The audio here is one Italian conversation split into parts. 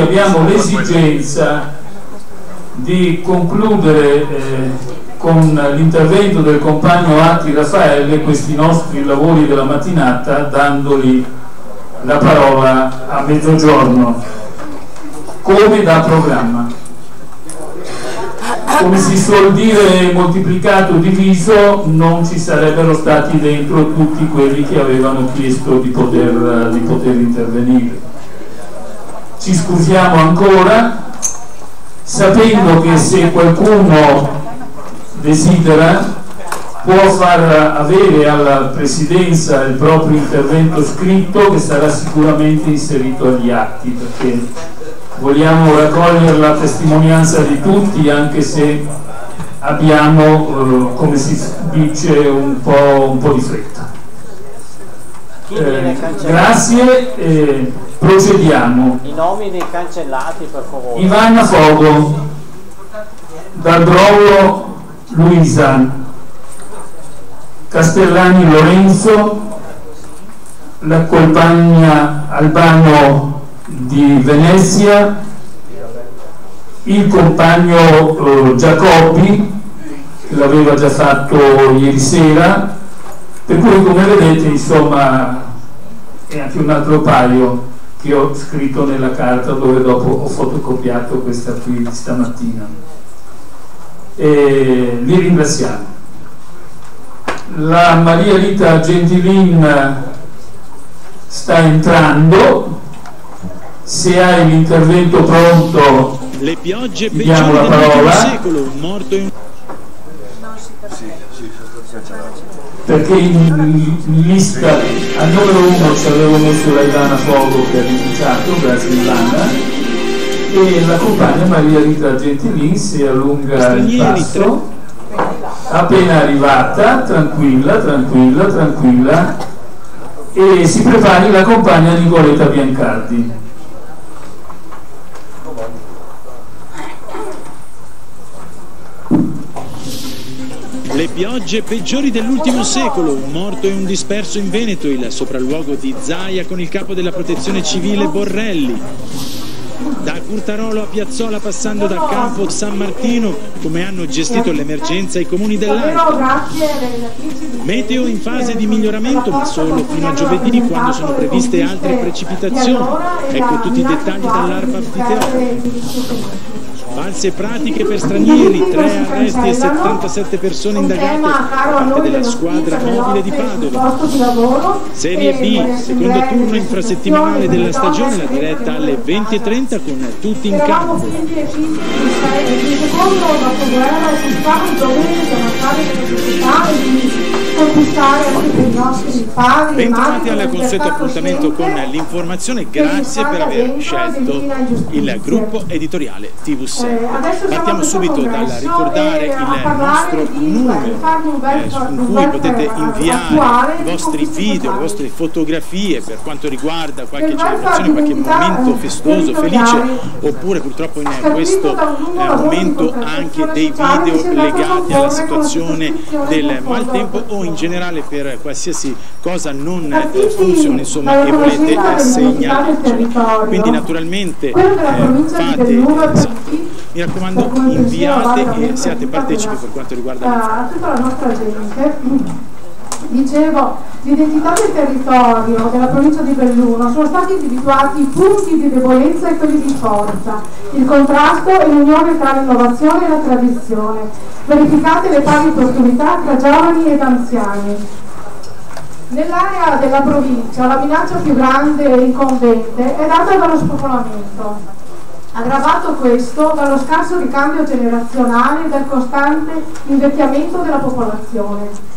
abbiamo l'esigenza di concludere con l'intervento del compagno Atti Raffaele questi nostri lavori della mattinata, dandogli la parola a mezzogiorno, come da programma. Come si suol dire, moltiplicato, diviso, non ci sarebbero stati dentro tutti quelli che avevano chiesto di poter intervenire. Ci scusiamo ancora, sapendo che se qualcuno desidera può far avere alla Presidenza il proprio intervento scritto, che sarà sicuramente inserito agli atti, perché vogliamo raccogliere la testimonianza di tutti, anche se abbiamo, come si dice, un po' di fretta. Grazie, procediamo. I nomi dei cancellati, per favore. Ivana Fogo, D'Albrovo Luisa, Castellani Lorenzo, la compagna Albano di Venezia, il compagno Giacobbi, che l'aveva già fatto ieri sera, per cui come vedete insomma è anche un altro paio che ho scritto nella carta, dove dopo ho fotocopiato questa qui stamattina, e li ringraziamo. La Maria Rita Gentilin sta entrando. Se hai l'intervento pronto, le piogge diamo la parola. Secolo, un morto in... Perché in lista al numero 1 ci avevo messo la Ivana Fogo, che ha rinunciato, grazie Ivana, e la compagna Maria Rita Gentilin si allunga il passo, appena arrivata, tranquilla, e si prepari la compagna Nicoletta Biancardi. Le piogge peggiori dell'ultimo secolo, un morto e un disperso in Veneto, il sopralluogo di Zaia con il capo della protezione civile Borrelli. Da Curtarolo a Piazzola, passando da Campo San Martino, come hanno gestito l'emergenza i comuni dell'Alto. Meteo in fase di miglioramento, ma solo fino a giovedì, quando sono previste altre precipitazioni. Ecco tutti i dettagli dall'ARPAF di Teano. False pratiche per stranieri, 3 arresti e 77 persone indagate da parte della squadra mobile di Padova. Serie B, secondo turno infrasettimanale della stagione, la diretta alle 20:30 con tutti in campo. Bentornati al consueto appuntamento con l'informazione, grazie per aver scelto il gruppo editoriale TV6. Partiamo subito dal ricordare il nostro numero con cui potete inviare i vostri video, le vostre fotografie per quanto riguarda qualche celebrazione, qualche momento festoso, felice, oppure purtroppo in questo momento anche dei video legati alla situazione del maltempo o in generale per qualsiasi cosa non funzioni, insomma, e volete segnalarci. Quindi naturalmente mi raccomando, inviate e siate partecipi per quanto riguarda l'informazione. Tutta la nostra gente. Dicevo, l'identità del territorio della provincia di Belluno sono stati individuati i punti di debolezza e quelli di forza, il contrasto e l'unione tra l'innovazione e la tradizione, verificate le pari opportunità tra giovani ed anziani. Nell'area della provincia la minaccia più grande e incombente è data dallo spopolamento, aggravato questo dallo scarso ricambio generazionale e dal costante invecchiamento della popolazione.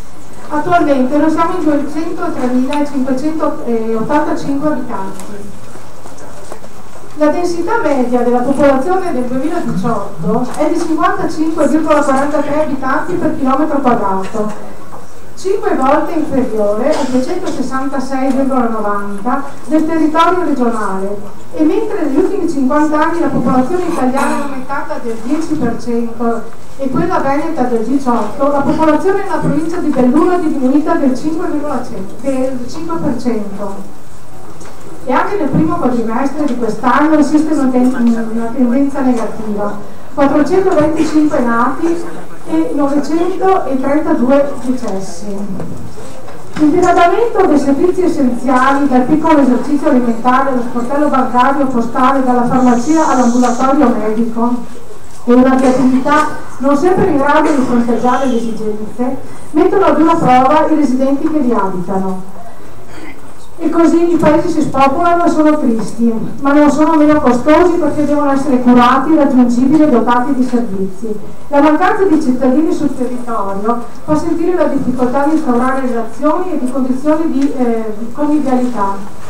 Attualmente noi siamo in 203.585 abitanti. La densità media della popolazione del 2018 è di 55,43 abitanti per chilometro quadrato, 5 volte inferiore ai 266,90 del territorio regionale, e mentre negli ultimi 50 anni la popolazione italiana è aumentata del 10% e quella veneta del 18%, la popolazione nella provincia di Belluno è diminuita del 5%. e anche nel primo quadrimestre di quest'anno esiste una tendenza negativa: 425 nati e 932 decessi. Il diradamento dei servizi essenziali, dal piccolo esercizio alimentare allo sportello bancario postale, dalla farmacia all'ambulatorio medico, e durante attività non sempre in grado di fronteggiare le esigenze, mettono ad una prova i residenti che li abitano. E così i paesi si spopolano e sono tristi, ma non sono meno costosi perché devono essere curati, raggiungibili e dotati di servizi. La mancanza di cittadini sul territorio fa sentire la difficoltà di instaurare relazioni e di condizioni di convivialità.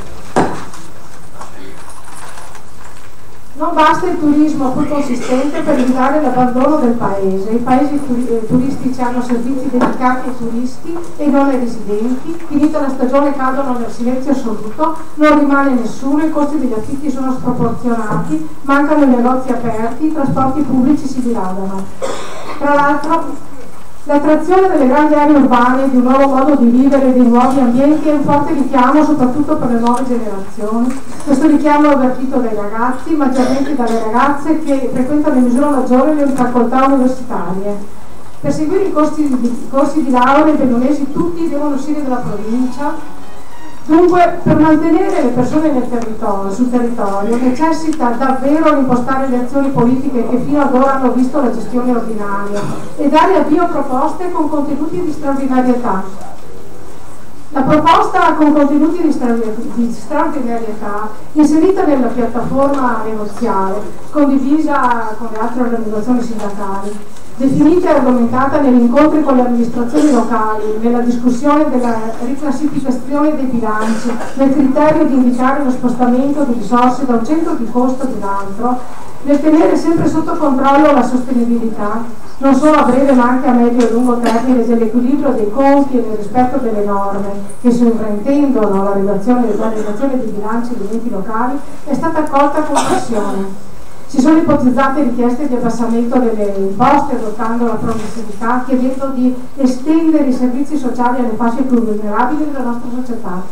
Non basta il turismo pur consistente per evitare l'abbandono del paese. I paesi turistici hanno servizi dedicati ai turisti e non ai residenti. Finita la stagione cadono nel silenzio assoluto, non rimane nessuno, i costi degli affitti sono sproporzionati, mancano i negozi aperti, i trasporti pubblici si diradano. Tra l'altro, l'attrazione delle grandi aree urbane, di un nuovo modo di vivere, dei nuovi ambienti è un forte richiamo soprattutto per le nuove generazioni. Questo richiamo è avvertito dai ragazzi, maggiormente dalle ragazze che frequentano in misura maggiore le facoltà universitarie. Per seguire i corsi di laurea i bellunesi tutti devono uscire dalla provincia. Dunque, per mantenere le persone sul territorio necessita davvero di impostare le azioni politiche che fino ad ora hanno visto la gestione ordinaria e dare avvio a proposte con contenuti di straordinarietà. La proposta con contenuti di straordinarietà, inserita nella piattaforma negoziale, condivisa con le altre organizzazioni sindacali, definita e argomentata negli incontri con le amministrazioni locali, nella discussione della riclassificazione dei bilanci, nel criterio di indicare lo spostamento di risorse da un centro di costo ad un altro, nel tenere sempre sotto controllo la sostenibilità, non solo a breve ma anche a medio e lungo termine, dell'equilibrio dei conti e del rispetto delle norme che sovrintendono la redazione dei bilanci degli enti locali, è stata accolta con passione. Si sono ipotizzate richieste di abbassamento delle imposte adottando la progressività, chiedendo di estendere i servizi sociali alle fasce più vulnerabili della nostra società.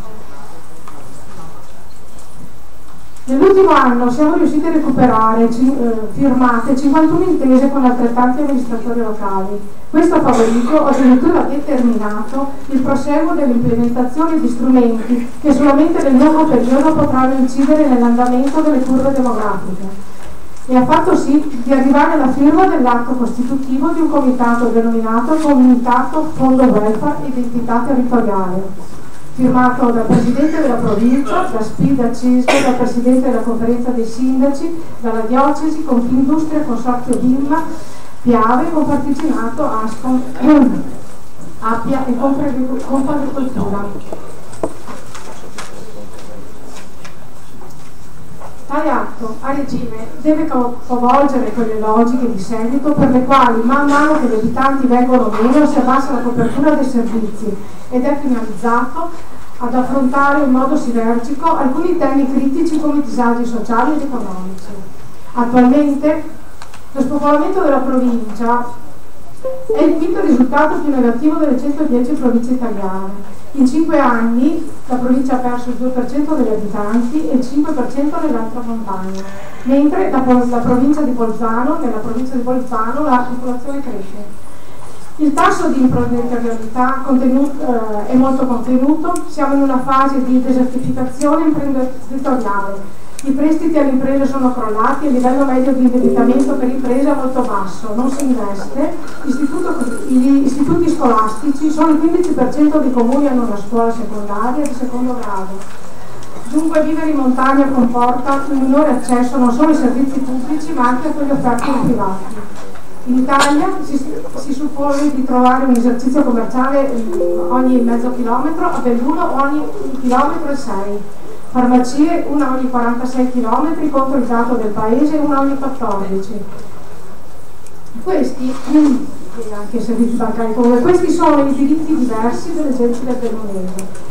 Nell'ultimo anno siamo riusciti a recuperare firmate 51 intese con altrettanti amministratori locali. Questo ha favorito o addirittura determinato il proseguo dell'implementazione di strumenti che solamente nel lungo periodo potranno incidere nell'andamento delle curve demografiche, e ha fatto sì di arrivare alla firma dell'atto costitutivo di un comitato denominato Comitato Fondo Welfare Identità Territoriale, firmato dal Presidente della Provincia, da SPI, da CISL, dal Presidente della Conferenza dei Sindaci, dalla Diocesi, Confindustria, Consorzio DIMMA, Piave, Confarticinato, ASCOM, Appia e Confagricoltura. Tale atto a regime deve coinvolgere quelle logiche di seguito per le quali man mano che gli abitanti vengono meno si abbassa la copertura dei servizi ed è finalizzato ad affrontare in modo sinergico alcuni temi critici come i disagi sociali ed economici. Attualmente lo spopolamento della provincia è il quinto risultato più negativo delle 110 province italiane. In 5 anni la provincia ha perso il 2% degli abitanti e il 5% nell'altra montagna, mentre nella provincia di Bolzano la popolazione cresce. Il tasso di imprenditorialità è molto contenuto, siamo in una fase di desertificazione imprenditoriale. I prestiti alle imprese sono crollati e il livello medio di indebitamento per imprese è molto basso, non si investe, gli istituti scolastici, solo il 15% dei comuni hanno una scuola secondaria di secondo grado. Dunque vivere in montagna comporta un minore accesso non solo ai servizi pubblici ma anche a quelli offerti ai privati. In Italia si suppone di trovare un esercizio commerciale ogni mezzo chilometro, a Belluno ogni 1,6 km. Farmacie una ogni 46 km contro il dato del paese, una ogni 14. Questi, anche i servizi bancari comunque, questi sono i diritti diversi delle genti del Bellunese.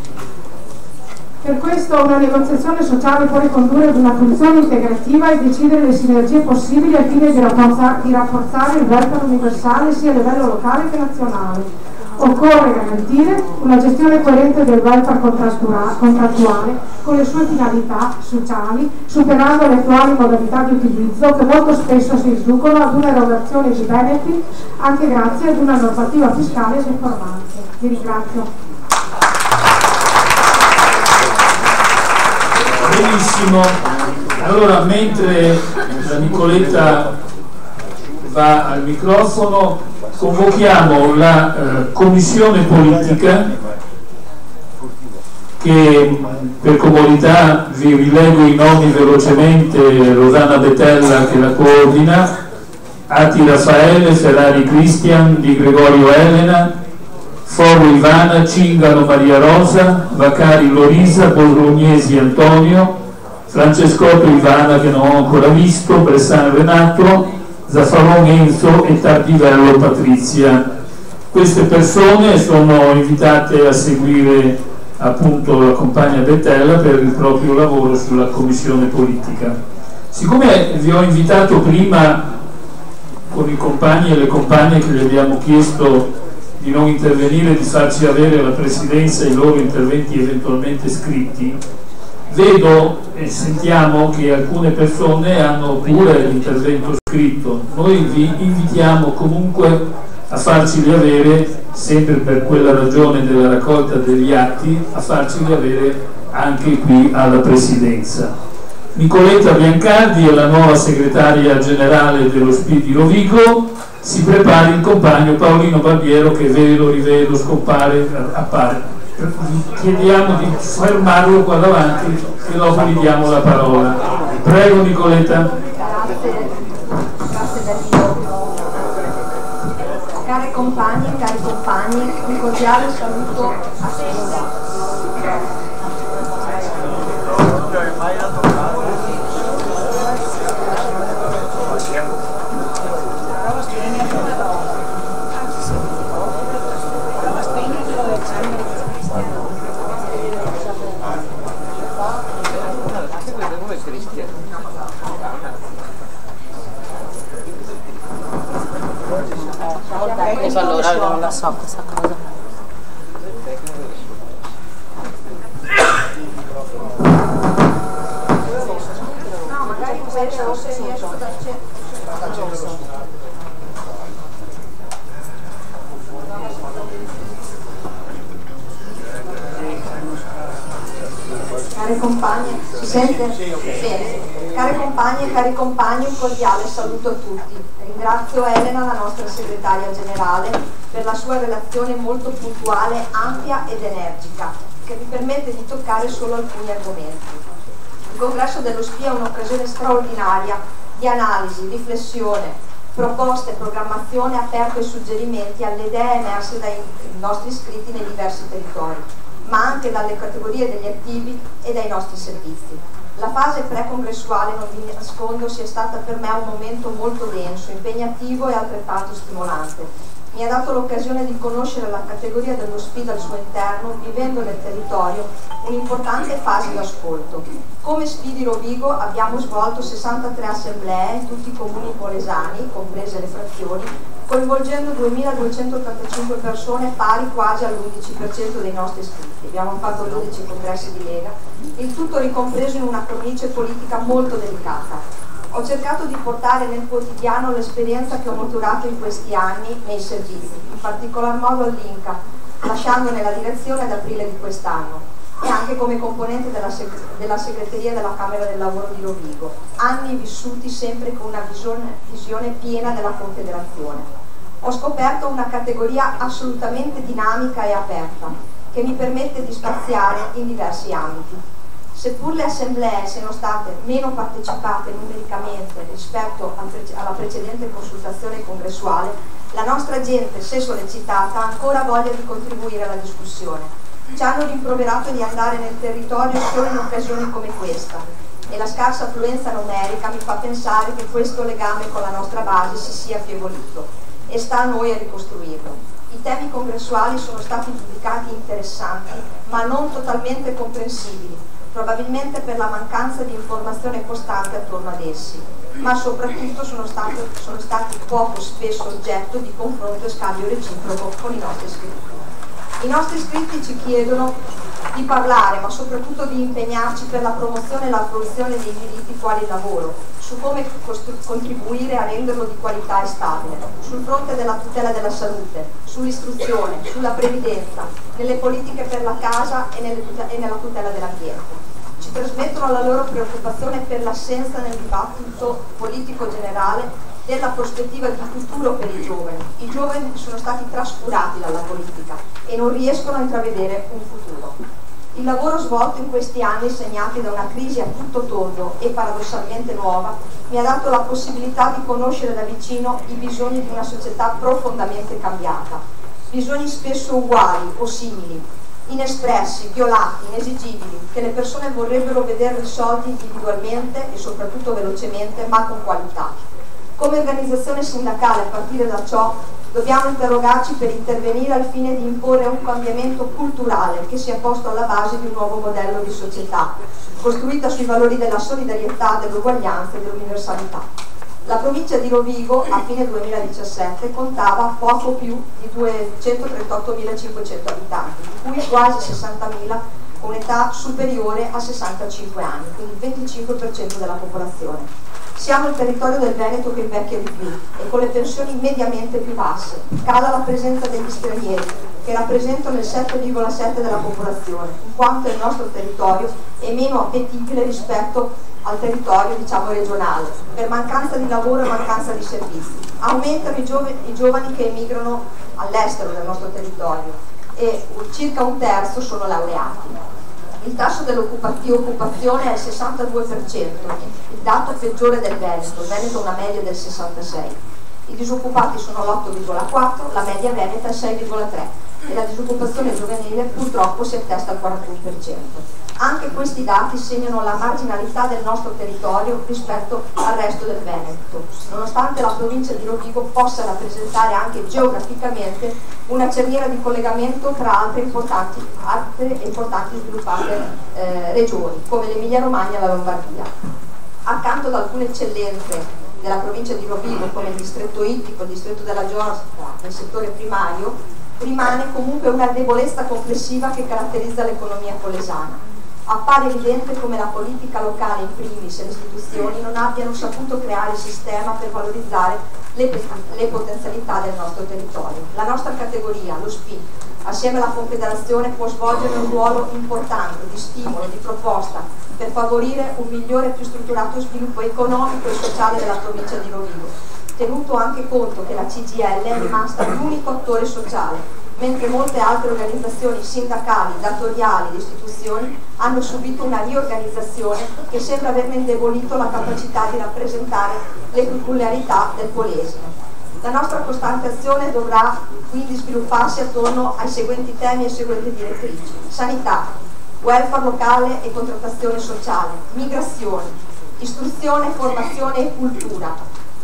Per questo una negoziazione sociale può ricondurre ad una funzione integrativa e decidere le sinergie possibili al fine di rafforzare il welfare universale sia a livello locale che nazionale. Occorre garantire una gestione coerente del welfare contrattuale con le sue finalità sociali, superando le attuali modalità di utilizzo che molto spesso si riducono ad una erogazione di benefit anche grazie ad una normativa fiscale uniformante. Vi ringrazio. Benissimo, allora mentre la Nicoletta va al microfono convochiamo la commissione politica che per comodità vi rilego i nomi velocemente: Rosanna Betella che la coordina, Ati Raffaele, Ferrari Cristian, Di Gregorio Elena, Forro Ivana, Cingano Maria Rosa, Vaccari Lorisa, Borgognesi Antonio, Francescotto Ivana che non ho ancora visto, Bressan Renato, Zaffaron Enzo e Tardivello Patrizia. Queste persone sono invitate a seguire appunto la compagna Betella per il proprio lavoro sulla commissione politica. Siccome vi ho invitato prima con i compagni e le compagne che gli abbiamo chiesto di non intervenire, di farci avere la presidenza e i loro interventi eventualmente scritti, vedo e sentiamo che alcune persone hanno pure l'intervento scritto. Noi vi invitiamo comunque a farceli avere, sempre per quella ragione della raccolta degli atti, a farceli avere anche qui alla presidenza. Nicoletta Biancardi è la nuova segretaria generale dello SPI di Rovigo. Si prepari il compagno Paolino Barbiero che vedo, rivedo, scompare, appare. Chiediamo di fermarlo qua davanti e dopo gli diamo la parola. Prego Nicoletta. Grazie Dario. Care compagne e cari compagni, un cordiale saluto a tutti. Allora non la so questa cosa. No, magari questo se riesco ad Care compagne, si sente? Bene. Care compagne e cari compagni, un cordiale saluto a tutti. Ringrazio Elena, la nostra segretaria generale, per la sua relazione molto puntuale, ampia ed energica, che mi permette di toccare solo alcuni argomenti. Il congresso dello SPI è un'occasione straordinaria di analisi, riflessione, proposte, programmazione aperto ai suggerimenti, alle idee emerse dai nostri iscritti nei diversi territori, ma anche dalle categorie degli attivi e dai nostri servizi. La fase pre-congressuale, non vi nascondo, sia stata per me un momento molto denso, impegnativo e altrettanto stimolante. Mi ha dato l'occasione di conoscere la categoria dello SPI al suo interno, vivendo nel territorio un'importante fase d'ascolto. Come SPI di Rovigo abbiamo svolto 63 assemblee in tutti i comuni polesani, comprese le frazioni, coinvolgendo 2.285 persone, pari quasi all'11% dei nostri iscritti. Abbiamo fatto 12 congressi di Lega, il tutto ricompreso in una cornice politica molto delicata. Ho cercato di portare nel quotidiano l'esperienza che ho maturato in questi anni nei servizi, in particolar modo all'Inca, lasciandone la direzione ad aprile di quest'anno, e anche come componente della segreteria della Camera del Lavoro di Rovigo, anni vissuti sempre con una visione piena della Confederazione. Ho scoperto una categoria assolutamente dinamica e aperta, che mi permette di spaziare in diversi ambiti. Seppur le assemblee siano state meno partecipate numericamente rispetto alla precedente consultazione congressuale, la nostra gente, se sollecitata, ha ancora voglia di contribuire alla discussione. Ci hanno rimproverato di andare nel territorio solo in occasioni come questa, e la scarsa affluenza numerica mi fa pensare che questo legame con la nostra base si sia affievolito, e sta a noi a ricostruirlo. I temi congressuali sono stati giudicati interessanti, ma non totalmente comprensibili, probabilmente per la mancanza di informazione costante attorno ad essi. ma soprattutto sono stati poco spesso oggetto di confronto e scambio reciproco con i nostri iscritti. I nostri iscritti ci chiedono di parlare, ma soprattutto di impegnarci per la promozione e la fruizione dei diritti quali il lavoro, su come contribuire a renderlo di qualità e stabile, sul fronte della tutela della salute, sull'istruzione, sulla previdenza, nelle politiche per la casa e nella tutela dell'ambiente. Ci trasmettono la loro preoccupazione per l'assenza nel dibattito politico generale della prospettiva di futuro per i giovani. I giovani sono stati trascurati dalla politica e non riescono a intravedere un futuro. Il lavoro svolto in questi anni, segnati da una crisi a tutto tondo e paradossalmente nuova, mi ha dato la possibilità di conoscere da vicino i bisogni di una società profondamente cambiata, bisogni spesso uguali o simili, inespressi, violati, inesigibili, che le persone vorrebbero vedere risolti individualmente e soprattutto velocemente, ma con qualità. Come organizzazione sindacale, a partire da ciò, dobbiamo interrogarci per intervenire al fine di imporre un cambiamento culturale che sia posto alla base di un nuovo modello di società, costruita sui valori della solidarietà, dell'uguaglianza e dell'universalità. La provincia di Rovigo a fine 2017 contava poco più di 238.500 abitanti, di cui quasi 60.000 con età superiore a 65 anni, quindi il 25% della popolazione. Siamo il territorio del Veneto che invecchia di più e con le pensioni mediamente più basse. Cala la presenza degli stranieri, che rappresentano il 7,7% della popolazione, in quanto il nostro territorio è meno appetibile rispetto al territorio, regionale, per mancanza di lavoro e mancanza di servizi. Aumentano i giovani che emigrano all'estero del nostro territorio e circa un terzo sono laureati. Il tasso dell'occupazione è il 62%, il dato peggiore del Veneto. Il Veneto ha una media del 66%. I disoccupati sono l'8,4%, la media veneta è 6,3% e la disoccupazione giovanile purtroppo si attesta al 41%. Anche questi dati segnano la marginalità del nostro territorio rispetto al resto del Veneto, nonostante la provincia di Rovigo possa rappresentare anche geograficamente una cerniera di collegamento tra altre importanti sviluppate regioni, come l'Emilia Romagna e la Lombardia. Accanto ad alcune eccellenze della provincia di Rovigo, come il distretto ittico, il distretto della giostra, nel settore primario, rimane comunque una debolezza complessiva che caratterizza l'economia polesana. Appare evidente come la politica locale in primis e le istituzioni non abbiano saputo creare il sistema per valorizzare le potenzialità del nostro territorio. La nostra categoria, lo SPI, assieme alla Confederazione, può svolgere un ruolo importante di stimolo, di proposta per favorire un migliore e più strutturato sviluppo economico e sociale della provincia di Rovigo, tenuto anche conto che la CGIL è rimasta l'unico attore sociale, mentre molte altre organizzazioni sindacali, datoriali e istituzioni hanno subito una riorganizzazione che sembra averne indebolito la capacità di rappresentare le peculiarità del Polesine. La nostra costante azione dovrà quindi svilupparsi attorno ai seguenti temi e seguenti direttrici: sanità, welfare locale e contrattazione sociale, migrazioni, istruzione, formazione e cultura,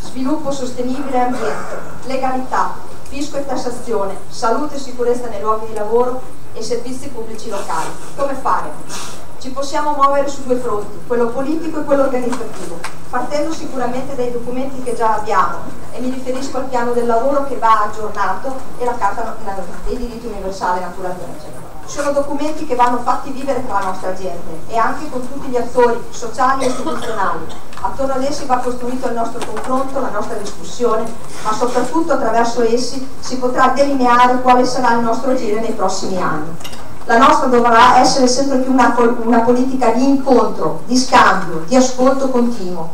sviluppo sostenibile e ambiente, legalità, fisco e tassazione, salute e sicurezza nei luoghi di lavoro e servizi pubblici locali. Come fare? Ci possiamo muovere su due fronti, quello politico e quello organizzativo, partendo sicuramente dai documenti che già abbiamo, e mi riferisco al piano del lavoro che va aggiornato e la Carta dei diritti universali naturalmente. Sono documenti che vanno fatti vivere tra la nostra gente e anche con tutti gli attori sociali e istituzionali. Attorno ad essi va costruito il nostro confronto, la nostra discussione, ma soprattutto attraverso essi si potrà delineare quale sarà il nostro agire nei prossimi anni. La nostra dovrà essere sempre più una politica di incontro, di scambio, di ascolto continuo,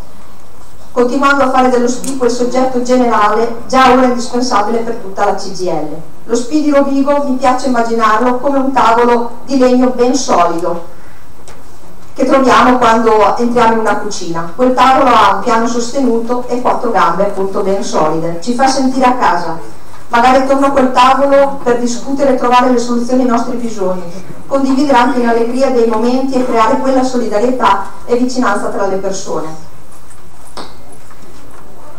continuando a fare dello SPI quel soggetto generale già ora indispensabile per tutta la CGIL. Lo SPI di Rovigo mi piace immaginarlo come un tavolo di legno ben solido che troviamo quando entriamo in una cucina. Quel tavolo ha un piano sostenuto e quattro gambe appunto ben solide, ci fa sentire a casa. Magari attorno a quel tavolo per discutere e trovare le soluzioni ai nostri bisogni, condividere anche in allegria dei momenti e creare quella solidarietà e vicinanza tra le persone.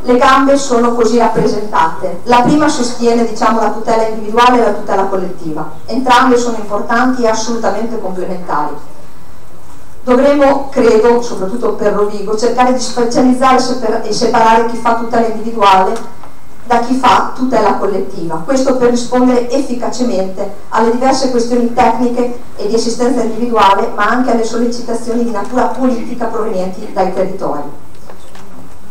Le gambe sono così rappresentate. La prima sostiene la tutela individuale e la tutela collettiva. Entrambe sono importanti e assolutamente complementari. Dovremo, credo, soprattutto per Rovigo, cercare di specializzare e separare chi fa tutela individuale da chi fa tutela collettiva. Questo per rispondere efficacemente alle diverse questioni tecniche e di assistenza individuale, ma anche alle sollecitazioni di natura politica provenienti dai territori.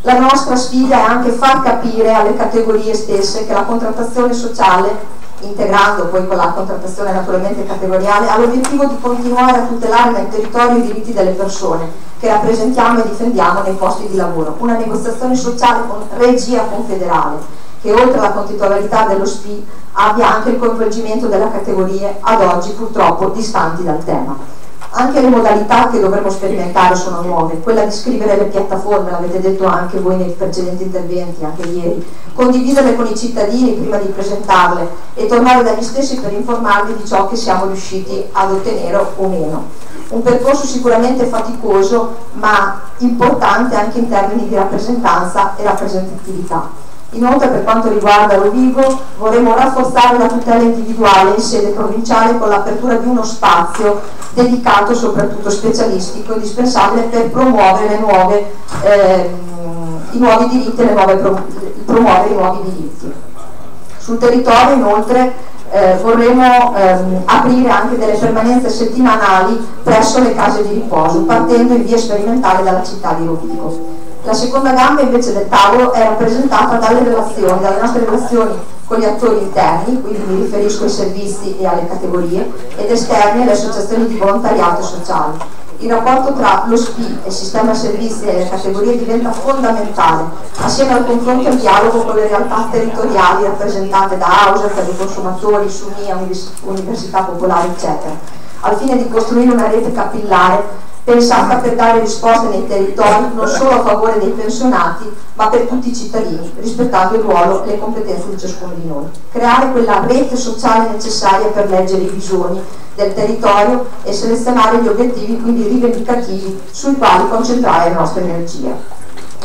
La nostra sfida è anche far capire alle categorie stesse che la contrattazione sociale, integrando poi con la contrattazione naturalmente categoriale, ha l'obiettivo di continuare a tutelare nel territorio i diritti delle persone che rappresentiamo e difendiamo nei posti di lavoro. Una negoziazione sociale con regia confederale che oltre alla titolarità dello SPI abbia anche il coinvolgimento delle categorie ad oggi purtroppo distanti dal tema. Anche le modalità che dovremo sperimentare sono nuove, quella di scrivere le piattaforme, l'avete detto anche voi nei precedenti interventi, anche ieri, condividerle con i cittadini prima di presentarle e tornare dagli stessi per informarli di ciò che siamo riusciti ad ottenere o meno. Un percorso sicuramente faticoso ma importante anche in termini di rappresentanza e rappresentatività. Inoltre, per quanto riguarda Rovigo, vorremmo rafforzare la tutela individuale in sede provinciale con l'apertura di uno spazio dedicato soprattutto specialistico, indispensabile per promuovere i nuovi diritti. Sul territorio, inoltre, vorremmo aprire anche delle permanenze settimanali presso le case di riposo, partendo in via sperimentale dalla città di Rovigo. La seconda gamba invece del tavolo è rappresentata dalle nostre relazioni con gli attori interni, quindi mi riferisco ai servizi e alle categorie, ed esterni alle associazioni di volontariato sociale. Il rapporto tra lo SPI e il sistema servizi e le categorie diventa fondamentale, assieme al confronto e al dialogo con le realtà territoriali rappresentate da AUSEF, dei consumatori, SUMIA, Università Popolare, eccetera, al fine di costruire una rete capillare pensata per dare risposte nei territori non solo a favore dei pensionati ma per tutti i cittadini, rispettando il ruolo e le competenze di ciascuno di noi. Creare quella rete sociale necessaria per leggere i bisogni del territorio e selezionare gli obiettivi quindi rivendicativi sui quali concentrare la nostra energia.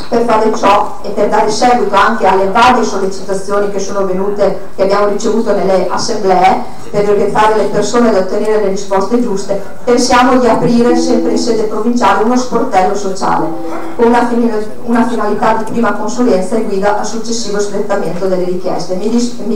Per fare ciò e per dare seguito anche alle varie sollecitazioni che sono venute, che abbiamo ricevuto nelle assemblee, per orientare le persone ad ottenere le risposte giuste, pensiamo di aprire sempre in sede provinciale uno sportello sociale con una finalità di prima consulenza e guida al successivo espletamento delle richieste. Mi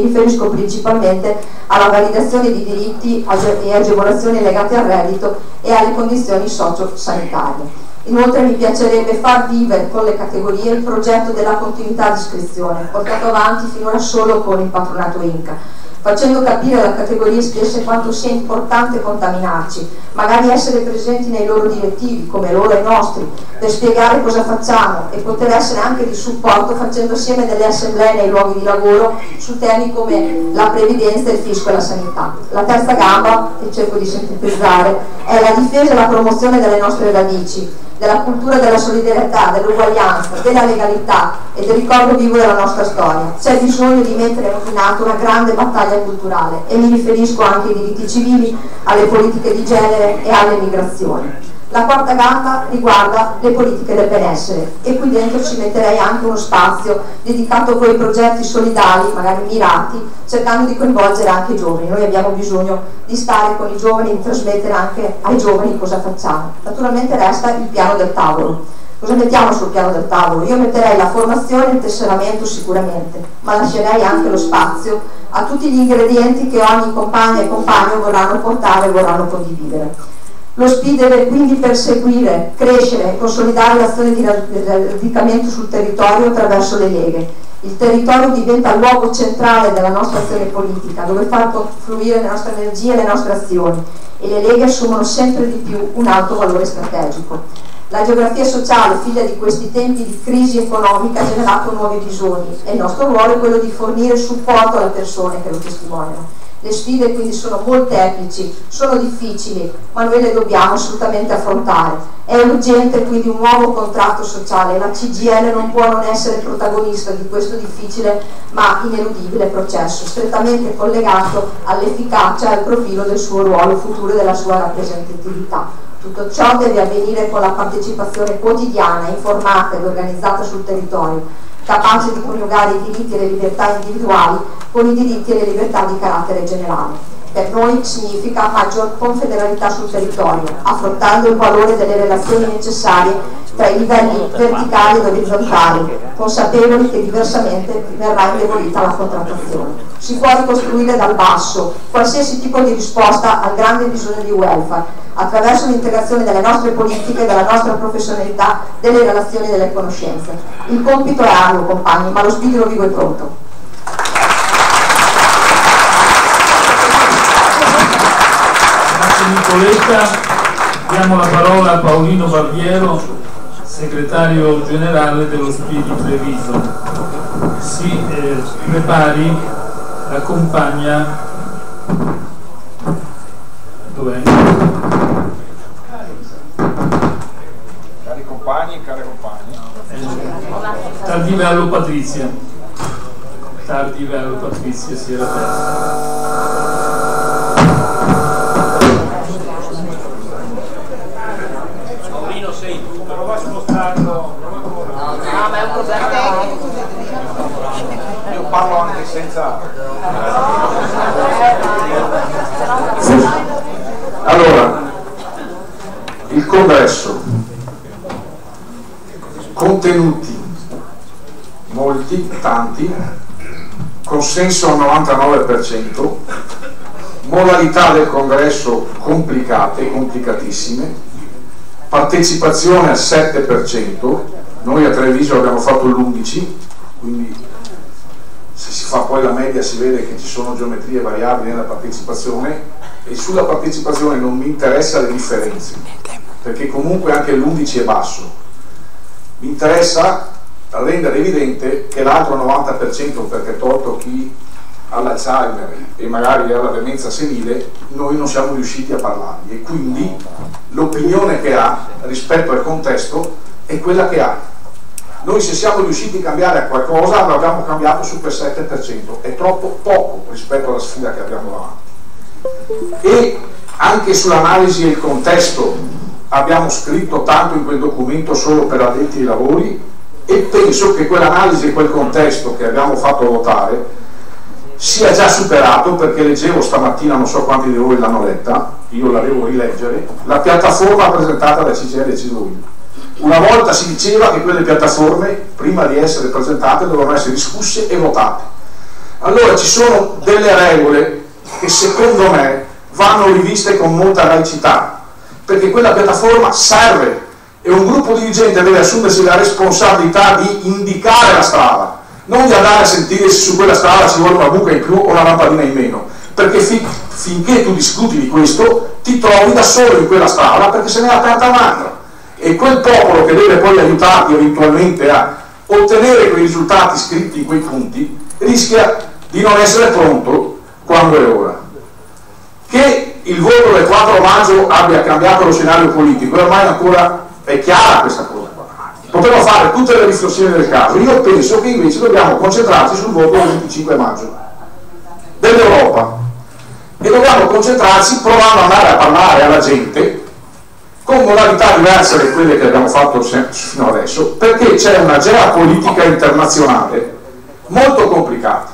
riferisco principalmente alla validazione di diritti e agevolazioni legate al reddito e alle condizioni socio-sanitarie. Inoltre mi piacerebbe far vivere con le categorie il progetto della continuità di iscrizione, portato avanti finora solo con il patronato INCA, facendo capire alle categorie stesse quanto sia importante contaminarci, magari essere presenti nei loro direttivi, come loro e nostri, per spiegare cosa facciamo e poter essere anche di supporto facendo assieme delle assemblee nei luoghi di lavoro su temi come la previdenza, il fisco e la sanità. La terza gamba, che cerco di sintetizzare, è la difesa e la promozione delle nostre radici, della cultura della solidarietà, dell'uguaglianza, della legalità e del ricordo vivo della nostra storia. C'è bisogno di mettere in atto una grande battaglia culturale e mi riferisco anche ai diritti civili, alle politiche di genere e alle migrazioni. La quarta gamba riguarda le politiche del benessere e qui dentro ci metterei anche uno spazio dedicato a quei progetti solidali, magari mirati, cercando di coinvolgere anche i giovani. Noi abbiamo bisogno di stare con i giovani e di trasmettere anche ai giovani cosa facciamo. Naturalmente resta il piano del tavolo. Cosa mettiamo sul piano del tavolo? Io metterei la formazione e il tesseramento sicuramente, ma lascerei anche lo spazio a tutti gli ingredienti che ogni compagna e compagno vorranno portare e vorranno condividere. Lo SPI deve quindi perseguire, crescere e consolidare l'azione di radicamento sul territorio attraverso le leghe. Il territorio diventa il luogo centrale della nostra azione politica, dove far confluire le nostre energie e le nostre azioni, e le leghe assumono sempre di più un alto valore strategico. La geografia sociale, figlia di questi tempi di crisi economica, ha generato nuovi bisogni e il nostro ruolo è quello di fornire supporto alle persone che lo testimoniano. Le sfide quindi sono molteplici, sono difficili, ma noi le dobbiamo assolutamente affrontare. È urgente quindi un nuovo contratto sociale e la CGIL non può non essere protagonista di questo difficile ma ineludibile processo, strettamente collegato all'efficacia e al profilo del suo ruolo futuro e della sua rappresentatività. Tutto ciò deve avvenire con la partecipazione quotidiana, informata ed organizzata sul territorio, capace di coniugare i diritti e le libertà individuali con i diritti e le libertà di carattere generale. Per noi significa maggior confederalità sul territorio, affrontando il valore delle relazioni necessarie tra i livelli verticali ed orizzontali, consapevoli che diversamente verrà indebolita la contrattazione. Si può ricostruire dal basso qualsiasi tipo di risposta al grande bisogno di welfare, attraverso l'integrazione delle nostre politiche, della nostra professionalità, delle relazioni e delle conoscenze. Il compito è arduo, compagni, ma lo spirito vivo è pronto. Nicoletta, diamo la parola a Paolino Barbiero, segretario generale dello Spirito Treviso. Si prepari la compagna. Dov'è? Cari compagni e care compagne. Tardivello Patrizia. Tardivello Patrizia si era persa. Prova a spostarlo. No, ma è un problema tecnico. Io parlo anche senza. Allora, il congresso, contenuti, molti, tanti, consenso al 99%, modalità del congresso complicate, complicatissime, partecipazione al 7%, noi a Treviso abbiamo fatto l'11%, quindi se si fa poi la media si vede che ci sono geometrie variabili nella partecipazione, e sulla partecipazione non mi interessa le differenze, perché comunque anche l'11% è basso. Mi interessa rendere evidente che l'altro 90%, perché tolto chi ha l'Alzheimer e magari ha la demenza senile, noi non siamo riusciti a parlargli, e quindi l'opinione che ha rispetto al contesto è quella che ha. Noi se siamo riusciti a cambiare a qualcosa l'abbiamo cambiato su quel 7%, è troppo poco rispetto alla sfida che abbiamo davanti. E anche sull'analisi e il contesto abbiamo scritto tanto in quel documento solo per addetti ai lavori, e penso che quell'analisi e quel contesto che abbiamo fatto votare sia già superato, perché leggevo stamattina, non so quanti di voi l'hanno letta, io la devo rileggere, la piattaforma presentata da CGIL e CISL. Una volta si diceva che quelle piattaforme, prima di essere presentate, dovevano essere discusse e votate. Allora ci sono delle regole che secondo me vanno riviste con molta laicità, perché quella piattaforma serve e un gruppo dirigente deve assumersi la responsabilità di indicare la strada, non di andare a sentire se su quella strada ci vuole una buca in più o una lampadina in meno, perché finché tu discuti di questo ti trovi da solo in quella strada, perché se ne è aperta un'altra, e quel popolo che deve poi aiutarti eventualmente a ottenere quei risultati scritti in quei punti rischia di non essere pronto quando è ora. Che il voto del 4 maggio abbia cambiato lo scenario politico, ormai ancora è chiara questa cosa qua. Potremmo fare tutte le riflessioni del caso. Io penso che invece dobbiamo concentrarci sul voto del 25 maggio dell'Europa, e dobbiamo concentrarci provando ad andare a parlare alla gente con modalità diverse da quelle che abbiamo fatto fino adesso, perché c'è una geopolitica internazionale molto complicata.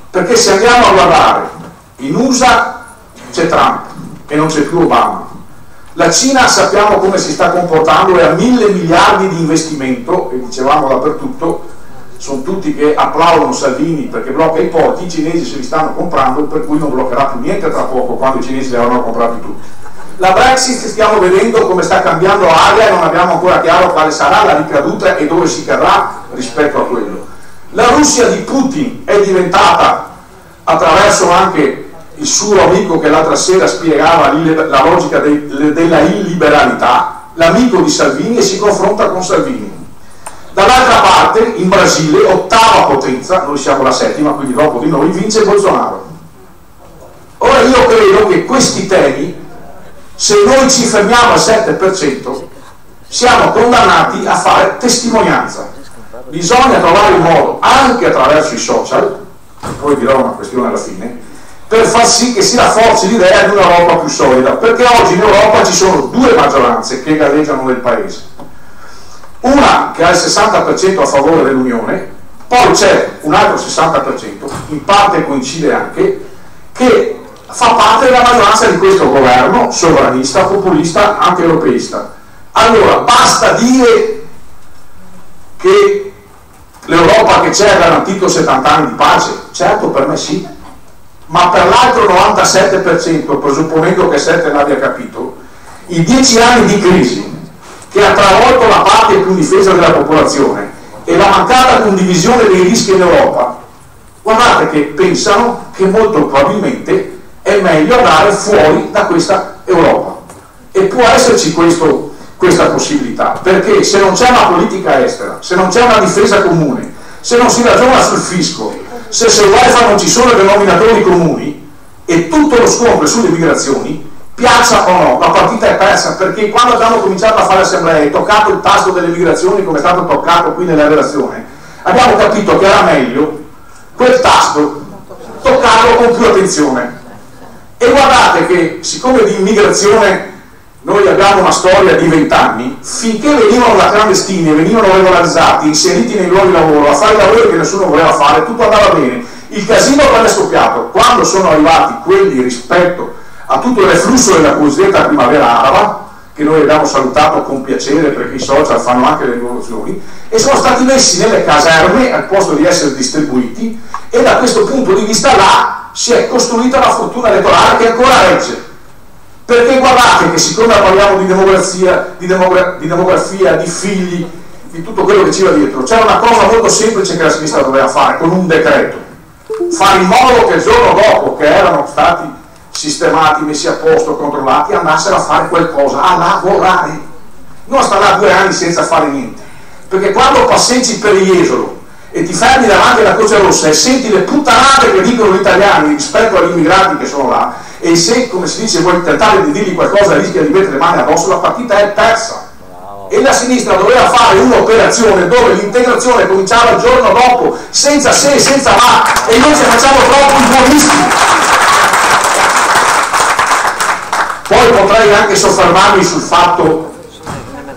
Perché se andiamo a guardare in USA c'è Trump e non c'è più Obama, la Cina sappiamo come si sta comportando, è a 1.000 miliardi di investimento, e dicevamo dappertutto, sono tutti che applaudono Salvini perché blocca i porti, i cinesi se li stanno comprando, per cui non bloccherà più niente tra poco, quando i cinesi li avranno comprati tutti. La Brexit stiamo vedendo come sta cambiando aria e non abbiamo ancora chiaro quale sarà la ricaduta e dove si cadrà rispetto a quello. La Russia di Putin è diventata, attraverso anche il suo amico che l'altra sera spiegava la logica della illiberalità, l'amico di Salvini, e si confronta con Salvini. Dall'altra parte, in Brasile, ottava potenza, noi siamo la settima, quindi dopo di noi, vince Bolsonaro. Ora io credo che questi temi, se noi ci fermiamo al 7%, siamo condannati a fare testimonianza. Bisogna trovare un modo, anche attraverso i social, poi dirò una questione alla fine, per far sì che si rafforzi l'idea di un'Europa più solida, perché oggi in Europa ci sono due maggioranze che galleggiano nel paese. Una che ha il 60% a favore dell'Unione, poi c'è un altro 60%, in parte coincide anche, che fa parte della maggioranza di questo governo sovranista, populista, anche europeista. Allora basta dire che l'Europa che c'è ha garantito 70 anni di pace? Certo, per me sì, ma per l'altro 97%, presupponendo che 7 l'abbia capito, i 10 anni di crisi che ha travolto la parte più difesa della popolazione e la mancata condivisione dei rischi in Europa, guardate che pensano che molto probabilmente è meglio andare fuori da questa Europa. E può esserci questa possibilità, perché se non c'è una politica estera, se non c'è una difesa comune, se non si ragiona sul fisco, se sul welfare non ci sono denominatori comuni e tutto lo scontro è sulle migrazioni, piaccia o no, la partita è persa, perché quando abbiamo cominciato a fare assemblee e toccato il tasto delle migrazioni come è stato toccato qui nella relazione, abbiamo capito che era meglio quel tasto toccarlo con più attenzione. E guardate che siccome di immigrazione noi abbiamo una storia di 20 anni, finché venivano da clandestini, venivano regolarizzati, inseriti nei luoghi di lavoro, a fare lavori che nessuno voleva fare, tutto andava bene. Il casino quando è scoppiato, quando sono arrivati quelli rispetto a tutto il reflusso della cosiddetta primavera araba, che noi abbiamo salutato con piacere perché i social fanno anche le rivoluzioni, e sono stati messi nelle caserme al posto di essere distribuiti, e da questo punto di vista là si è costruita la fortuna elettorale che ancora regge. Perché guardate che siccome parliamo di demografia, di figli, di tutto quello che ci va dietro, c'era una cosa molto semplice che la sinistra doveva fare con un decreto: fare in modo che il giorno dopo che erano stati sistemati, messi a posto, controllati, andassero a fare qualcosa, a lavorare, non stare là 2 anni senza fare niente. Perché quando passeggi per Jesolo e ti fermi davanti alla Croce Rossa e senti le puttanate che dicono gli italiani rispetto agli immigrati che sono là, e se, come si dice, vuoi tentare di dirgli qualcosa rischia di mettere le mani addosso, la partita è persa. E la sinistra doveva fare un'operazione dove l'integrazione cominciava il giorno dopo, senza se e senza ma, e noi ci facciamo troppo i buonisti. Poi potrei anche soffermarmi sul fatto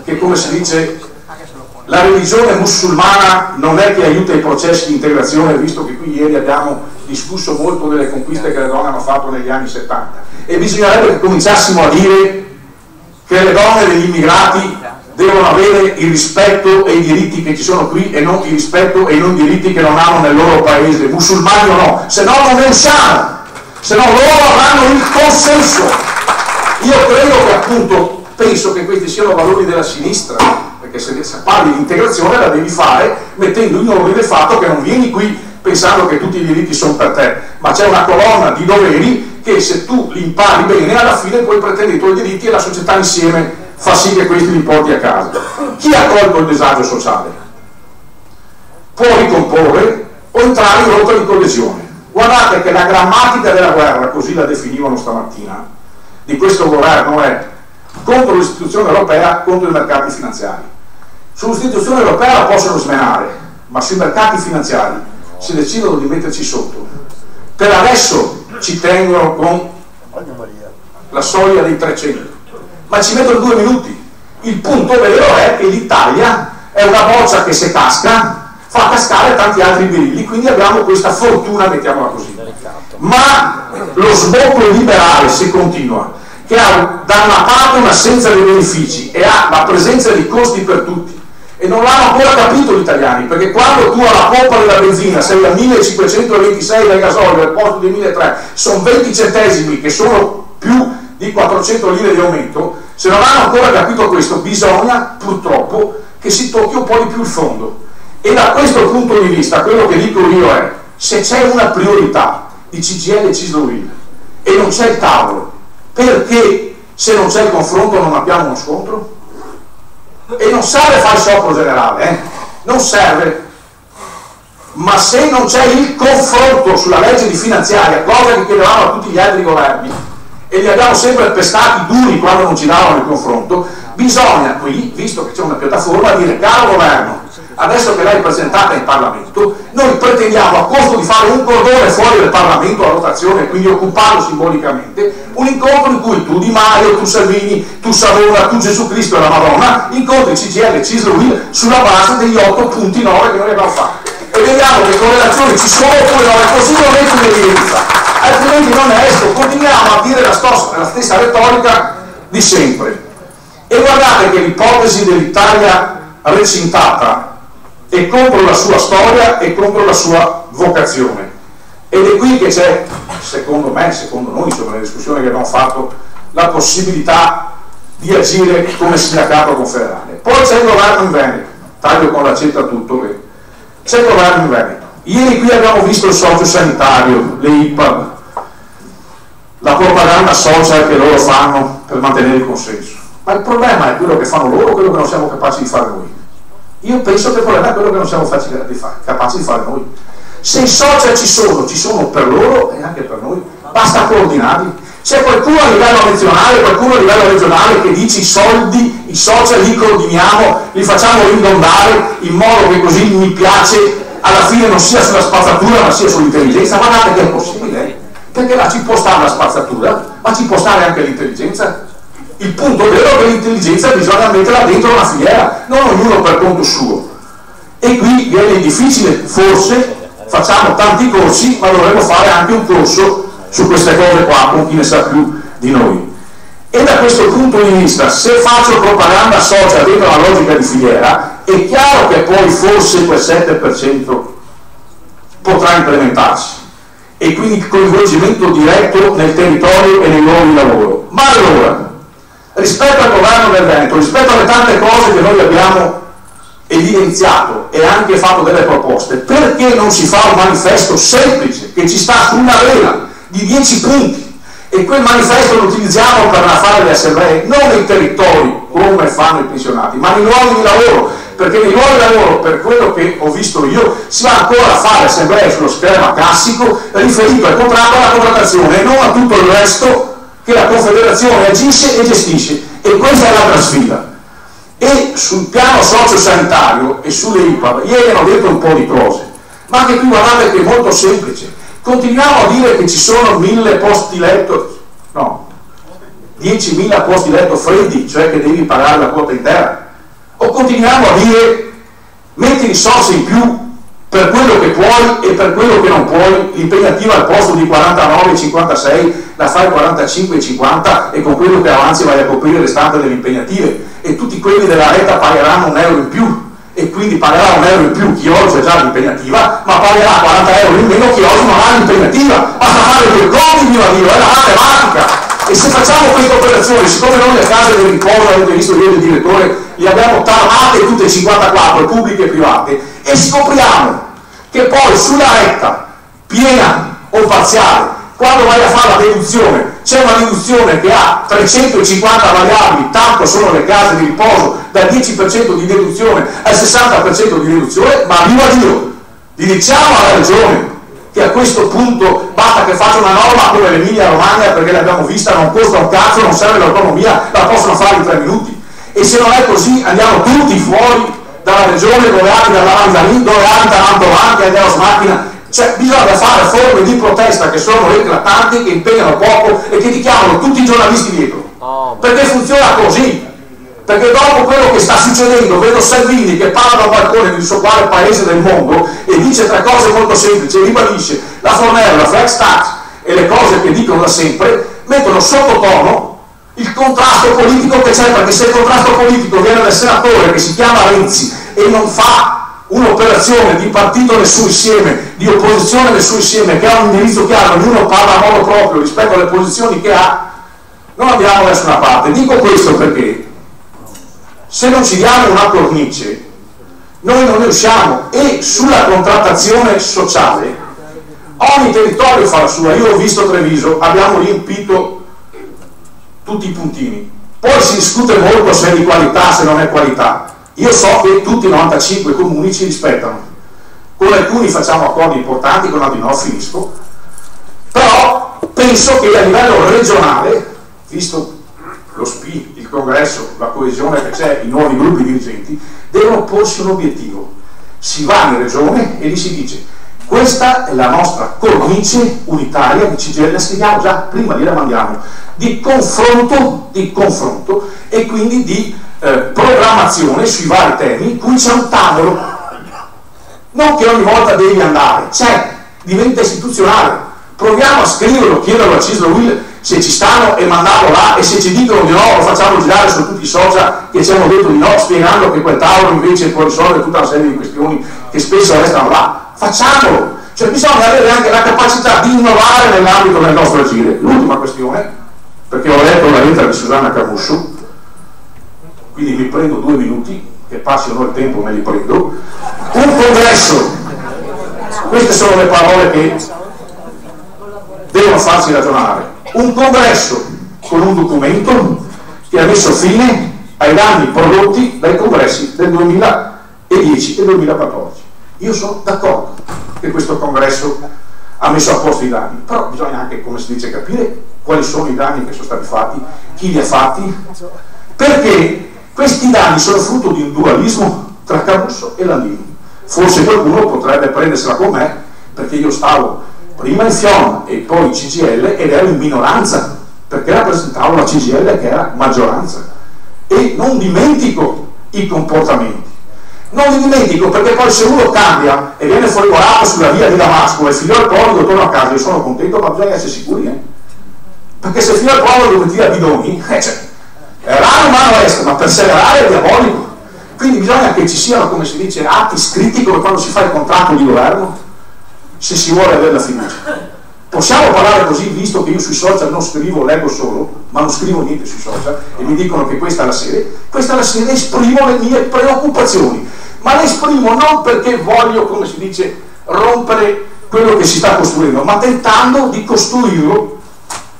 che, come si dice, la religione musulmana non è che aiuta i processi di integrazione, visto che qui ieri abbiamo discusso molto delle conquiste che le donne hanno fatto negli anni 70, e bisognerebbe che cominciassimo a dire che le donne degli immigrati devono avere il rispetto e i diritti che ci sono qui e non il rispetto e i non diritti che non hanno nel loro paese, musulmani o no, se no non ne usciamo, se no loro avranno il consenso. Io credo che appunto, penso che questi siano valori della sinistra, perché se parli di integrazione la devi fare mettendo in ordine il fatto che non vieni qui pensando che tutti i diritti sono per te, ma c'è una colonna di doveri che se tu li impari bene alla fine poi pretendi i tuoi diritti e la società insieme fa sì che questi li porti a casa. Chi ha colto il disagio sociale può ricomporre o entrare in rotta di collisione. Guardate che la grammatica della guerra, così la definivano stamattina, di questo governo è contro l'istituzione europea, contro i mercati finanziari. Sull'istituzione europea la possono smenare, ma sui mercati finanziari si decidono di metterci sotto. Per adesso ci tengono con la soglia dei 300, ma ci mettono 2 minuti. Il punto vero è che l'Italia è una boccia che se casca fa cascare tanti altri birilli, quindi abbiamo questa fortuna, mettiamola così. Ma lo sbocco liberale, se continua, che ha da una parte un'assenza dei benefici e ha la presenza di costi per tutti, e non l'hanno ancora capito gli italiani, perché quando tu alla pompa della benzina sei a 1526 dal gasolio al posto di 1300, sono 20 centesimi che sono più di 400 lire di aumento. Se non hanno ancora capito questo, bisogna purtroppo che si tocchi un po' di più il fondo. E da questo punto di vista quello che dico io è: se c'è una priorità di CGIL e CISL e non c'è il tavolo, perché se non c'è il confronto non abbiamo uno scontro? E non serve fare il sciopero generale, non serve, ma se non c'è il confronto sulla legge di finanziaria, cosa che chiedevamo a tutti gli altri governi e li abbiamo sempre pestati duri quando non ci davano il confronto, bisogna qui, visto che c'è una piattaforma, dire: caro governo, adesso che l'hai presentata in Parlamento, noi pretendiamo, a costo di fare un cordone fuori del Parlamento a rotazione e quindi occuparlo simbolicamente, un incontro in cui tu Di Maio, tu Salvini, tu Savona, tu Gesù Cristo e la Madonna incontri CGIL e CISL sulla base degli 8.9 che noi abbiamo fatto. e vediamo che correlazioni ci sono oppure no, e così lo metto in evidenza, altrimenti non ne esco, continuiamo a dire la stessa retorica di sempre. E guardate che l'ipotesi dell'Italia recintata è contro la sua storia e contro la sua vocazione, ed è qui che c'è, secondo me, secondo noi, insomma, nelle discussioni che abbiamo fatto, la possibilità di agire come sindacato confederale. Poi c'è il governo in Veneto, taglio con l'accetta tutto, c'è il governo in Veneto. Ieri qui abbiamo visto il socio sanitario, le IPAB, la propaganda social che loro fanno per mantenere il consenso. Ma il problema è quello che fanno loro o quello che non siamo capaci di fare noi? Io penso che il problema è quello che non siamo capaci di fare noi. Se i social ci sono per loro e anche per noi, basta coordinarli. C'è qualcuno a livello nazionale, qualcuno a livello regionale che dice i soldi, i social li coordiniamo, li facciamo ridondare in modo che così mi piace, alla fine non sia sulla spazzatura ma sia sull'intelligenza. Guardate che è possibile, perché là ci può stare la spazzatura, ma ci può stare anche l'intelligenza. Il punto vero è che l'intelligenza bisogna metterla dentro una filiera, non ognuno per conto suo. E qui viene difficile, forse facciamo tanti corsi, ma dovremmo fare anche un corso su queste cose qua con chi ne sa più di noi. E da questo punto di vista, se faccio propaganda social dentro la logica di filiera, è chiaro che poi forse quel 7% potrà implementarsi e quindi il coinvolgimento diretto nel territorio e nei luoghi di lavoro. Ma allora, rispetto al governo del Veneto, rispetto alle tante cose che noi abbiamo evidenziato e anche fatto delle proposte, perché non si fa un manifesto semplice che ci sta su una vela di 10 punti e quel manifesto lo utilizziamo per fare le assemblee non nei territori come fanno i pensionati, ma nei luoghi di lavoro, perché nei luoghi di lavoro, per quello che ho visto io, si va ancora a fare assemblee sullo schema classico riferito al contratto e alla contrattazione e non a tutto il resto che la Confederazione agisce e gestisce. E questa è l'altra sfida. E sul piano sociosanitario e sulle IPAB ieri hanno detto un po' di cose, ma anche qui guardate che è molto semplice. Continuiamo a dire che ci sono 1000 posti letto, no, 10.000 posti letto freddi, cioè che devi pagare la quota intera, o continuiamo a dire metti risorse in più per quello che puoi e per quello che non puoi, l'impegnativa al posto di 49,56 la fai 45,50 e con quello che avanzi vai a coprire il restante delle impegnative e tutti quelli della retta pagheranno €1 in più e quindi pagherà €1 in più chi oggi ha già l'impegnativa, ma pagherà €40 in meno chi oggi non ha l'impegnativa. Basta fare due conti, viva Dio, è la matematica. E se facciamo queste operazioni, siccome noi le case del riposo, avete visto io il direttore, le abbiamo tarmate tutte e 54, pubbliche e private, e scopriamo che poi sulla retta, piena o parziale, quando vai a fare la deduzione, c'è una deduzione che ha 350 variabili, tanto sono le case di riposo, dal 10% di deduzione al 60% di deduzione, ma viva Dio, li diciamo alla Regione che a questo punto basta che faccia una norma come l'Emilia Romagna, perché l'abbiamo vista, non costa un cazzo, non serve l'autonomia, la possono fare in 3 minuti. E se non è così andiamo tutti fuori dalla Regione dove abita la Manzanini, dove abita Mantovani, andiamo su macchina. Cioè bisogna fare forme di protesta che sono eclatanti, che impegnano poco e che ti chiamano tutti i giornalisti dietro, perché funziona così. Perché dopo quello che sta succedendo, vedo Salvini che parla dal balcone di so quale paese del mondo e dice 3 cose molto semplici, ribadisce la Fornero, la flex tax e le cose che dicono da sempre, mettono sottotono il contrasto politico che c'è, perché se il contrasto politico viene dal senatore che si chiama Renzi e non fa un'operazione di partito nel suo insieme, di opposizione nel suo insieme, che ha un indirizzo chiaro, ognuno parla a modo proprio rispetto alle posizioni che ha, non andiamo da nessuna parte. Dico questo perché se non ci diamo una cornice noi non ne usciamo. E sulla contrattazione sociale ogni territorio fa la sua. Io ho visto Treviso, abbiamo riempito tutti i puntini, poi si discute molto se è di qualità, se non è qualità. Io so che tutti i 95 comuni ci rispettano, con alcuni facciamo accordi importanti, con altri no, finisco, però penso che a livello regionale, visto lo SPI, il congresso, la coesione che c'è, i nuovi gruppi dirigenti, devono porsi un obiettivo. Si va in regione e gli si dice: questa è la nostra cornice unitaria di CGIL, la scriviamo già prima, gliela mandiamo, di confronto e quindi di programmazione sui vari temi, in cui c'è un tavolo. non che ogni volta devi andare, diventa istituzionale. Proviamo a scriverlo, chiederlo a Cislo Will se ci stanno e mandarlo là, e se ci dicono di no lo facciamo girare su tutti i social che ci hanno detto di no, spiegando che quel tavolo invece può risolvere tutta una serie di questioni che spesso restano là. Facciamolo! Cioè bisogna avere anche la capacità di innovare nell'ambito del nostro agire. L'ultima questione, perché ho letto la lettera di Susanna Camusso, quindi mi prendo 2 minuti, che passino il tempo me li prendo. Un congresso, queste sono le parole che devono farci ragionare. Un congresso con un documento che ha messo fine ai danni prodotti dai congressi del 2010 e 2014. Io sono d'accordo che questo congresso ha messo a posto i danni, però bisogna anche, come si dice, capire quali sono i danni che sono stati fatti, chi li ha fatti, perché questi danni sono frutto di un dualismo tra Camusso e Landini. Forse qualcuno potrebbe prendersela con me, perché io stavo prima in FIOM e poi in CGIL ed ero in minoranza, perché rappresentavo la CGIL che era maggioranza, e non dimentico i comportamenti. Non li dimentico, perché poi se uno cambia e viene folgorato sulla via di Damasco e il figlio al povero torna a casa, io sono contento, ma bisogna essere sicuri, perché se il figlio al povero dove tira bidoni, errare umano est, ma perseverare è diabolico. Quindi bisogna che ci siano, come si dice, atti scritti come quando si fa il contratto di governo, se si vuole avere la fiducia. Possiamo parlare così, visto che io sui social non scrivo, leggo solo, ma non scrivo niente sui social, e mi dicono che questa è la sede, esprimo le mie preoccupazioni, ma le esprimo non perché voglio, come si dice, rompere quello che si sta costruendo, ma tentando di costruirlo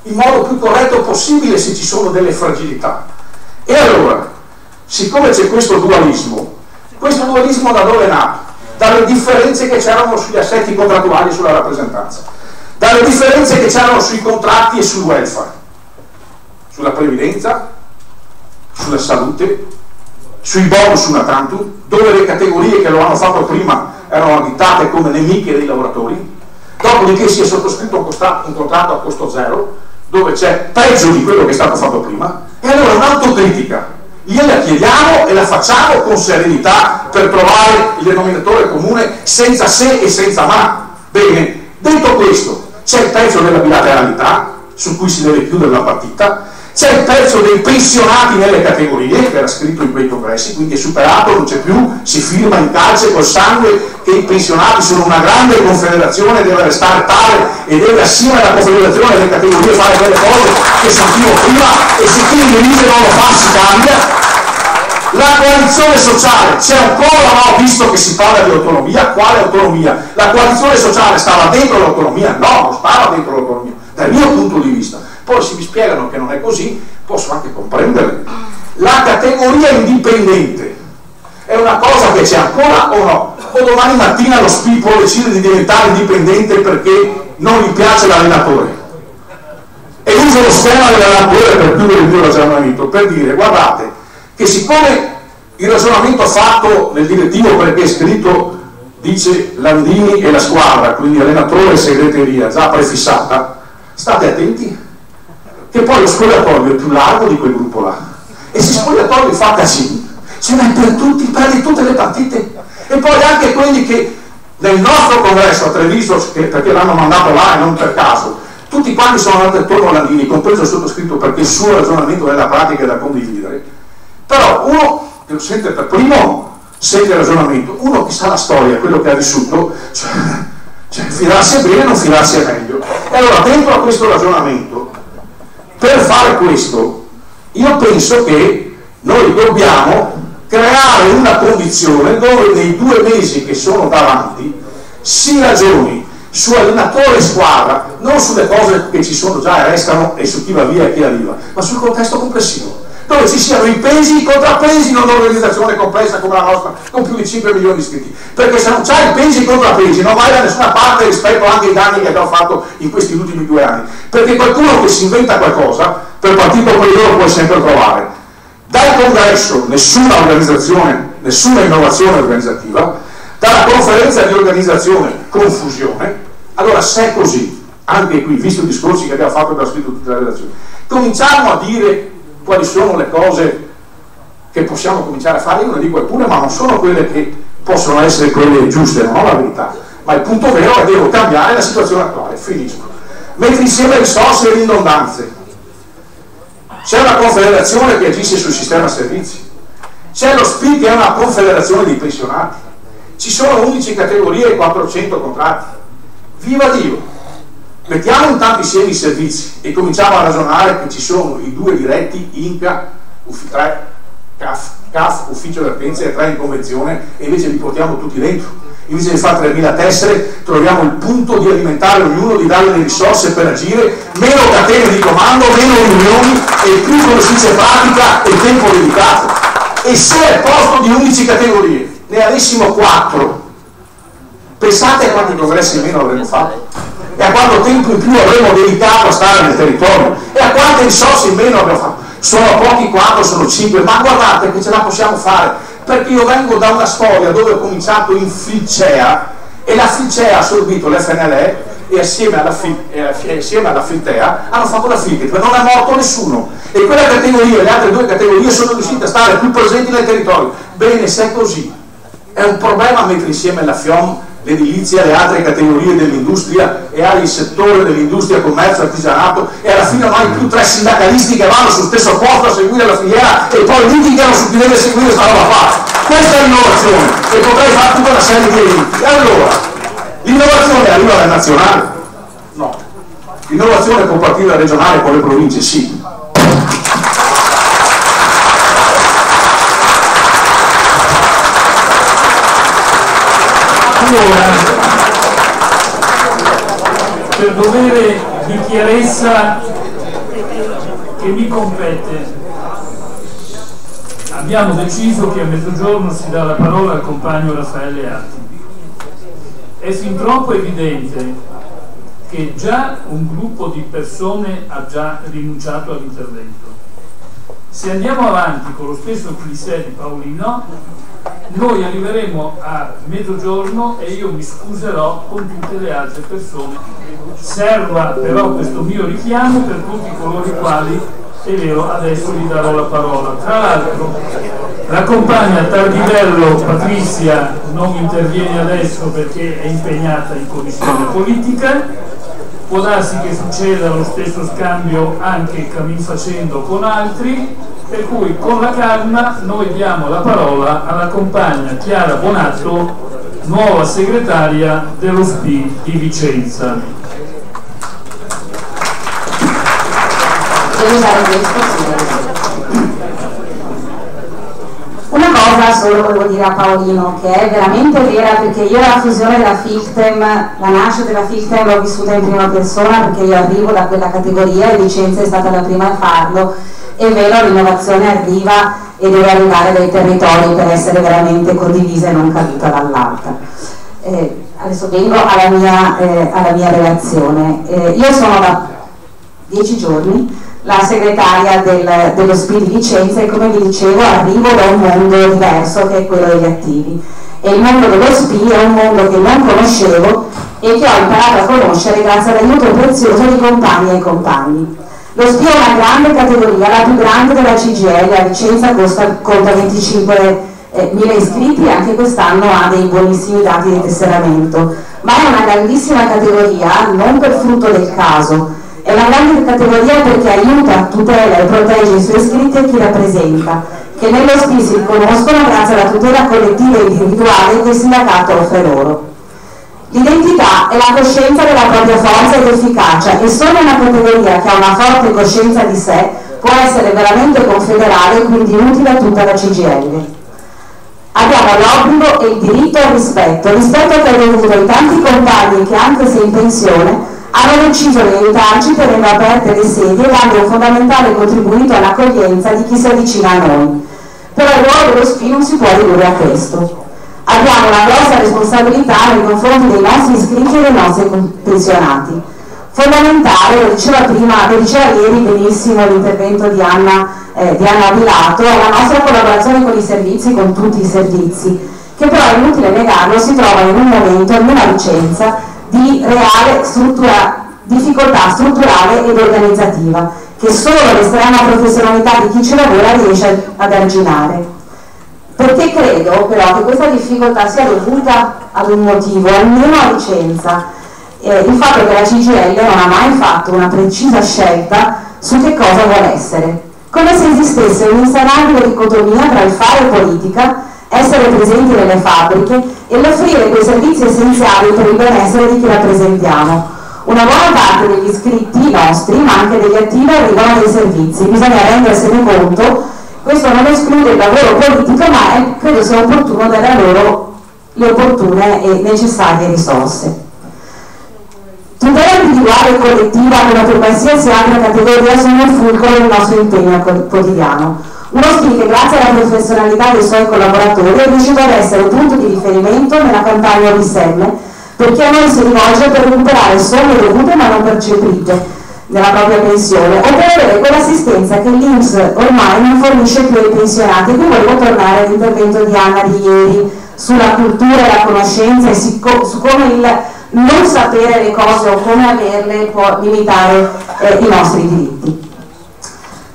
in modo più corretto possibile se ci sono delle fragilità. E allora, siccome c'è questo dualismo da dove è nato? Dalle differenze che c'erano sugli assetti contrattuali e sulla rappresentanza, dalle differenze che c'erano sui contratti e sul welfare, sulla previdenza, sulla salute, sui bonus una tantum, dove le categorie che lo hanno fatto prima erano additate come nemiche dei lavoratori, dopodiché si è sottoscritto un contratto a costo zero, dove c'è peggio di quello che è stato fatto prima, e allora un'autocritica gliela chiediamo e la facciamo con serenità per trovare il denominatore comune senza se e senza ma. Bene, detto questo, c'è il pezzo della bilateralità su cui si deve chiudere la partita, c'è il pezzo dei pensionati nelle categorie che era scritto in quei congressi, quindi è superato, non c'è più, si firma in calce col sangue che i pensionati sono una grande confederazione, deve restare tale e deve assieme alla confederazione delle categorie fare quelle cose che sentivo prima, e se chi non lo fa si cambia. La coalizione sociale c'è ancora, no, visto che si parla di autonomia? Quale autonomia? La coalizione sociale stava dentro l'autonomia? No, non stava dentro l'autonomia, dal mio punto di vista. Poi se mi spiegano che non è così, posso anche comprenderle. La categoria indipendente è una cosa che c'è ancora o no? O domani mattina lo SPI può decidere di diventare indipendente perché non gli piace l'allenatore? E uso lo schema dell'allenatore per chiudere il mio ragionamento, per dire, guardate, che siccome il ragionamento fatto nel direttivo, perché è scritto, dice Landini e la squadra, quindi allenatore e segreteria già prefissata, state attenti che poi lo spogliatoio è più largo di quel gruppo là, e se spogliatoio fate assim, ce n'è per tutti, per tutte le partite, e poi anche quelli che nel nostro congresso a Treviso, perché l'hanno mandato là e non per caso, tutti quanti sono andati attorno a Landini, compreso il sottoscritto, perché il suo ragionamento nella pratica è da condividere. Però uno che lo sente per primo sente il ragionamento, uno che sa la storia, quello che ha vissuto, cioè fidarsi è bene, non fidarsi è meglio. E allora dentro a questo ragionamento, per fare questo, io penso che noi dobbiamo creare una condizione dove nei 2 mesi che sono davanti si ragioni su allenatore e squadra, non sulle cose che ci sono già e restano e su chi va via e chi arriva, ma sul contesto complessivo, dove ci siano i pesi e i contrappesi in un'organizzazione complessa come la nostra, con più di 5 milioni di iscritti, perché se non c'hai i pesi e i contrappesi non vai da nessuna parte rispetto anche ai danni che abbiamo fatto in questi ultimi 2 anni, perché qualcuno che si inventa qualcosa per partito quello lo puoi sempre trovare. Dal congresso nessuna organizzazione, nessuna innovazione organizzativa, dalla conferenza di organizzazione confusione. Allora se è così, anche qui, visto i discorsi che abbiamo fatto e abbiamo scritto tutte le relazioni, cominciamo a dire quali sono le cose che possiamo cominciare a fare. Io ne dico alcune, ma non sono quelle che possono essere quelle giuste, non la verità, ma il punto vero è che devo cambiare la situazione attuale. Finisco. Mettere insieme risorse e ridondanze. C'è una confederazione che agisce sul sistema servizi, c'è lo SPI che è una confederazione di pensionati, ci sono 11 categorie e 400 contratti. Viva Dio! Mettiamo intanto insieme i servizi e cominciamo a ragionare che ci sono i 2 diretti, INCA, 3 CAF, ufficio della pensione, e 3 in convenzione, e invece li portiamo tutti dentro. Invece di fare 3.000 tessere troviamo il punto di alimentare ognuno, di dargli le risorse per agire, meno catene di comando, meno riunioni e più, come si dice, pratica e tempo dedicato. E se al posto di 11 categorie ne avessimo 4, pensate a quanti congressi in meno avremmo fatto e a quanto tempo in più avremmo dedicato a stare nel territorio e a quante risorse in meno abbiamo fatto. Sono pochi 4, sono 5, ma guardate che ce la possiamo fare, perché io vengo da una storia dove ho cominciato in Filcea e la Filcea ha assorbito l'FNLE e assieme alla Filtea hanno fatto la FICET, ma non è morto nessuno, e quella categoria e le altre 2 categorie sono riuscite a stare più presenti nel territorio. Bene, se è così, è un problema mettere insieme la FIOM, l'edilizia, le altre categorie dell'industria e al settore dell'industria, commercio, artigianato, e alla fine non hai più 3 sindacalisti che vanno sullo stesso posto a seguire la filiera e poi litigano su chi deve seguire questa roba qua. Questa è l'innovazione, e potrei fare tutta una serie di eventi. Allora, l'innovazione arriva dal nazionale? No. L'innovazione può partire dal regionale con le province? Sì. Allora, per dovere di chiarezza che mi compete, abbiamo deciso che a mezzogiorno si dà la parola al compagno Raffaele Atti. È fin troppo evidente che già un gruppo di persone ha già rinunciato all'intervento. Se andiamo avanti con lo stesso cliché di Paolino, noi arriveremo a mezzogiorno e io mi scuserò con tutte le altre persone. Serva però questo mio richiamo per tutti coloro i quali, è vero, adesso gli darò la parola. Tra l'altro la compagna Tardivello Patrizia non interviene adesso perché è impegnata in commissione politica. Può darsi che succeda lo stesso scambio anche cammin facendo con altri, per cui con la calma noi diamo la parola alla compagna Chiara Bonatto, nuova segretaria dello SPI di Vicenza. Una cosa solo volevo dire a Paolino, che è veramente vera, perché io la fusione della FICTEM, la nascita della FICTEM l'ho vissuta in prima persona, perché io arrivo da quella categoria e Vicenza è stata la prima a farlo. È vero, l'innovazione arriva e deve arrivare dai territori per essere veramente condivisa e non caduta dall'alta. Adesso vengo alla mia relazione. Io sono da 10 giorni la segretaria dello SPI di Vicenza e, come vi dicevo, arrivo da un mondo diverso, che è quello degli attivi, e il mondo dello SPI è un mondo che non conoscevo e che ho imparato a conoscere grazie all'aiuto prezioso di compagni e compagni. Lo SPI è una grande categoria, la più grande della CGIL, a Vicenza conta 25.000 iscritti e anche quest'anno ha dei buonissimi dati di tesseramento, ma è una grandissima categoria non per frutto del caso. È una grande categoria perché aiuta, tutela e protegge i suoi iscritti e chi rappresenta, che nello SPI si riconoscono grazie alla tutela collettiva e individuale che il sindacato offre loro. L'identità è la coscienza della propria forza ed efficacia, e solo una categoria che ha una forte coscienza di sé può essere veramente confederale e quindi utile a tutta la CGIL. Abbiamo l'obbligo e il diritto al rispetto che è dovuto ai tanti compagni che, anche se in pensione, hanno deciso di aiutarci tenendo aperte le sedi e dando un fondamentale contribuito all'accoglienza di chi si avvicina a noi. Però il ruolo dello SPI non si può ridurre a questo. Abbiamo una grossa responsabilità nei confronti dei nostri iscritti e dei nostri pensionati. Fondamentale, lo diceva ieri benissimo l'intervento di Anna Bilato, è la nostra collaborazione con i servizi, con tutti i servizi, che però è inutile negarlo, si trova in un momento, in una Vicenza, di reale difficoltà strutturale ed organizzativa, che solo l'estrema professionalità di chi ci lavora riesce ad arginare. perché credo però che questa difficoltà sia dovuta ad un motivo, almeno a Vicenza, il fatto che la CGIL non ha mai fatto una precisa scelta su che cosa vuole essere, come se esistesse un'insanabile dicotomia tra il fare politica, essere presenti nelle fabbriche e l'offrire quei servizi essenziali per il benessere di chi rappresentiamo. Una buona parte degli iscritti nostri, ma anche degli attivi, arrivano dai servizi, bisogna rendersene conto. Questo non esclude il lavoro politico, ma credo sia opportuno dare loro le opportune e necessarie risorse. Tutela individuale e collettiva, come per qualsiasi altra categoria, sono il fulcro del nostro impegno quotidiano. Uno SPI che, grazie alla professionalità dei suoi collaboratori, è riuscito ad essere un punto di riferimento nella campagna Risemme per chi a noi si rivolge per recuperare somme dovute ma non percepite nella propria pensione, o per avere quell'assistenza che l'INPS ormai non fornisce più ai pensionati. E qui volevo tornare all'intervento di Anna di ieri sulla cultura e la conoscenza e su come il non sapere le cose o come averle può limitare i nostri diritti.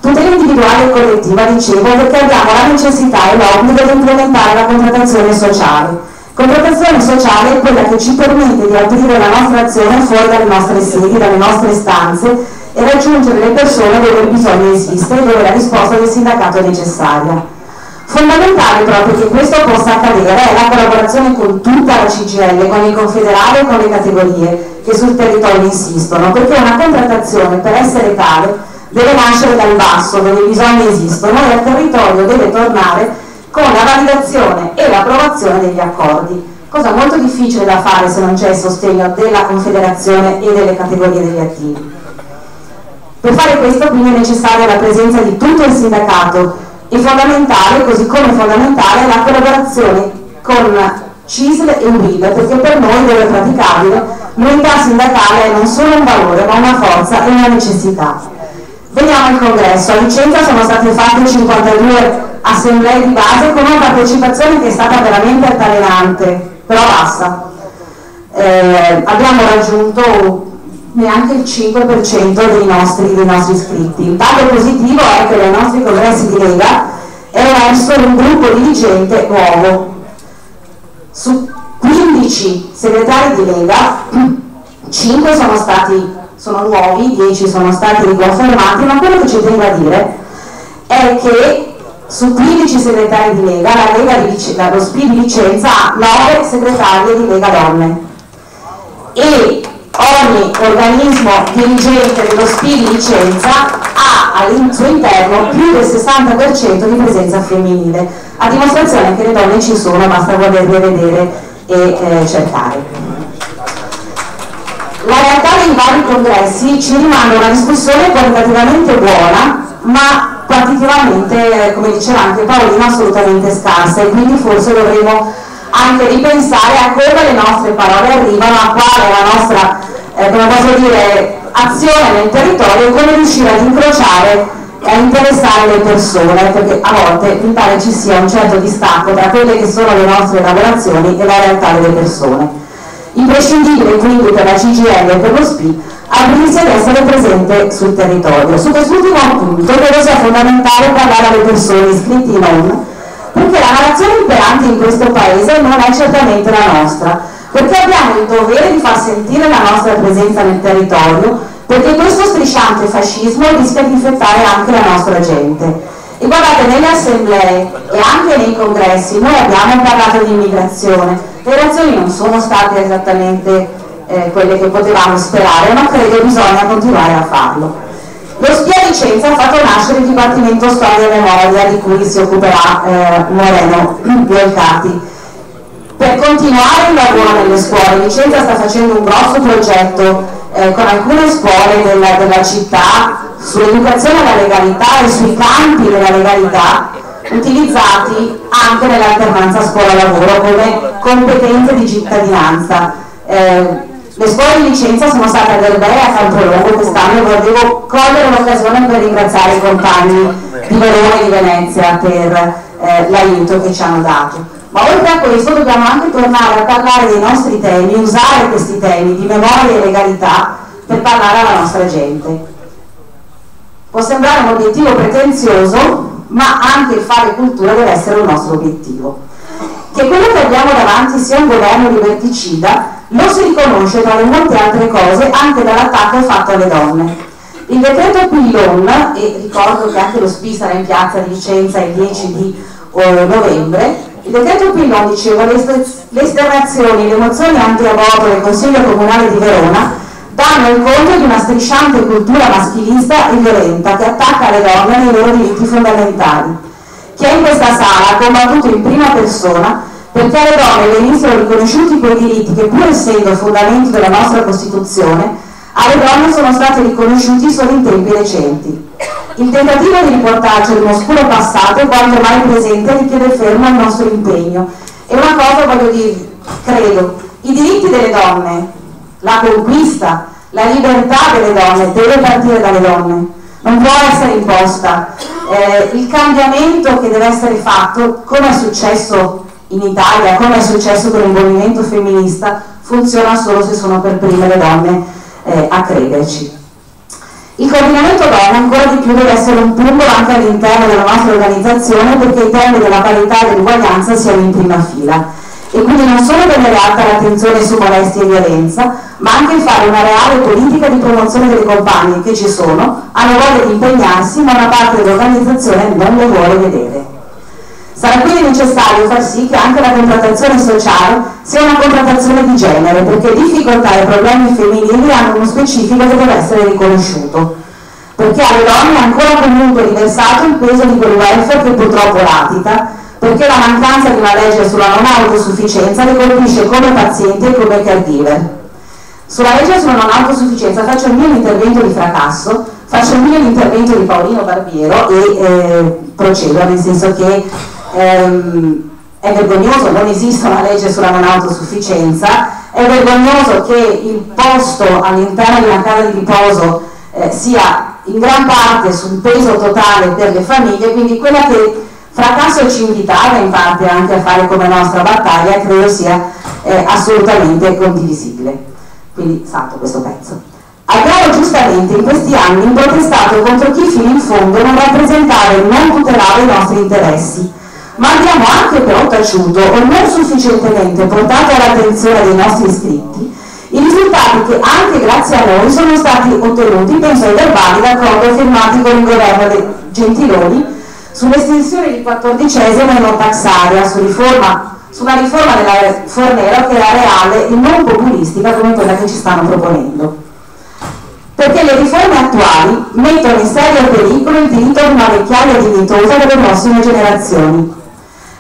Tutela individuale e collettiva, dicevo, perché abbiamo la necessità e l'obbligo di implementare la contrattazione sociale. Contrattazione sociale è quella che ci permette di aprire la nostra azione fuori dalle nostre sedi, dalle nostre stanze e raggiungere le persone dove il bisogno esiste e dove la risposta del sindacato è necessaria. Fondamentale proprio che questo possa accadere è la collaborazione con tutta la CGIL, con i confederali e con le categorie che sul territorio insistono, perché una contrattazione, per essere tale, deve nascere dal basso, dove i bisogni esistono, e al territorio deve tornare con la validazione e l'approvazione degli accordi, cosa molto difficile da fare se non c'è il sostegno della Confederazione e delle categorie degli attivi. Per fare questo quindi è necessaria la presenza di tutto il sindacato e fondamentale, così come fondamentale, la collaborazione con CISL e UIL, perché per noi, dove è praticabile, l'unità sindacale è non solo un valore ma una forza e una necessità. Veniamo al congresso. A Vicenza sono state fatte 52 assemblee di base con una partecipazione che è stata veramente altalenante, però bassa. Abbiamo raggiunto neanche il 5% dei nostri iscritti. Il dato positivo è che nei nostri congressi di Lega è emerso un gruppo dirigente nuovo. Su 15 segretari di Lega, 5 sono nuovi, 10 sono stati riconfermati, ma quello che ci tengo a dire è che su 15 segretari di Lega, lo SPI di Vicenza ha 9 segretarie di Lega donne e ogni organismo dirigente dello SPI di Vicenza ha al suo interno più del 60% di presenza femminile, a dimostrazione che le donne ci sono, basta volerle vedere e cercare. La realtà dei vari congressi ci rimanda una discussione qualitativamente buona, ma quantitativamente, come diceva anche Paolino, assolutamente scarsa, e quindi forse dovremo anche ripensare a come le nostre parole arrivano, a quale è la nostra azione nel territorio e come riuscire ad incrociare e a interessare le persone, perché a volte mi pare ci sia un certo distacco tra quelle che sono le nostre lavorazioni e la realtà delle persone. Imprescindibile quindi per la CGIL e per lo SPI aprirsi ad essere presente sul territorio. Su quest'ultimo punto credo sia fondamentale parlare alle persone, iscritti non, perché la narrazione imperante in questo paese non è certamente la nostra, perché abbiamo il dovere di far sentire la nostra presenza nel territorio, perché questo strisciante fascismo rischia di infettare anche la nostra gente. E guardate, nelle assemblee e anche nei congressi noi abbiamo parlato di immigrazione. Le reazioni non sono state esattamente quelle che potevamo sperare, ma credo bisogna continuare a farlo. Lo SPI a Vicenza ha fatto nascere il Dipartimento Storia e Memoria, di cui si occuperà Moreno Biolcati. Per continuare il lavoro nelle scuole, Vicenza sta facendo un grosso progetto con alcune scuole della città sull'educazione alla legalità e sui campi della legalità, utilizzati anche nell'alternanza scuola-lavoro come competenze di cittadinanza. Le scuole di Vicenza sono state ad Erbea e a Campolongo quest'anno, e volevo cogliere l'occasione per ringraziare i compagni di Verona e di Venezia per l'aiuto che ci hanno dato. Ma oltre a questo dobbiamo anche tornare a parlare dei nostri temi, usare questi temi di memoria e legalità per parlare alla nostra gente. Può sembrare un obiettivo pretenzioso, ma anche il fare cultura deve essere un nostro obiettivo. Che quello che abbiamo davanti sia un governo liberticida lo si riconosce tra le molte altre cose anche dall'attacco fatto alle donne. Il decreto Pillon, e ricordo che anche lo SPI sarà in piazza di Vicenza il 10 di novembre, il decreto Pillon diceva le esternazioni, le mozioni anti-aborto del Consiglio Comunale di Verona danno il conto di una strisciante cultura maschilista e violenta che attacca le donne nei loro diritti fondamentali. Chi è in questa sala ha combattuto in prima persona perché alle donne venissero riconosciuti quei diritti che, pur essendo fondamento della nostra Costituzione, alle donne sono stati riconosciuti solo in tempi recenti. Il tentativo di riportarci ad un oscuro passato quanto mai presente richiede fermo il nostro impegno. E una cosa voglio dirvi, credo, i diritti delle donne, la conquista, la libertà delle donne deve partire dalle donne, non può essere imposta. Il cambiamento che deve essere fatto, come è successo in Italia, come è successo con il movimento femminista, funziona solo se sono per prime le donne a crederci. Il coordinamento donne ancora di più deve essere un punto anche all'interno della nostra organizzazione, perché i temi della parità e dell'uguaglianza siano in prima fila. E quindi non solo tenere alta l'attenzione su molestie e violenza, ma anche fare una reale politica di promozione delle compagne che ci sono, hanno voglia di impegnarsi, ma una parte dell'organizzazione non le vuole vedere. Sarà quindi necessario far sì che anche la contrattazione sociale sia una contrattazione di genere, perché difficoltà e problemi femminili hanno uno specifico che deve essere riconosciuto, perché alle donne è ancora comunque riversato il peso di quel welfare che purtroppo latita, perché la mancanza di una legge sulla non autosufficienza le colpisce come pazienti e come caregiver. Sulla legge sulla non autosufficienza faccio il mio intervento di fracasso, faccio il mio intervento di Paolino Barbiero e procedo, nel senso che è vergognoso, non esiste una legge sulla non autosufficienza, è vergognoso che il posto all'interno di una casa di riposo sia in gran parte sul peso totale per le famiglie, quindi quella che Fracasso ci invitava in parte anche a fare come nostra battaglia, credo sia assolutamente condivisibile. Quindi salto questo pezzo. Abbiamo giustamente in questi anni protestato contro chi fino in fondo non rappresentava e non tutelava i nostri interessi, ma abbiamo anche però taciuto o non sufficientemente portato all'attenzione dei nostri iscritti i risultati che anche grazie a noi sono stati ottenuti, penso ai verbali d'accordo firmati con il governo dei Gentiloni sull'estensione di 14ª e non tax area, su una riforma della Fornero che era reale e non populistica come quella che ci stanno proponendo. Perché le riforme attuali mettono in serio pericolo il diritto ad una vecchiaia dignitosa delle prossime generazioni.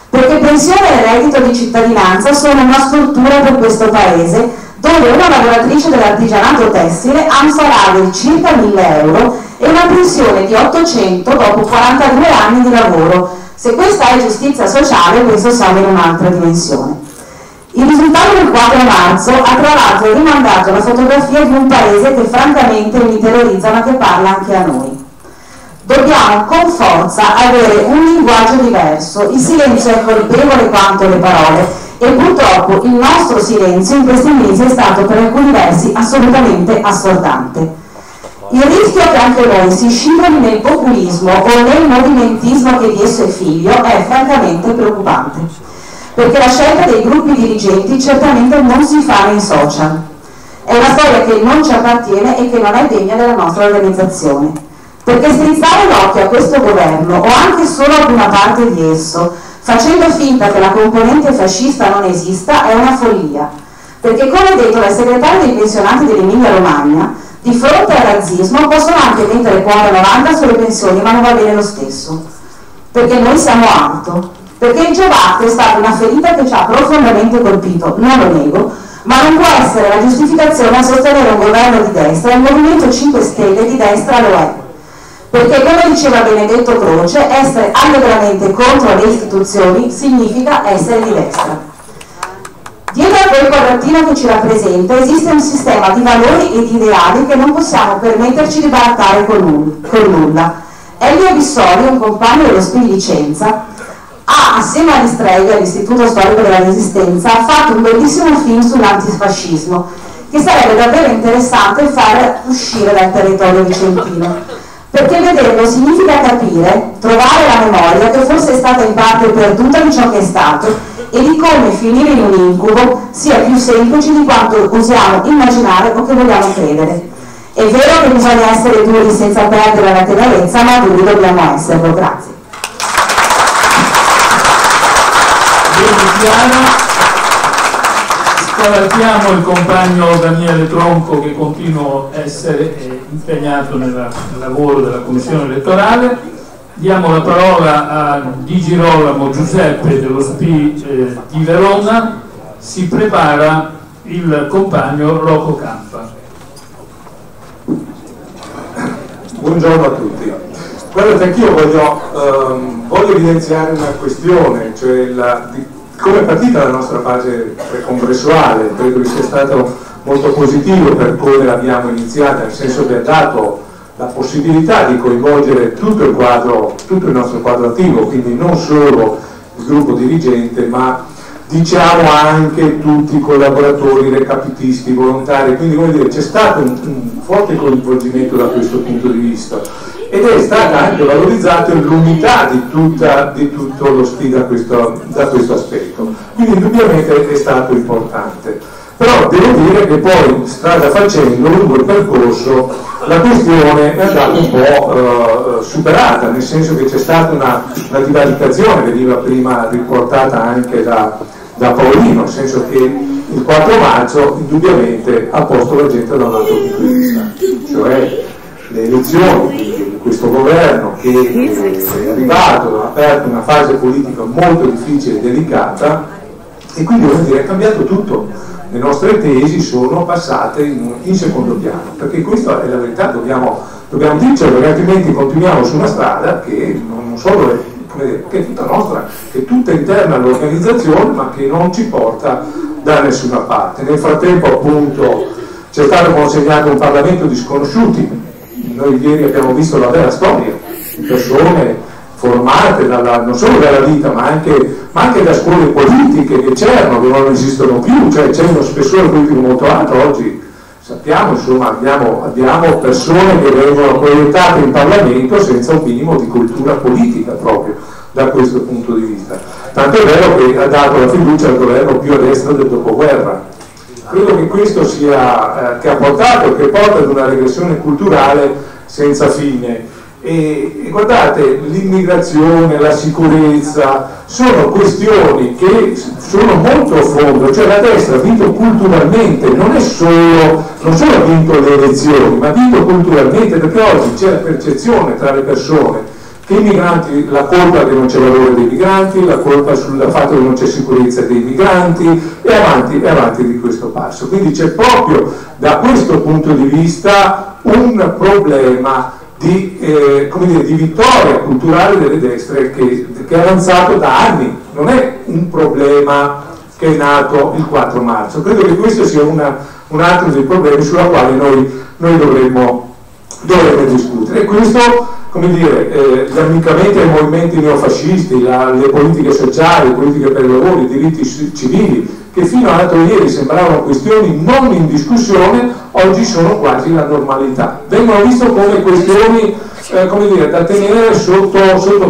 Perché pensione e reddito di cittadinanza sono una struttura per questo Paese dove una lavoratrice dell'artigianato tessile ha un salario di circa 1.000 euro e una pensione di 800 dopo 42 anni di lavoro. Se questa è giustizia sociale, penso siamo in un'altra dimensione. Il risultato del 4 marzo ha tra l'altro rimandato la fotografia di un paese che francamente mi terrorizza ma che parla anche a noi. Dobbiamo con forza avere un linguaggio diverso, il silenzio è colpevole quanto le parole e purtroppo il nostro silenzio in questi mesi è stato per alcuni versi assolutamente assordante. Il rischio che anche noi si scivoli nel populismo o nel movimentismo che di esso è figlio è francamente preoccupante, perché la scelta dei gruppi dirigenti certamente non si fa nei social. È una storia che non ci appartiene e che non è degna della nostra organizzazione, perché strizzare l'occhio a questo governo o anche solo ad una parte di esso, facendo finta che la componente fascista non esista, è una follia, perché come detto dal segretario dei pensionati dell'Emilia Romagna, di fronte al razzismo possono anche mettere quota 90 sulle pensioni, ma non va bene lo stesso, perché noi siamo alto, perché il Giovacco è stata una ferita che ci ha profondamente colpito, non lo nego, ma non può essere la giustificazione a sostenere un governo di destra e il Movimento 5 Stelle di destra lo è, perché come diceva Benedetto Croce, essere allegramente contro le istituzioni significa essere di destra. Dietro a quel quadratino che ci rappresenta esiste un sistema di valori e di ideali che non possiamo permetterci di barattare con nulla. Elio Bissoli, un compagno dello SPI di Vicenza, assieme agli Streghe, all'Istituto Storico della Resistenza, ha fatto un bellissimo film sull'antifascismo che sarebbe davvero interessante far uscire dal territorio vicentino, perché vederlo significa capire, trovare la memoria che forse è stata in parte perduta di ciò che è stato e di come finire in un incubo sia più semplice di quanto osiamo immaginare o che vogliamo credere. È vero che bisogna essere duri senza perdere la tenerezza, ma duri dobbiamo esserlo. Grazie. Scavalchiamo il compagno Daniele Tronco, che continua a essere impegnato nel lavoro della commissione elettorale. Diamo la parola a Di Girolamo Giuseppe dello SPI di Verona. Si prepara il compagno Rocco Campa. Buongiorno a tutti. Guardate, anch'io voglio evidenziare una questione, cioè come è partita la nostra fase precongressuale. Credo che sia stato molto positivo per come l'abbiamo iniziata, nel senso che ha dato la possibilità di coinvolgere tutto il nostro quadro attivo, quindi non solo il gruppo dirigente, ma diciamo anche tutti i collaboratori, recapitisti, volontari, quindi vuol dire c'è stato un forte coinvolgimento da questo punto di vista ed è stata anche valorizzata l'unità di tutto lo SPI da questo aspetto, quindi indubbiamente è stato importante. Però devo dire che poi, strada facendo, lungo il percorso, la questione è andata un po' superata, nel senso che c'è stata una divaricazione, veniva prima riportata anche da Paolino, nel senso che il 4 marzo indubbiamente ha posto la gente da un altro punto di vista, cioè le elezioni di questo governo che è arrivato, ha aperto una fase politica molto difficile e delicata, e quindi vuol dire è cambiato tutto. Le nostre tesi sono passate in secondo piano, perché questa è la verità, dobbiamo dircelo, perché altrimenti continuiamo su una strada che non solo che è tutta nostra, che è tutta interna all'organizzazione, ma che non ci porta da nessuna parte. Nel frattempo appunto c'è stato consegnato un Parlamento di sconosciuti. Noi ieri abbiamo visto la vera storia di persone formate non solo dalla vita, ma anche da scuole politiche che c'erano, che non esistono più, cioè c'è uno spessore politico molto alto. Oggi sappiamo, insomma, abbiamo persone che vengono proiettate in Parlamento senza un minimo di cultura politica proprio da questo punto di vista. Tanto è vero che ha dato la fiducia al governo più a destra del dopoguerra. Credo che questo sia che ha portato e che porta ad una regressione culturale senza fine. E guardate, l'immigrazione, la sicurezza sono questioni che sono molto a fondo, cioè la destra ha vinto culturalmente, non solo ha vinto le elezioni, ma ha vinto culturalmente, perché oggi c'è la percezione tra le persone che i migranti, la colpa è che non c'è valore dei migranti, la colpa è sul fatto che non c'è sicurezza dei migranti, e avanti di questo passo. Quindi c'è proprio da questo punto di vista un problema di vittoria culturale delle destre che è avanzato da anni, non è un problema che è nato il 4 marzo. Credo che questo sia un altro dei problemi sulla quale noi dovremmo discutere. E questo, l'ammiccamento ai movimenti neofascisti, le politiche sociali, le politiche per il lavoro, i diritti civili, che fino all'altro ieri sembravano questioni non in discussione, oggi sono quasi la normalità. Vengono viste come questioni da tenere sotto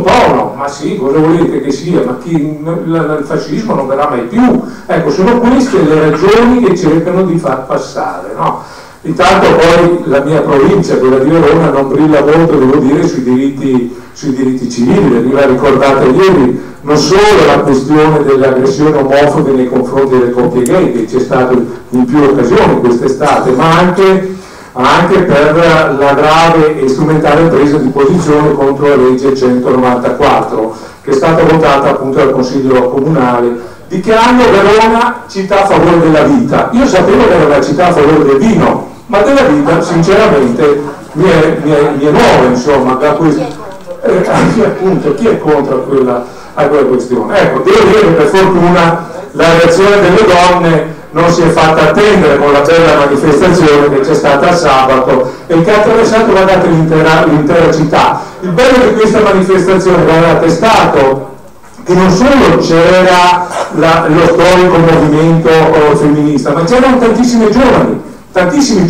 tono. Ma sì, cosa volete che sia? Ma il fascismo non verrà mai più. Ecco, sono queste le ragioni che cercano di far passare, no? Intanto poi la mia provincia, quella di Verona, non brilla molto, devo dire, sui diritti civili. Veniva ricordata ieri non solo la questione delle aggressioni omofobe nei confronti delle coppie gay, che c'è stato in più occasioni quest'estate, ma anche per la grave e strumentale presa di posizione contro la legge 194, che è stata votata appunto dal Consiglio Comunale, dichiarando Verona città a favore della vita. Io sapevo che era una città a favore del vino, ma della vita sinceramente mi è nuova, insomma, da questo. Appunto, chi è contro a quella questione? Ecco, devo dire che per fortuna la reazione delle donne non si è fatta attendere con la bella manifestazione che c'è stata sabato e che ha attraversato l'intera città. Il bello di questa manifestazione che aveva attestato che non solo c'era lo storico movimento femminista, ma c'erano tantissimi giovani, tantissimi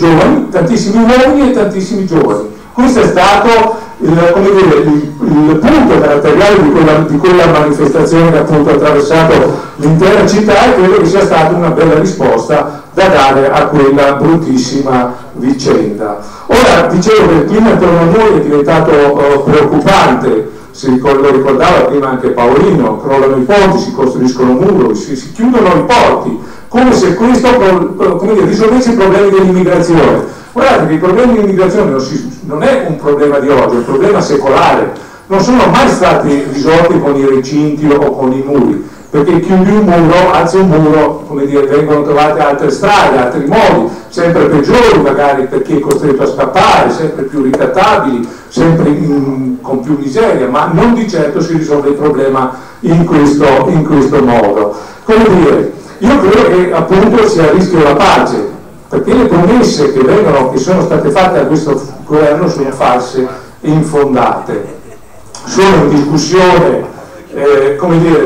uomini e tantissimi giovani. Questo è stato il punto caratteriale di quella manifestazione che appunto ha attraversato l'intera città, e credo che sia stata una bella risposta da dare a quella bruttissima vicenda. Ora, dicevo che il clima intorno a noi è diventato preoccupante, lo ricordava prima anche Paolino, crollano i ponti, si costruiscono muri, si chiudono i porti, come se questo risolvesse i problemi dell'immigrazione. Guardate che i problemi dell'immigrazione non è un problema di oggi, è un problema secolare, non sono mai stati risolti con i recinti o con i muri, perché chiudi un muro, alzi un muro, vengono trovate altre strade, altri modi, sempre peggiori magari per chi è costretto a scappare, sempre più ricattabili, sempre con più miseria, ma non di certo si risolve il problema in questo modo. Io credo che appunto sia a rischio la pace, perché le promesse che sono state fatte a questo governo sono false e infondate. Sono in discussione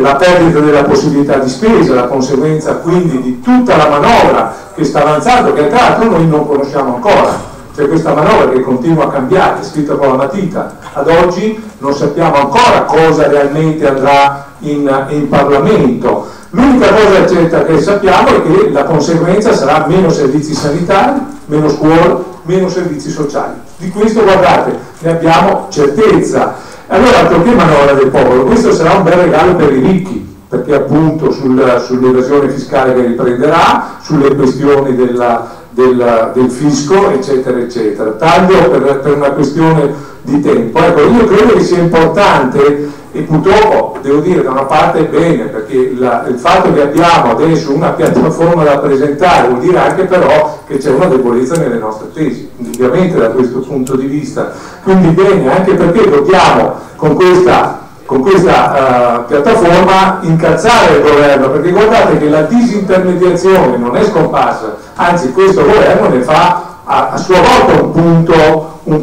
la perdita della possibilità di spesa, la conseguenza quindi di tutta la manovra che sta avanzando, che tra l'altro noi non conosciamo ancora. C'è questa manovra che continua a cambiare, è scritta con la matita. Ad oggi non sappiamo ancora cosa realmente andrà in Parlamento. L'unica cosa certa che sappiamo è che la conseguenza sarà meno servizi sanitari, meno scuole, meno servizi sociali. Di questo, guardate, ne abbiamo certezza. Allora, altro che manovra del popolo, questo sarà un bel regalo per i ricchi, perché appunto sull'evasione fiscale che riprenderà, sulle questioni del fisco, eccetera, eccetera. Taglio per una questione di tempo. Ecco, io credo che sia importante, e purtroppo devo dire da una parte bene, perché il fatto che abbiamo adesso una piattaforma da presentare vuol dire anche però che c'è una debolezza nelle nostre tesi, indubbiamente da questo punto di vista. Quindi bene, anche perché dobbiamo con questa piattaforma incalzare il governo, perché guardate che la disintermediazione non è scomparsa, anzi questo governo ne fa a sua volta un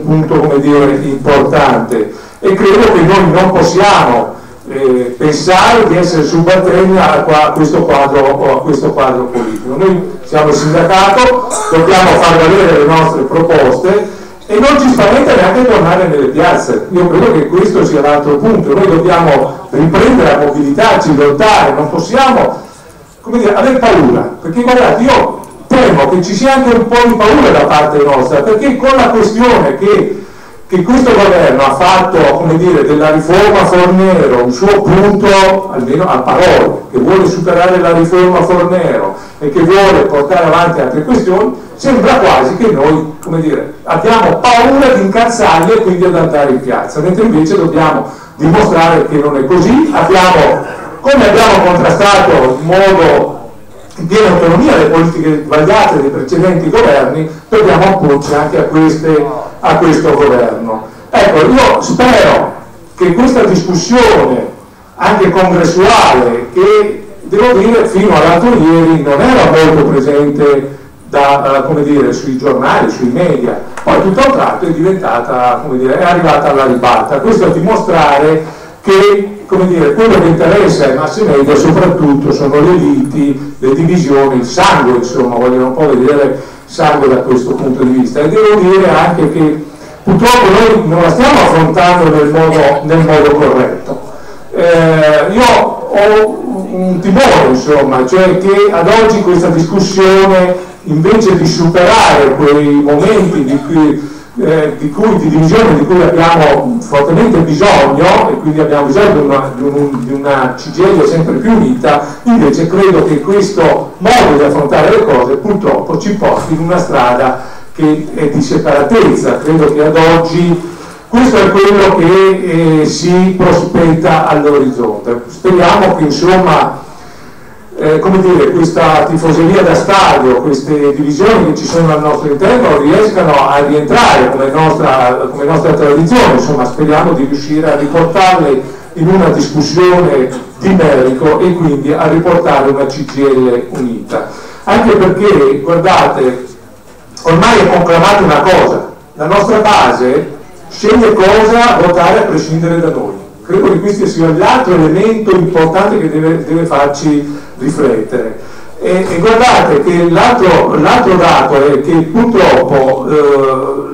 punto importante, e credo che noi non possiamo pensare di essere subalterni a questo quadro politico. Noi siamo il sindacato, dobbiamo far valere le nostre proposte e non ci spaventa neanche tornare nelle piazze. Io credo che questo sia l'altro punto. Noi dobbiamo riprendere a mobilitarci, lottare, non possiamo avere paura, perché guardate, io temo che ci sia anche un po' di paura da parte nostra, perché con la questione che questo governo ha fatto, della riforma Fornero un suo punto, almeno a parole, che vuole superare la riforma Fornero e che vuole portare avanti altre questioni, sembra quasi che noi, abbiamo paura di incazzarli e quindi ad andare in piazza, mentre invece dobbiamo dimostrare che non è così. Come abbiamo contrastato in piena autonomia le politiche sbagliate dei precedenti governi, dobbiamo opporci anche a questo governo. Ecco, io spero che questa discussione anche congressuale, che devo dire fino all'altro ieri non era molto presente sui giornali, sui media, poi tutto a un tratto è diventata, è arrivata alla ribalta. Questo a dimostrare che quello che interessa ai mass media soprattutto sono le liti, le divisioni, il sangue, vogliono un po' vedere sangue da questo punto di vista. E devo dire anche che purtroppo noi non la stiamo affrontando nel modo corretto. Io ho un timore, cioè che ad oggi questa discussione, invece di superare quei momenti di divisione di cui abbiamo fortemente bisogno, e quindi abbiamo bisogno di una CGIL sempre più unita, invece credo che questo modo di affrontare le cose purtroppo ci porti in una strada che è di separatezza. Credo che ad oggi questo è quello che si prospetta all'orizzonte. Speriamo che questa tifoseria da stadio, queste divisioni che ci sono al nostro interno riescano a rientrare come nostra tradizione. Speriamo di riuscire a riportarle in una discussione di merito e quindi a riportare una CGIL unita. Anche perché, guardate, ormai è conclamata una cosa: la nostra base sceglie cosa votare a prescindere da noi. Credo che questo sia l'altro elemento importante che deve farci riflettere. E guardate che l'altro dato è che purtroppo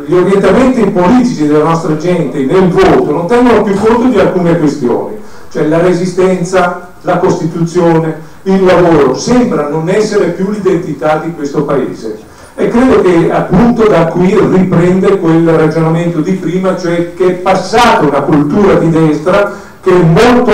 gli orientamenti politici della nostra gente nel voto non tengono più conto di alcune questioni, cioè la resistenza, la Costituzione, il lavoro, sembra non essere più l'identità di questo Paese. E credo che appunto da qui riprende quel ragionamento di prima, cioè che è passata una cultura di destra che è molto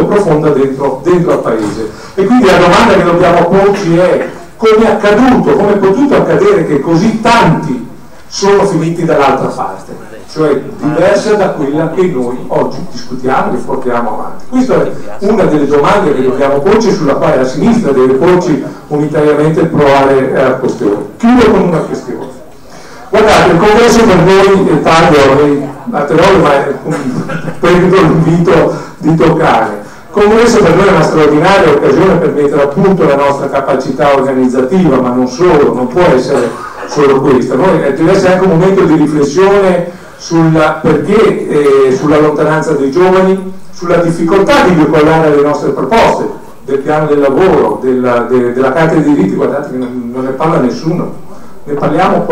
profonda dentro al Paese. E quindi la domanda che dobbiamo porci è: come è accaduto, come è potuto accadere che così tanti sono finiti dall'altra parte, cioè diversa da quella che noi oggi discutiamo e portiamo avanti? Questa è una delle domande che dobbiamo porci, sulla quale la sinistra deve porci unitariamente e provare a costruire. Chiudo con una questione. Guardate, il congresso per noi, taglio altre volte, ma prendo l'invito di toccare. Il congresso per noi è una straordinaria occasione per mettere a punto la nostra capacità organizzativa, ma non solo, non può essere solo questa. Deve essere anche un momento di riflessione sulla lontananza dei giovani, sulla difficoltà di veicolare le nostre proposte, del piano del lavoro, della Carta dei diritti. Guardate che non ne parla nessuno, ne parliamo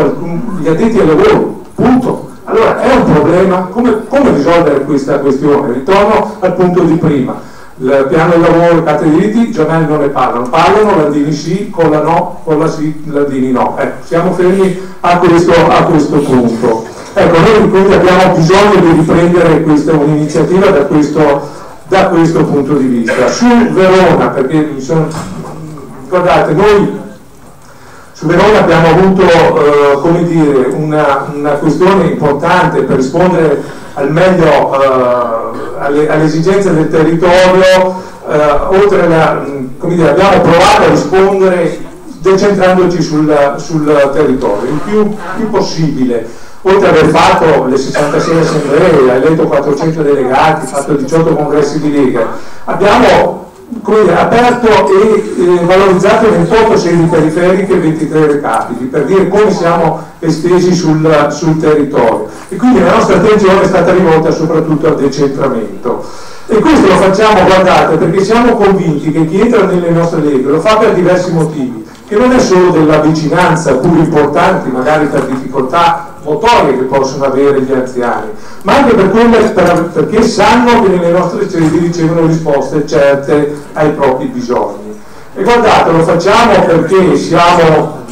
gli addetti al lavoro, punto. Allora è un problema, come risolvere questa questione? Ritorno al punto di prima: il piano del lavoro, le Carte dei diritti, i giornali non ne parlano, Landini sì, Colla no, Colla sì, Landini no. Siamo fermi a questo punto. Noi quindi abbiamo bisogno di riprendere un'iniziativa da questo punto di vista. Su Verona, perché guardate, noi su Verona abbiamo avuto una questione importante per rispondere al meglio alle esigenze del territorio. Abbiamo provato a rispondere decentrandoci sul territorio il più possibile. Oltre ad aver fatto le 66 assemblee, eletto 400 delegati, fatto 18 congressi di Lega, abbiamo aperto e valorizzato 28 sedi periferiche e 23 recapiti, per dire come siamo estesi sul territorio. E quindi la nostra attenzione è stata rivolta soprattutto al decentramento. E questo lo facciamo, guardate, perché siamo convinti che chi entra nelle nostre leghe lo fa per diversi motivi, che non è solo della vicinanza, pur importanti, magari per difficoltà motorie che possono avere gli anziani, ma anche perché sanno che nelle nostre sedi ricevono risposte certe ai propri bisogni. E guardate, lo facciamo perché siamo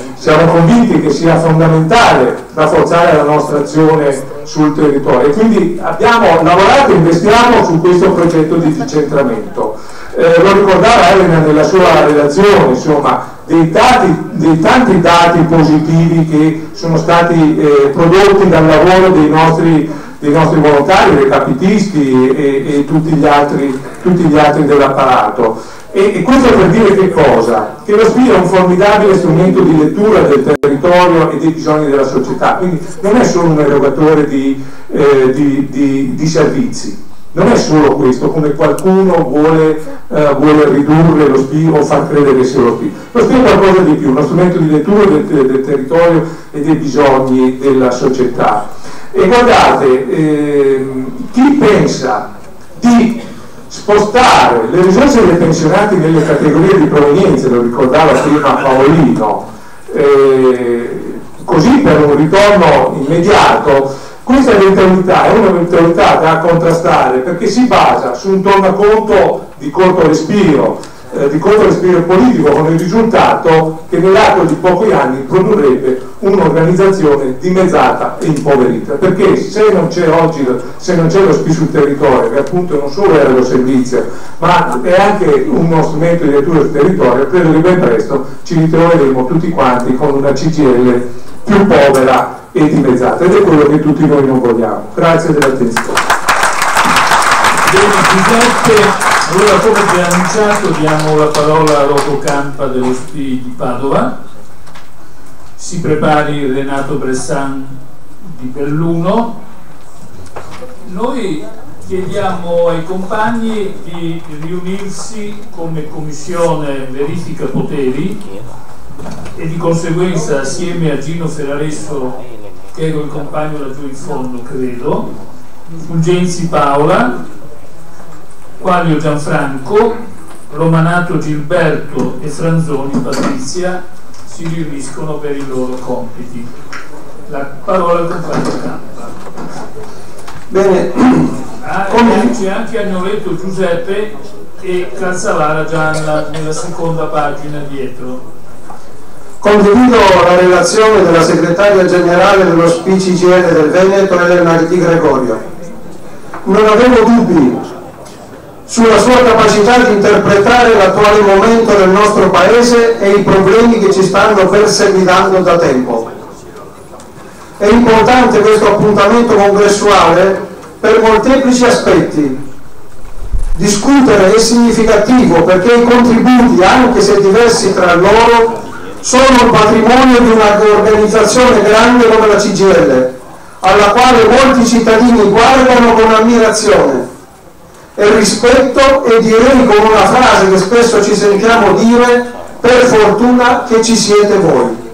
convinti che sia fondamentale rafforzare la nostra azione sul territorio, e quindi abbiamo lavorato e investiamo su questo progetto di decentramento. Lo ricordava Elena nella sua relazione, insomma, dei tanti dati positivi che sono stati prodotti dal lavoro dei nostri volontari, dei capitisti e tutti gli altri dell'apparato. E questo per dire che cosa? Che lo SPI è un formidabile strumento di lettura del territorio e dei bisogni della società, quindi non è solo un erogatore di servizi. Non è solo questo, come qualcuno vuole ridurre lo SPI o far credere che sia lo SPI. Lo SPI è qualcosa di più, uno strumento di lettura del territorio e dei bisogni della società. E guardate, chi pensa di spostare le risorse dei pensionati nelle categorie di provenienza, lo ricordava prima Paolino, così per un ritorno immediato, questa eventualità è un'eventualità da contrastare, perché si basa su un tornaconto di corto respiro politico, con il risultato che nell'arco di pochi anni produrrebbe un'organizzazione dimezzata e impoverita, perché se non c'è lo SPI sul territorio, che appunto non solo è lo servizio ma è anche uno strumento di lettura del territorio, credo che ben presto ci ritroveremo tutti quanti con una CGIL più povera e dimezzata, ed è quello che tutti noi non vogliamo. Grazie dell'attenzione. Bene Giuseppe, allora come già annunciato diamo la parola a Rocco Campa dello SPI di Padova. Si prepari Renato Bressan di Belluno. Noi chiediamo ai compagni di riunirsi come commissione verifica poteri e di conseguenza assieme a Gino Ferraresso, che ero il compagno laggiù in fondo credo, Fulgenzi Paola, Quaglio Gianfranco, Romanato Gilberto e Franzoni Patrizia si riuniscono per i loro compiti. La parola al compagno Campa. Bene. C'è anche Agnoletto Giuseppe e Calzalara Gianna nella seconda pagina dietro. Condivido la relazione della segretaria generale dello SPCGL del Veneto, Elena Di Gregorio. Non avevo dubbi sulla sua capacità di interpretare l'attuale momento del nostro Paese e i problemi che ci stanno perseguitando da tempo. È importante questo appuntamento congressuale per molteplici aspetti. Discutere è significativo perché i contributi, anche se diversi tra loro, sono il patrimonio di un'organizzazione grande come la CGIL, alla quale molti cittadini guardano con ammirazione e rispetto, e direi con una frase che spesso ci sentiamo dire: per fortuna che ci siete voi.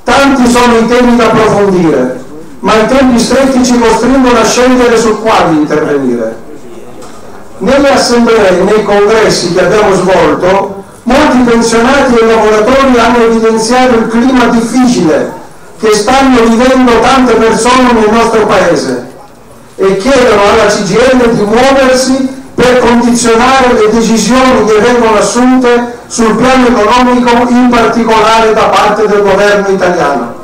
Tanti sono i temi da approfondire, ma i tempi stretti ci costringono a scegliere su quali intervenire. Nelle assemblee e nei congressi che abbiamo svolto, molti pensionati e lavoratori hanno evidenziato il clima difficile che stanno vivendo tante persone nel nostro Paese e chiedono alla CGIL di muoversi per condizionare le decisioni che vengono assunte sul piano economico, in particolare da parte del governo italiano.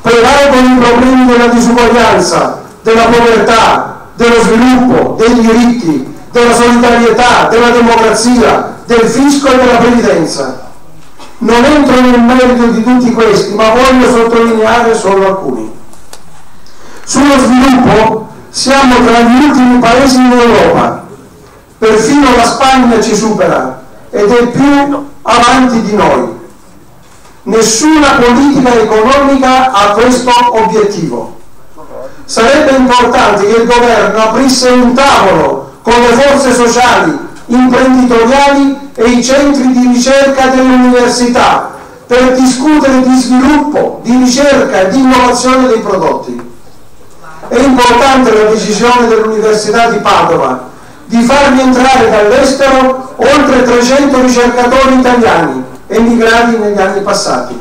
Prevalgono i problemi della disuguaglianza, della povertà, dello sviluppo, dei diritti, della solidarietà, della democrazia, del fisco e della previdenza. Non entro nel merito di tutti questi, ma voglio sottolineare solo alcuni. Sullo sviluppo siamo tra gli ultimi paesi in Europa, perfino la Spagna ci supera ed è più avanti di noi. Nessuna politica economica ha questo obiettivo. Sarebbe importante che il governo aprisse un tavolo con le forze sociali, imprenditoriali e i centri di ricerca delle università per discutere di sviluppo, di ricerca e di innovazione dei prodotti. È importante la decisione dell'Università di Padova di far rientrare dall'estero oltre 300 ricercatori italiani emigrati negli anni passati.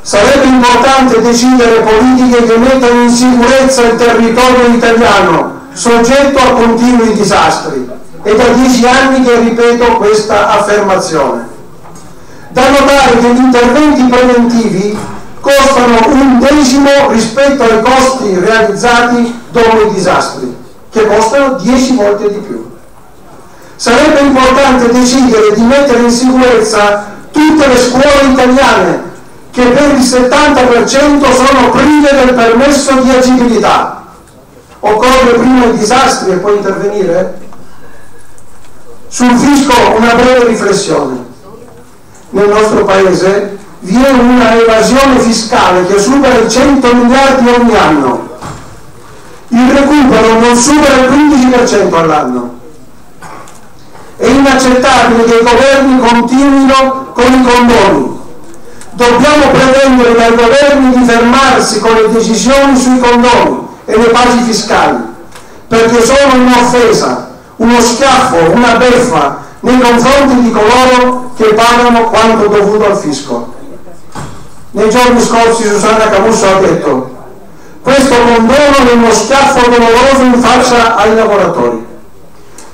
Sarebbe importante decidere politiche che mettano in sicurezza il territorio italiano, soggetto a continui disastri. È da 10 anni che ripeto questa affermazione. Da notare che gli interventi preventivi costano 1/10 rispetto ai costi realizzati dopo i disastri, che costano 10 volte di più. Sarebbe importante decidere di mettere in sicurezza tutte le scuole italiane, che per il 70% sono prive del permesso di agibilità. Occorre prima i disastri e poi intervenire? Sul fisco una breve riflessione. Nel nostro Paese vi è una evasione fiscale che supera i 100 miliardi ogni anno. Il recupero non supera il 15% all'anno. È inaccettabile che i governi continuino con i condoni. Dobbiamo pretendere dai governi di fermarsi con le decisioni sui condoni e le basi fiscali, perché sono un'offesa, uno schiaffo, una beffa nei confronti di coloro che pagano quanto dovuto al fisco. Nei giorni scorsi Susanna Camusso ha detto: questo condono è uno schiaffo doloroso in faccia ai lavoratori.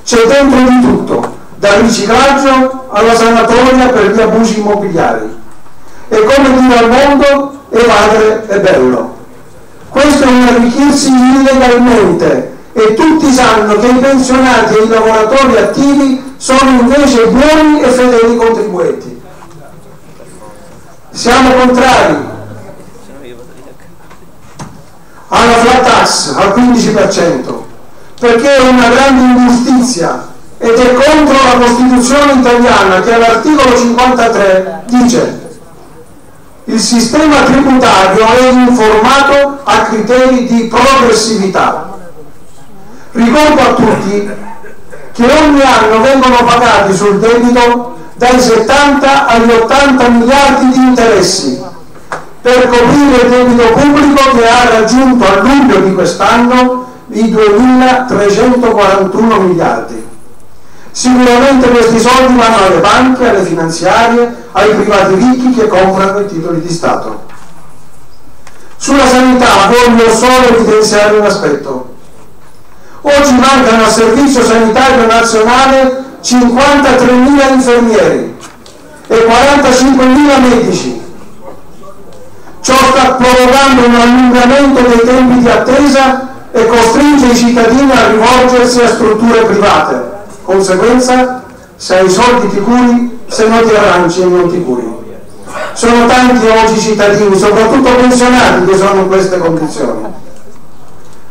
C'è dentro di tutto, dal riciclaggio alla sanatoria per gli abusi immobiliari. E come dire al mondo, evadere è bello. Questo è un arricchirsi illegalmente, e tutti sanno che i pensionati e i lavoratori attivi sono invece buoni e fedeli contribuenti. Siamo contrari alla flat tax al 15%, perché è una grande ingiustizia ed è contro la Costituzione italiana, che all'articolo 53 dice: il sistema tributario è informato a criteri di progressività. Ricordo a tutti che ogni anno vengono pagati sul debito dai 70 agli 80 miliardi di interessi per coprire il debito pubblico, che ha raggiunto a luglio di quest'anno i 2.341 miliardi. Sicuramente questi soldi vanno alle banche, alle finanziarie, ai privati ricchi che comprano i titoli di Stato. Sulla sanità voglio solo evidenziare un aspetto. Oggi mancano al Servizio Sanitario Nazionale 53.000 infermieri e 45.000 medici. Ciò sta provocando un allungamento dei tempi di attesa e costringe i cittadini a rivolgersi a strutture private. Conseguenza, se hai soldi ti curi, se non ti arrangi e non ti curi. Sono tanti oggi cittadini, soprattutto pensionati, che sono in queste condizioni.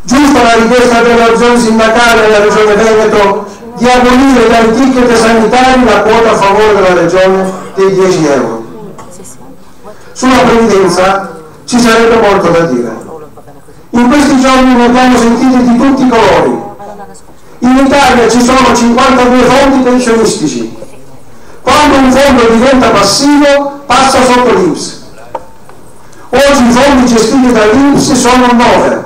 Giusta la richiesta dell'azione sindacale della Regione Veneto di abolire dai ticket sanitari la quota a favore della Regione dei 10 euro. Sulla previdenza ci sarebbe molto da dire. In questi giorni ne abbiamo sentiti di tutti i colori. In Italia ci sono 52 fondi pensionistici. Quando un fondo diventa passivo passa sotto l'INPS. Oggi i fondi gestiti dall'INPS sono 9.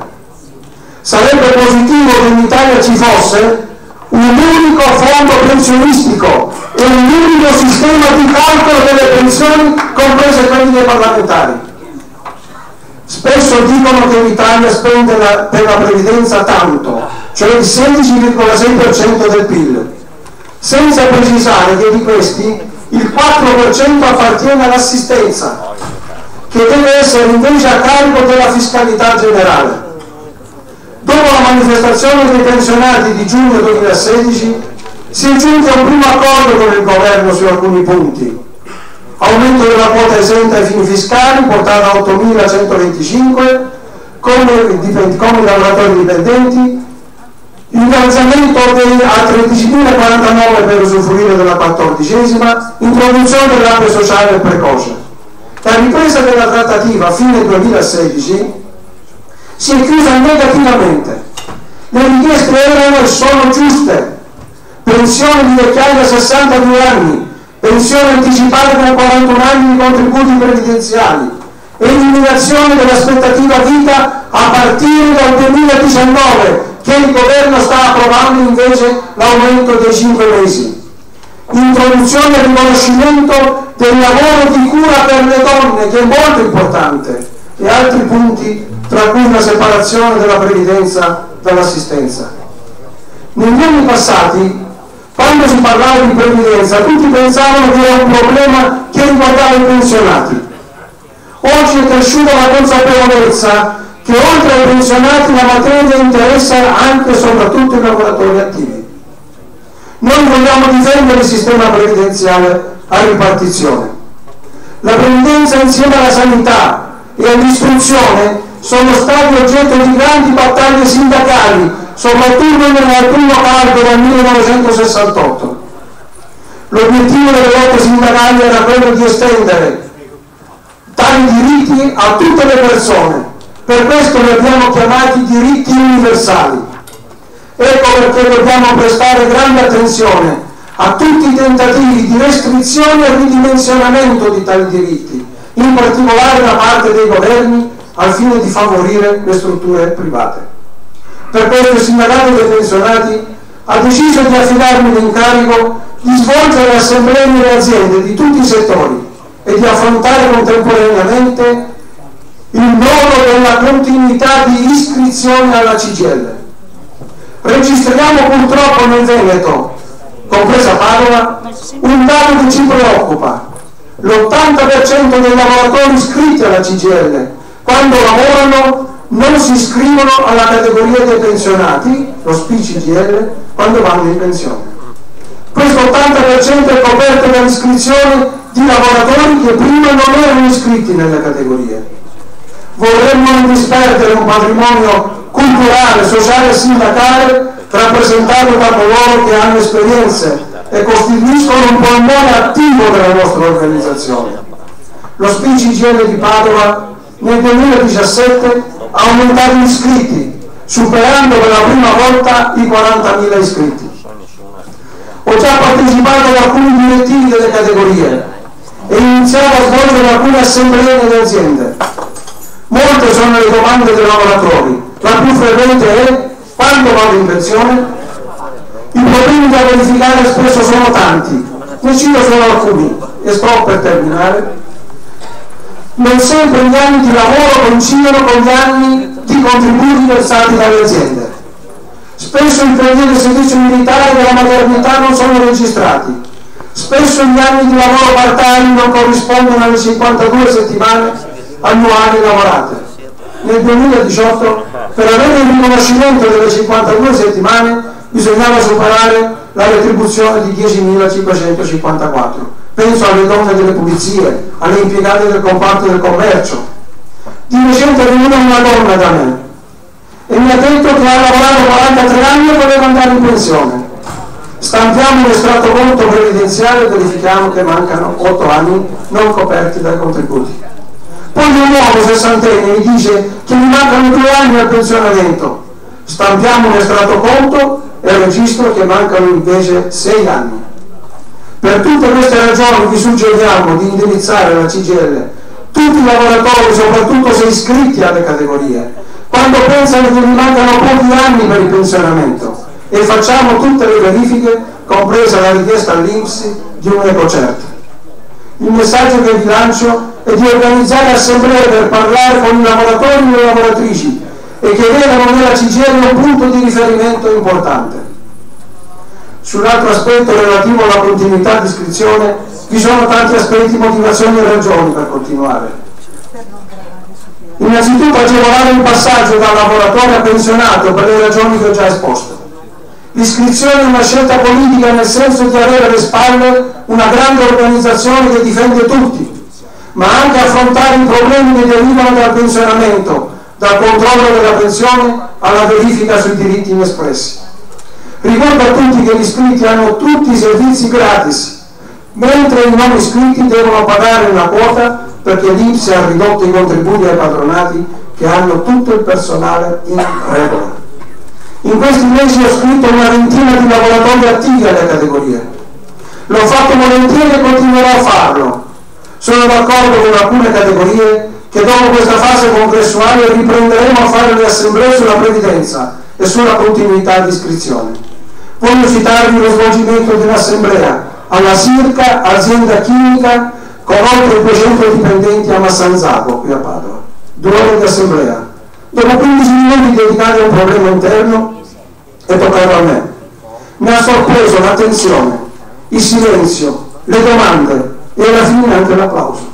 Sarebbe positivo che in Italia ci fosse un unico fondo pensionistico e un unico sistema di calcolo delle pensioni, comprese quelle dei parlamentari. Spesso dicono che l'Italia spende per la previdenza tanto, cioè il 16,6% del PIL, senza precisare che di questi il 4% appartiene all'assistenza, che deve essere invece a carico della fiscalità generale. Dopo la manifestazione dei pensionati di giugno 2016 si è giunto a un primo accordo con il governo su alcuni punti: aumento della quota esenta ai fini fiscali portata a 8.125 come lavoratori dipendenti, innalzamento a 13.049 per usufruire della 14ª, introduzione dell'ape sociale precoce. La ripresa della trattativa a fine 2016 si è chiusa negativamente. Le richieste erano e sono giuste: pensione di vecchiaia a 62 anni, pensione anticipata con 41 anni di contributi previdenziali, eliminazione dell'aspettativa vita a partire dal 2019, che il governo sta approvando invece l'aumento dei 5 mesi, introduzione e riconoscimento del lavoro di cura per le donne, che è molto importante, e altri punti, tra cui la separazione della previdenza dall'assistenza. Negli anni passati, quando si parlava di previdenza, tutti pensavano che era un problema che riguardava i pensionati. Oggi è cresciuta la consapevolezza che oltre ai pensionati la materia interessa anche e soprattutto i lavoratori attivi. Noi vogliamo difendere il sistema previdenziale a ripartizione. La previdenza insieme alla sanità e all'istruzione sono stati oggetto di grandi battaglie sindacali, soprattutto nel primo caldo del 1968. L'obiettivo delle lotte sindacali era quello di estendere tali diritti a tutte le persone. Per questo li abbiamo chiamati diritti universali. Ecco perché dobbiamo prestare grande attenzione a tutti i tentativi di restrizione e ridimensionamento di tali diritti, in particolare da parte dei governi, al fine di favorire le strutture private. Per questo il sindacato dei pensionati ha deciso di affidarmi l'incarico di svolgere assemblee nelle aziende di tutti i settori e di affrontare contemporaneamente il nodo della continuità di iscrizione alla CGIL. Registriamo purtroppo nel Veneto, compresa Padova, un dato che ci preoccupa: l'80% dei lavoratori iscritti alla CGIL, quando lavorano, non si iscrivono alla categoria dei pensionati, lo SPI-CGIL, quando vanno in pensione. Questo 80% è coperto dall'iscrizione di lavoratori che prima non erano iscritti nelle categorie. Vorremmo non disperdere un patrimonio culturale, sociale e sindacale rappresentato da coloro che hanno esperienze e costituiscono un polmone attivo della nostra organizzazione. Lo SPI-CGIL di Padova nel 2017 ha aumentato gli iscritti, superando per la prima volta i 40.000 iscritti. Ho già partecipato ad alcuni direttivi delle categorie e iniziato a svolgere alcune assemblee nelle aziende. Molte sono le domande dei lavoratori. La più frequente è: quando vado in pensione? I problemi da verificare spesso sono tanti, ne cito solo alcuni e sto per terminare. Non sempre gli anni di lavoro coincidono con gli anni di contributi versati dalle aziende. Spesso i periodi del servizio militare e della maternità non sono registrati. Spesso gli anni di lavoro part-time non corrispondono alle 52 settimane annuali lavorate. Nel 2018, per avere il riconoscimento delle 52 settimane, bisognava superare la retribuzione di 10.554. Penso alle donne delle pulizie, alle impiegate del comparto del commercio. Di recente è venuta una donna da me e mi ha detto che ha lavorato 43 anni e voleva andare in pensione. Stampiamo un estratto conto previdenziale e verifichiamo che mancano 8 anni non coperti dai contributi. Poi un uomo sessantenne mi dice che mi mancano 2 anni al pensionamento. Stampiamo un estratto conto e registro che mancano invece 6 anni. Per tutte queste ragioni vi suggeriamo di indirizzare la CGIL tutti i lavoratori, soprattutto se iscritti alle categorie, quando pensano che vi mancano pochi anni per il pensionamento, e facciamo tutte le verifiche, compresa la richiesta all'INPS di un ecocerto. Il messaggio che vi lancio è di organizzare assemblee per parlare con i lavoratori e le lavoratrici e che vedano nella CGIL un punto di riferimento importante. Sull'altro aspetto relativo alla continuità di iscrizione vi sono tanti aspetti, motivazioni e ragioni per continuare. Innanzitutto agevolare il passaggio da lavoratore a pensionato per le ragioni che ho già esposto. L'iscrizione è una scelta politica nel senso di avere alle spalle una grande organizzazione che difende tutti, ma anche affrontare i problemi che derivano dal pensionamento, dal controllo della pensione alla verifica sui diritti inespressi. Ricordo a tutti che gli iscritti hanno tutti i servizi gratis, mentre i non iscritti devono pagare una quota perché l'INPS ha ridotto i contributi ai patronati che hanno tutto il personale in regola. In questi mesi ho scritto una ventina di lavoratori attivi alle categorie. L'ho fatto volentieri e continuerò a farlo. Sono d'accordo con alcune categorie che dopo questa fase congressuale riprenderemo a fare le assemblee sulla previdenza e sulla continuità di iscrizione. Voglio citarvi lo svolgimento di un'assemblea alla Sirca, azienda chimica, con oltre 200 dipendenti a Massanzago, qui a Padova. 2 ore di assemblea. Dopo 15 minuti dedicati a un problema interno è toccato a me. Mi ha sorpreso l'attenzione, il silenzio, le domande e alla fine anche l'applauso.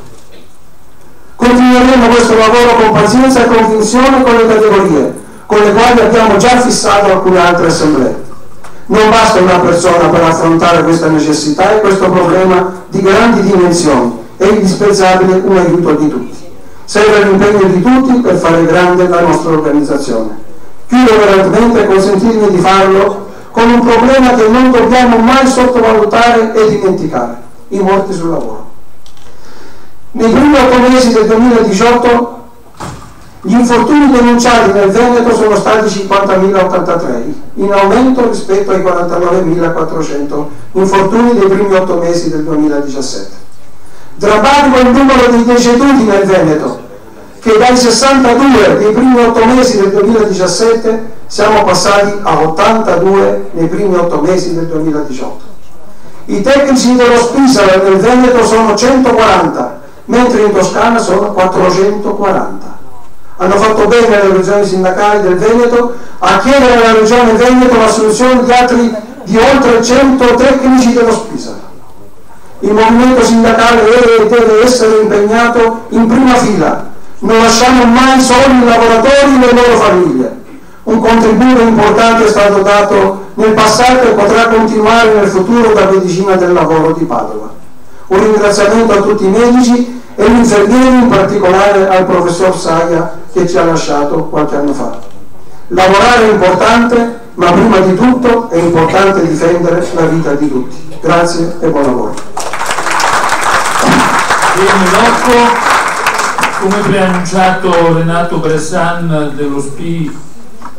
Continueremo questo lavoro con pazienza e convinzione con le categorie, con le quali abbiamo già fissato alcune altre assemblee. Non basta una persona per affrontare questa necessità e questo problema di grandi dimensioni, è indispensabile un aiuto di tutti. Serve l'impegno di tutti per fare grande la nostra organizzazione. Chiudo veramente e consentitemi di farlo con un problema che non dobbiamo mai sottovalutare e dimenticare: i morti sul lavoro. Nei primi 8 mesi del 2018 gli infortuni denunciati nel Veneto sono stati 50.083, in aumento rispetto ai 49.400 infortuni dei primi 8 mesi del 2017. Drammatico il numero dei deceduti nel Veneto, che dai 62 dei primi 8 mesi del 2017 siamo passati a 82 nei primi 8 mesi del 2018. I tecnici dello Spisala nel Veneto sono 140, mentre in Toscana sono 440. Hanno fatto bene le regioni sindacali del Veneto a chiedere alla regione Veneto l'assunzione di oltre 100 tecnici dello Spisala. Il movimento sindacale deve essere impegnato in prima fila. Non lasciamo mai soli i lavoratori e le loro famiglie. Un contributo importante è stato dato nel passato e potrà continuare nel futuro da Medicina del Lavoro di Padova. Un ringraziamento a tutti i medici e gli infermieri, in particolare al professor Saia che ci ha lasciato qualche anno fa. Lavorare è importante, ma prima di tutto è importante difendere la vita di tutti. Grazie e buon lavoro. Bene, dopo, come preannunciato Renato Bressan dello SPI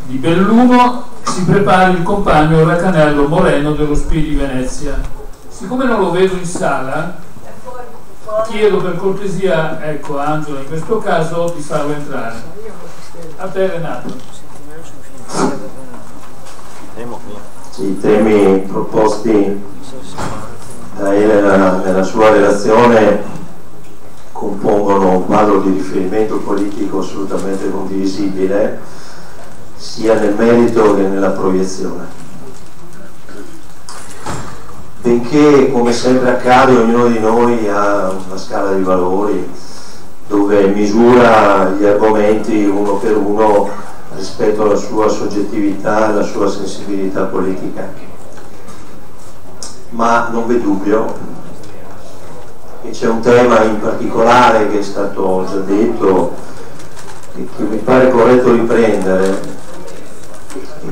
di Belluno, si prepara il compagno Racanello Moreno dello SPI di Venezia. Siccome non lo vedo in sala, chiedo per cortesia, ecco, a Angela in questo caso, di farlo entrare. A te Renato. I temi proposti da Elena nella sua relazione compongono un quadro di riferimento politico assolutamente condivisibile, sia nel merito che nella proiezione. Benché, come sempre accade, ognuno di noi ha una scala di valori dove misura gli argomenti uno per uno rispetto alla sua soggettività e alla sua sensibilità politica. Ma non v'è dubbio che c'è un tema in particolare che è stato già detto e che mi pare corretto riprendere,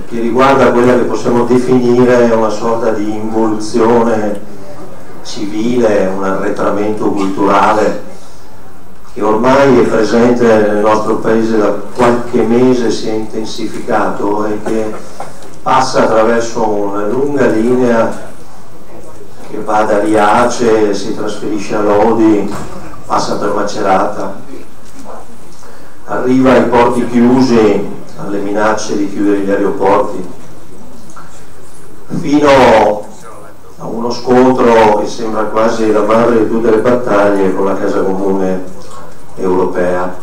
che riguarda quella che possiamo definire una sorta di involuzione civile, un arretramento culturale che ormai è presente nel nostro paese da qualche mese, si è intensificato e che passa attraverso una lunga linea che va da Riace, si trasferisce a Lodi, passa per Macerata, arriva ai porti chiusi, alle minacce di chiudere gli aeroporti, fino a uno scontro che sembra quasi la madre di tutte le battaglie con la Casa Comune Europea.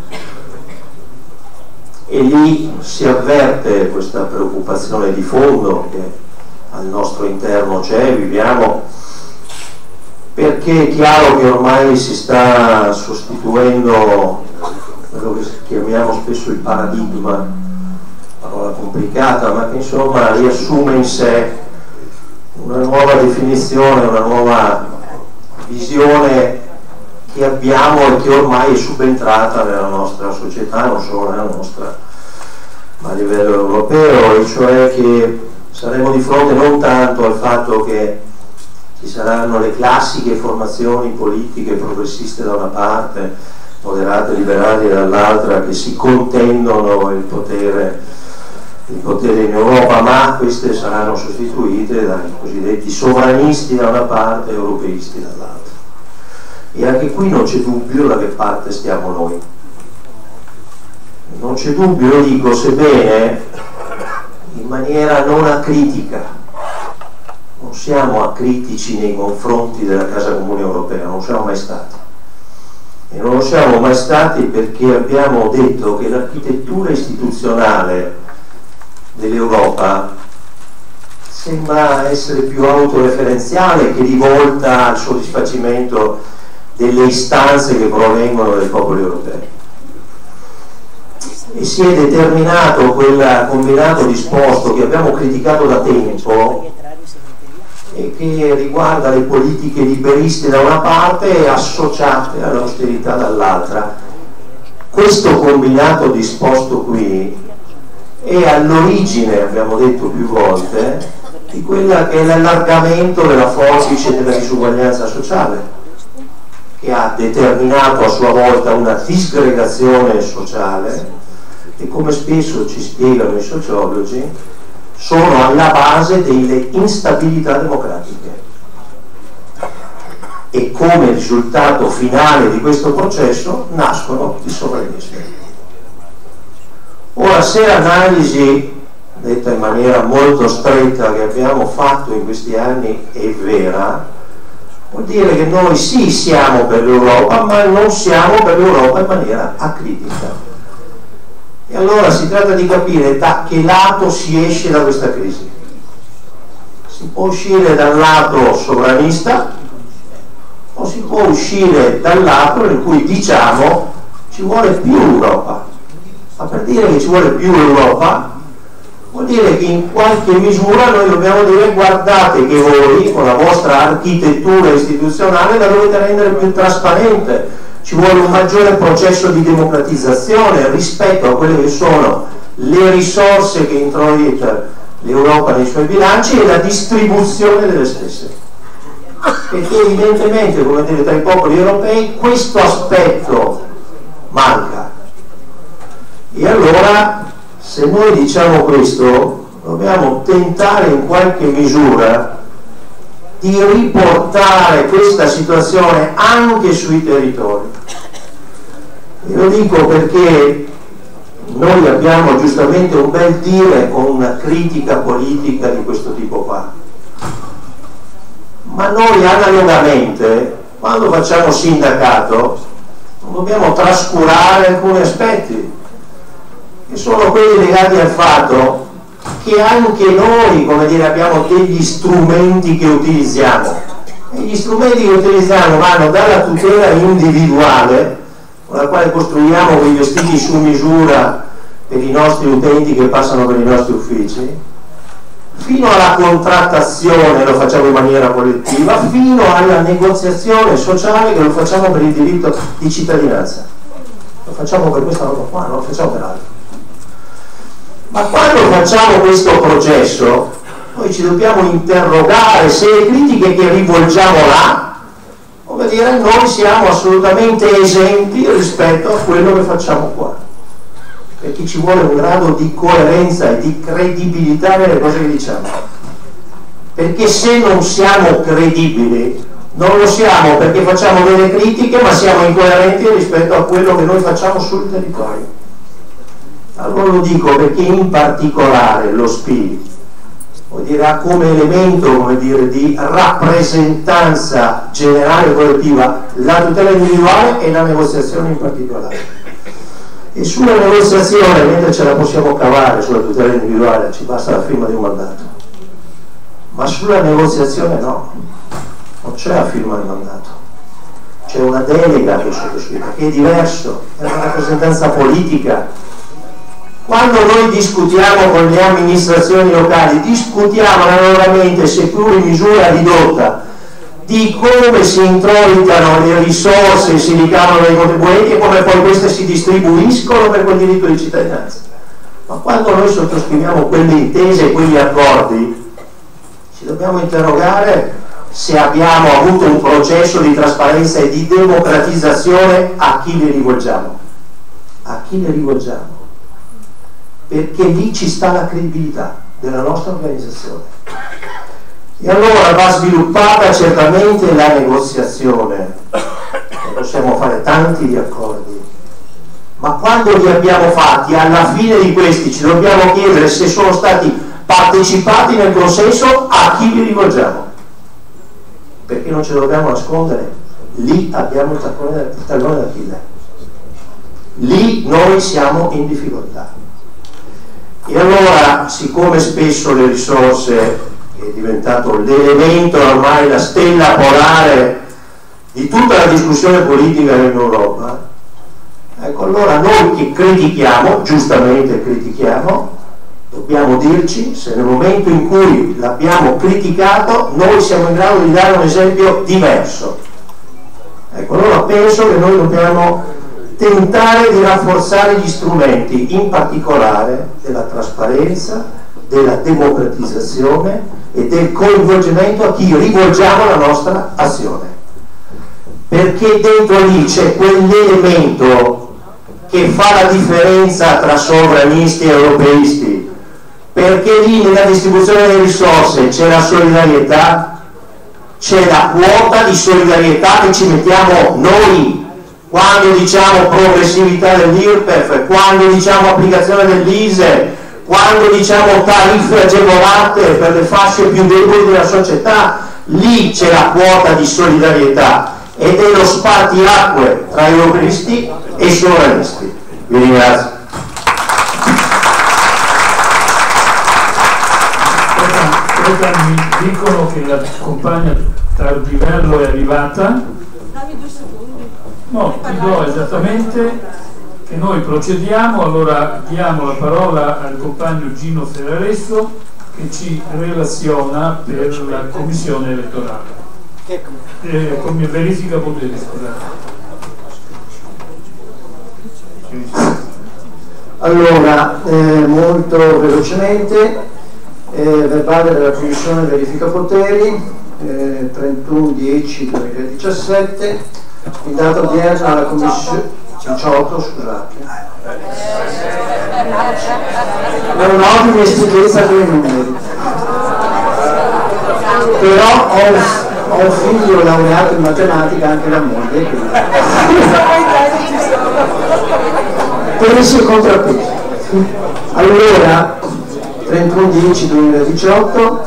E lì si avverte questa preoccupazione di fondo che al nostro interno c'è, viviamo, perché è chiaro che ormai si sta sostituendo quello che chiamiamo spesso il paradigma, parola complicata, ma che insomma riassume in sé una nuova definizione, una nuova visione che abbiamo e che ormai è subentrata nella nostra società, non solo nella nostra, ma a livello europeo, e cioè che saremo di fronte non tanto al fatto che ci saranno le classiche formazioni politiche progressiste da una parte, moderate liberali dall'altra, che si contendono il potere in Europa, ma queste saranno sostituite dai cosiddetti sovranisti da una parte e europeisti dall'altra. E anche qui non c'è dubbio da che parte stiamo noi. Non c'è dubbio, lo dico, sebbene in maniera non acritica. Non siamo acritici nei confronti della Casa Comune Europea, non siamo mai stati. E non lo siamo mai stati perché abbiamo detto che l'architettura istituzionale dell'Europa sembra essere più autoreferenziale che rivolta al soddisfacimento delle istanze che provengono dai popoli europei. E si è determinato quel combinato disposto che abbiamo criticato da tempo e che riguarda le politiche liberiste da una parte e associate all'austerità dall'altra. Questo combinato disposto qui è all'origine, abbiamo detto più volte, di quella che è l'allargamento della forbice della disuguaglianza sociale, che ha determinato a sua volta una disgregazione sociale e, come spesso ci spiegano i sociologi, sono alla base delle instabilità democratiche. E come risultato finale di questo processo nascono i sovranismi. Ora, se l'analisi, detta in maniera molto stretta, che abbiamo fatto in questi anni è vera, vuol dire che noi sì siamo per l'Europa, ma non siamo per l'Europa in maniera acritica. E allora si tratta di capire da che lato si esce da questa crisi. Si può uscire dal lato sovranista o si può uscire dal lato in cui diciamo ci vuole più Europa. Ma per dire che ci vuole più Europa vuol dire che in qualche misura noi dobbiamo dire: guardate che voi con la vostra architettura istituzionale la dovete rendere più trasparente, ci vuole un maggiore processo di democratizzazione rispetto a quelle che sono le risorse che introita l'Europa nei suoi bilanci e la distribuzione delle stesse, perché evidentemente, come dire, tra i popoli europei questo aspetto manca. E allora, se noi diciamo questo, dobbiamo tentare in qualche misura di riportare questa situazione anche sui territori. E lo dico perché noi abbiamo giustamente un bel dire con una critica politica di questo tipo qua, ma noi analogamente quando facciamo sindacato non dobbiamo trascurare alcuni aspetti che sono quelli legati al fatto che anche noi, come dire, abbiamo degli strumenti che utilizziamo, e gli strumenti che utilizziamo vanno dalla tutela individuale, con la quale costruiamo quei vestiti su misura per i nostri utenti che passano per i nostri uffici, fino alla contrattazione, lo facciamo in maniera collettiva, fino alla negoziazione sociale, che lo facciamo per il diritto di cittadinanza. Lo facciamo per questa roba qua, non lo facciamo per altro. Ma quando facciamo questo processo noi ci dobbiamo interrogare se le critiche che rivolgiamo là, come dire, noi siamo assolutamente esenti rispetto a quello che facciamo qua, perché ci vuole un grado di coerenza e di credibilità nelle cose che diciamo, perché se non siamo credibili non lo siamo perché facciamo delle critiche, ma siamo incoerenti rispetto a quello che noi facciamo sul territorio. Allora lo dico perché in particolare lo SPI, vuol dire, ha come elemento, come dire, di rappresentanza generale e collettiva la tutela individuale e la negoziazione in particolare. E sulla negoziazione, mentre ce la possiamo cavare sulla tutela individuale, ci basta la firma di un mandato, ma sulla negoziazione no, non c'è la firma di mandato, c'è una delega che è sottoscritta, che è diverso, è una rappresentanza politica. Quando noi discutiamo con le amministrazioni locali, discutiamo analogamente, seppur in misura ridotta, di come si introitano le risorse, si ricavano dai contribuenti e come poi queste si distribuiscono per quel diritto di cittadinanza. Ma quando noi sottoscriviamo quelle intese e quegli accordi, ci dobbiamo interrogare se abbiamo avuto un processo di trasparenza e di democratizzazione a chi li rivolgiamo. A chi li rivolgiamo? Perché lì ci sta la credibilità della nostra organizzazione. E allora va sviluppata certamente la negoziazione, e possiamo fare tanti di accordi, ma quando li abbiamo fatti, alla fine di questi ci dobbiamo chiedere se sono stati partecipati nel consenso a chi li rivolgiamo, perché non ce lo dobbiamo nascondere, lì abbiamo il tallone d'Achille, lì noi siamo in difficoltà. E allora, siccome spesso le risorse è diventato l'elemento, ormai la stella polare di tutta la discussione politica in Europa, ecco, allora noi che critichiamo, giustamente critichiamo, dobbiamo dirci se nel momento in cui l'abbiamo criticato noi siamo in grado di dare un esempio diverso. Ecco, allora penso che noi dobbiamo tentare di rafforzare gli strumenti, in particolare della trasparenza, della democratizzazione e del coinvolgimento a chi rivolgiamo la nostra azione, perché dentro lì c'è quell'elemento che fa la differenza tra sovranisti e europeisti, perché lì nella distribuzione delle risorse c'è la solidarietà, c'è la quota di solidarietà che ci mettiamo noi quando diciamo progressività dell'IRPEF, quando diciamo applicazione dell'ISE, quando diciamo tariffe agevolate per le fasce più deboli della società. Lì c'è la quota di solidarietà ed è lo spartiacque tra europeisti e sovranisti. Vi ringrazio. Mi dicono che la compagna Tardivello è arrivata. Dammi 2 secondi. No, ti do esattamente che noi procediamo, allora diamo la parola al compagno Gino Ferraresso che ci relaziona per la commissione elettorale. Come verifica poteri, scusate. Allora, molto velocemente, verbale della commissione verifica poteri, 31/10/2017, in data odierna alla commissione 18, scusate. Non ho dimestichezza con i numeri, però ho un figlio laureato in matematica, anche la moglie, per i suoi contrappesi. Allora, 31/10/2018,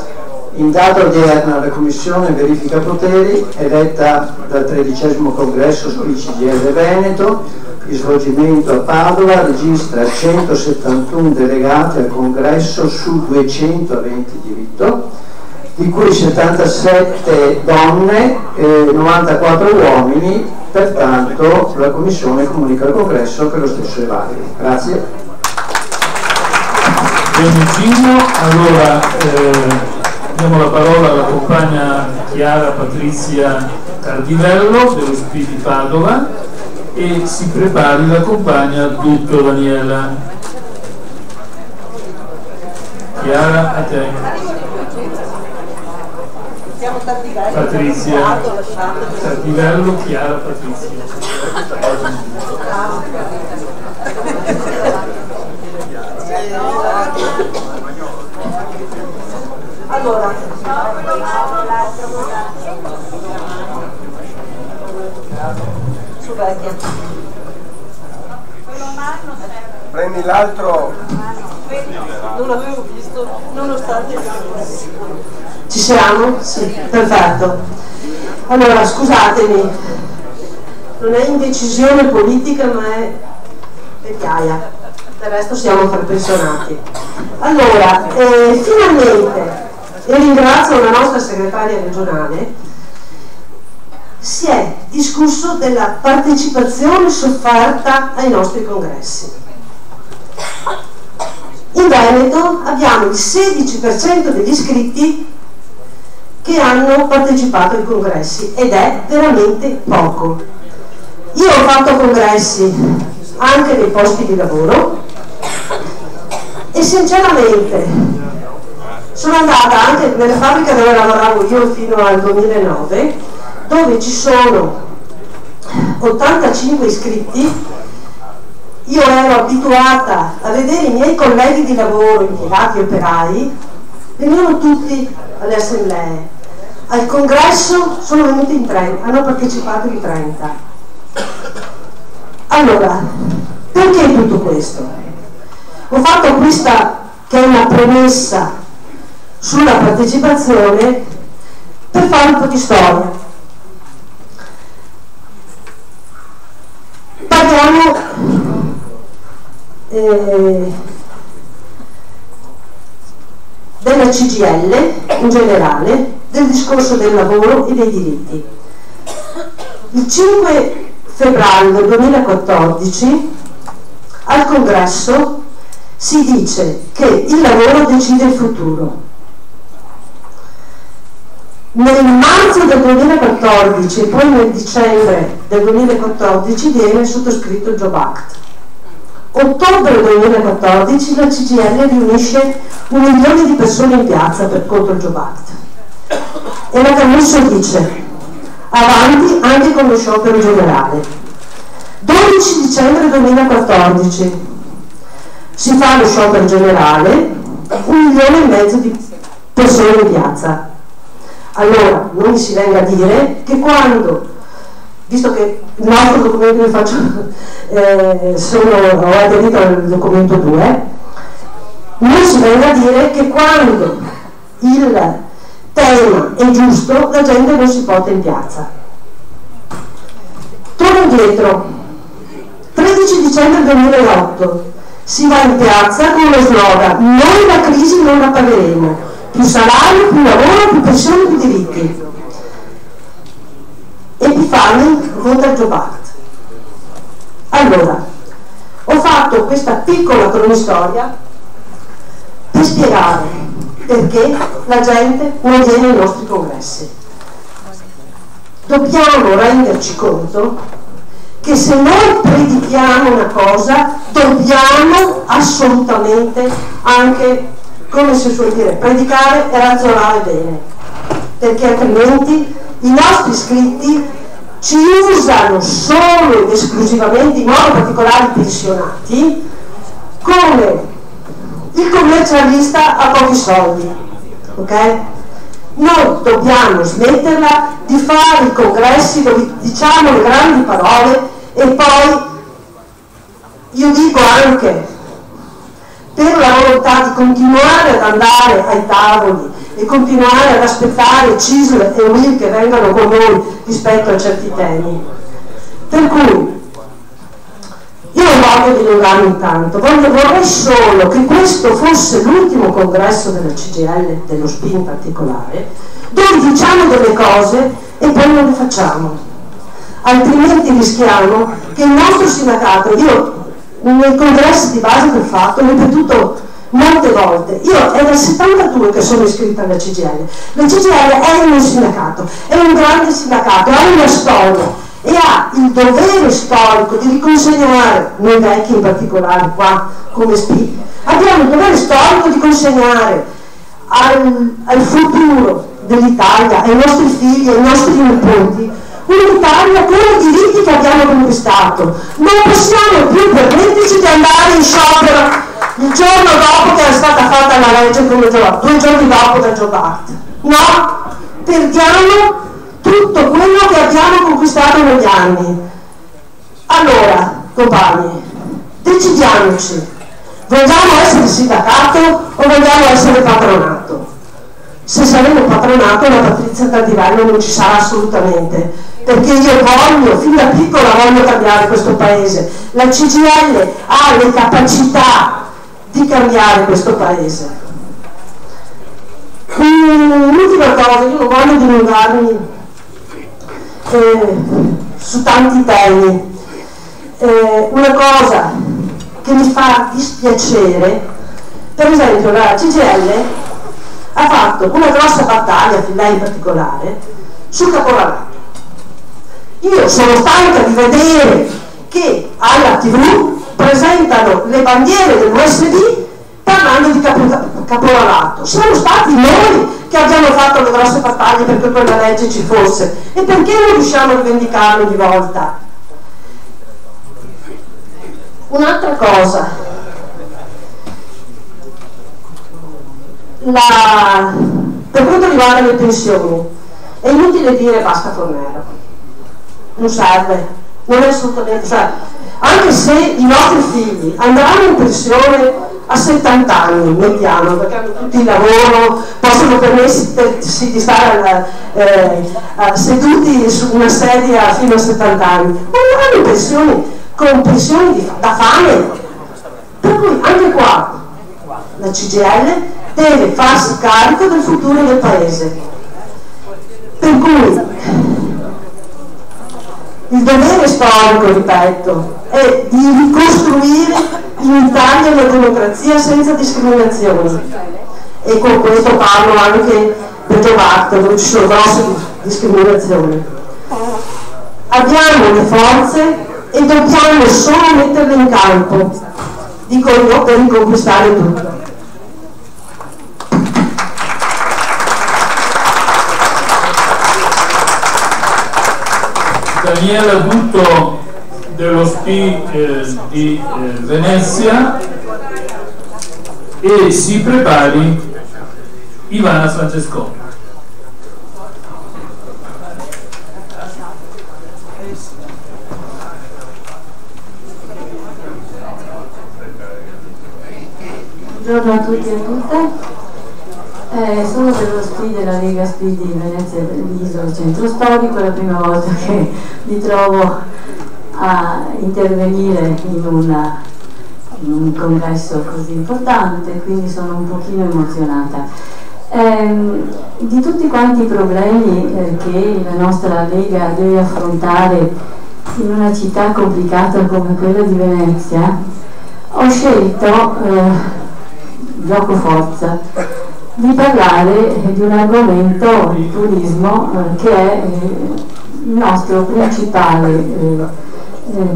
in data odierna la Commissione Verifica Poteri, eletta dal 13° Congresso sul CGIL Veneto, in svolgimento a Padova, registra 171 delegati al Congresso su 200 aventi diritto, di cui 77 donne e 94 uomini. Pertanto la Commissione comunica al Congresso che lo stesso è valido. Grazie. Benissimo, allora diamo la parola alla compagna Chiara Patrizia Cardivello dello SPI di Padova e si prepari la compagna Dutto Daniela. Chiara, a te. Patrizia Cardivello, Chiara Patrizia. Allora, su vecchia. Prendi l'altro. Non l'avevo visto, nonostante. Ci siamo? Sì, perfetto. Allora, scusatemi, non è indecisione politica ma è vecchiaia, del resto siamo prepensionati. Allora, finalmente, e ringrazio la nostra segretaria regionale, si è discusso della partecipazione sofferta ai nostri congressi. In Veneto abbiamo il 16% degli iscritti che hanno partecipato ai congressi ed è veramente poco. Io ho fatto congressi anche nei posti di lavoro e sinceramente sono andata anche nella fabbrica dove lavoravo io fino al 2009, dove ci sono 85 iscritti. Io ero abituata a vedere i miei colleghi di lavoro, impiegati operai, venivano tutti alle assemblee. Al congresso sono venuti in 30, hanno partecipato in 30. Allora, perché tutto questo? Ho fatto questa che è una premessa sulla partecipazione per fare un po' di storia. Parliamo della CGIL in generale, del discorso del lavoro e dei diritti. Il 5 febbraio 2014 al Congresso si dice che il lavoro decide il futuro. Nel marzo del 2014 e poi nel dicembre del 2014 viene sottoscritto il Job Act. Ottobre 2014 la CGIL riunisce 1 milione di persone in piazza per contro il Job Act e la Camusso dice avanti anche con lo sciopero generale. 12 dicembre 2014 si fa lo sciopero generale, 1,5 milioni di persone in piazza. Allora non mi si venga a dire che quando, visto che il nostro documento che faccio ho aderito al documento 2, non si venga a dire che quando il tema è giusto la gente non si porta in piazza. Torno indietro. 13 dicembre 2008 si va in piazza con lo slogan noi la crisi non la pagheremo, più salario, più lavoro, più pensioni, più diritti. Epifani vota il Job Act. Allora, ho fatto questa piccola cronistoria per spiegare perché la gente non viene ai nostri congressi. Dobbiamo renderci conto che se noi predichiamo una cosa dobbiamo assolutamente anche, come si suol dire, predicare e ragionare bene, perché altrimenti i nostri iscritti ci usano solo ed esclusivamente, in modo particolare i pensionati, come il commercialista a pochi soldi, ok? Noi dobbiamo smetterla di fare i congressi dove diciamo le grandi parole e poi io dico anche continuare ad andare ai tavoli e continuare ad aspettare CISL e UIL che vengano con noi rispetto a certi temi. Per cui io non voglio dilungarmi tanto, vorrei solo che questo fosse l'ultimo congresso della CGIL, dello SPI in particolare, dove diciamo delle cose e poi non le facciamo. Altrimenti rischiamo che il nostro sindacato, io nei congressi di base che ho fatto, ho ripetuto molte volte, io è dal 72 che sono iscritta alla CGIL. La CGIL è un sindacato, è un grande sindacato, ha una storia e ha il dovere storico di riconsegnare, noi vecchi in particolare qua come SPI, abbiamo il dovere storico di consegnare al futuro dell'Italia, ai nostri figli, ai nostri nipoti, un'Italia con i diritti che abbiamo conquistato. Non possiamo più permetterci di andare in sciopero il giorno dopo che è stata fatta la legge come Job Act, 2 giorni dopo da Job Act. No, perdiamo tutto quello che abbiamo conquistato negli anni. Allora, compagni, decidiamoci. Vogliamo essere sindacato o vogliamo essere patronato? Se saremo patronato la Patrizia Caldivello non ci sarà assolutamente, perché io voglio, fin da piccola voglio cambiare questo paese. La CGIL ha le capacità di cambiare questo paese. L'ultima cosa, io non voglio dilungarmi su tanti temi. Una cosa che mi fa dispiacere, per esempio la CGIL ha fatto una grossa battaglia, lei in particolare, sul caporalato. Io sono stanca di vedere che alla TV presentano le bandiere dell'USD parlando di caporalato. Siamo stati noi che abbiamo fatto le grosse battaglie perché quella legge ci fosse, e perché non riusciamo a rivendicarlo ogni volta? Un'altra cosa, per quanto riguarda le pensioni, è inutile dire basta Fornero, non serve, non è assolutamente, cioè, anche se i nostri figli andranno in pensione a 70 anni, mettiamo, perché hanno tutti il lavoro, possono permettersi di stare seduti su una sedia fino a 70 anni, ma non hanno pensioni con pensioni da fame. Per cui anche qua la CGIL deve farsi carico del futuro del paese. Per cui il dovere storico, ripeto, è di ricostruire in Italia la democrazia senza discriminazioni, e con questo parlo anche del Job Act, dove ci sono grosse discriminazioni. Abbiamo le forze e dobbiamo solo metterle in campo, dico io, per riconquistare tutto. Daniela Dutto dello SPI di Venezia, e si prepari Ivana Francesconi. Buongiorno a tutti e a tutte. Sono dello SPI della Lega SPI di Venezia e dell'Isola Centro Storico, è la prima volta che mi trovo a intervenire in un congresso così importante, quindi sono un pochino emozionata. Di tutti quanti i problemi che la nostra Lega deve affrontare in una città complicata come quella di Venezia, ho scelto, gioco forza, di parlare di un argomento, il turismo, che è il nostro principale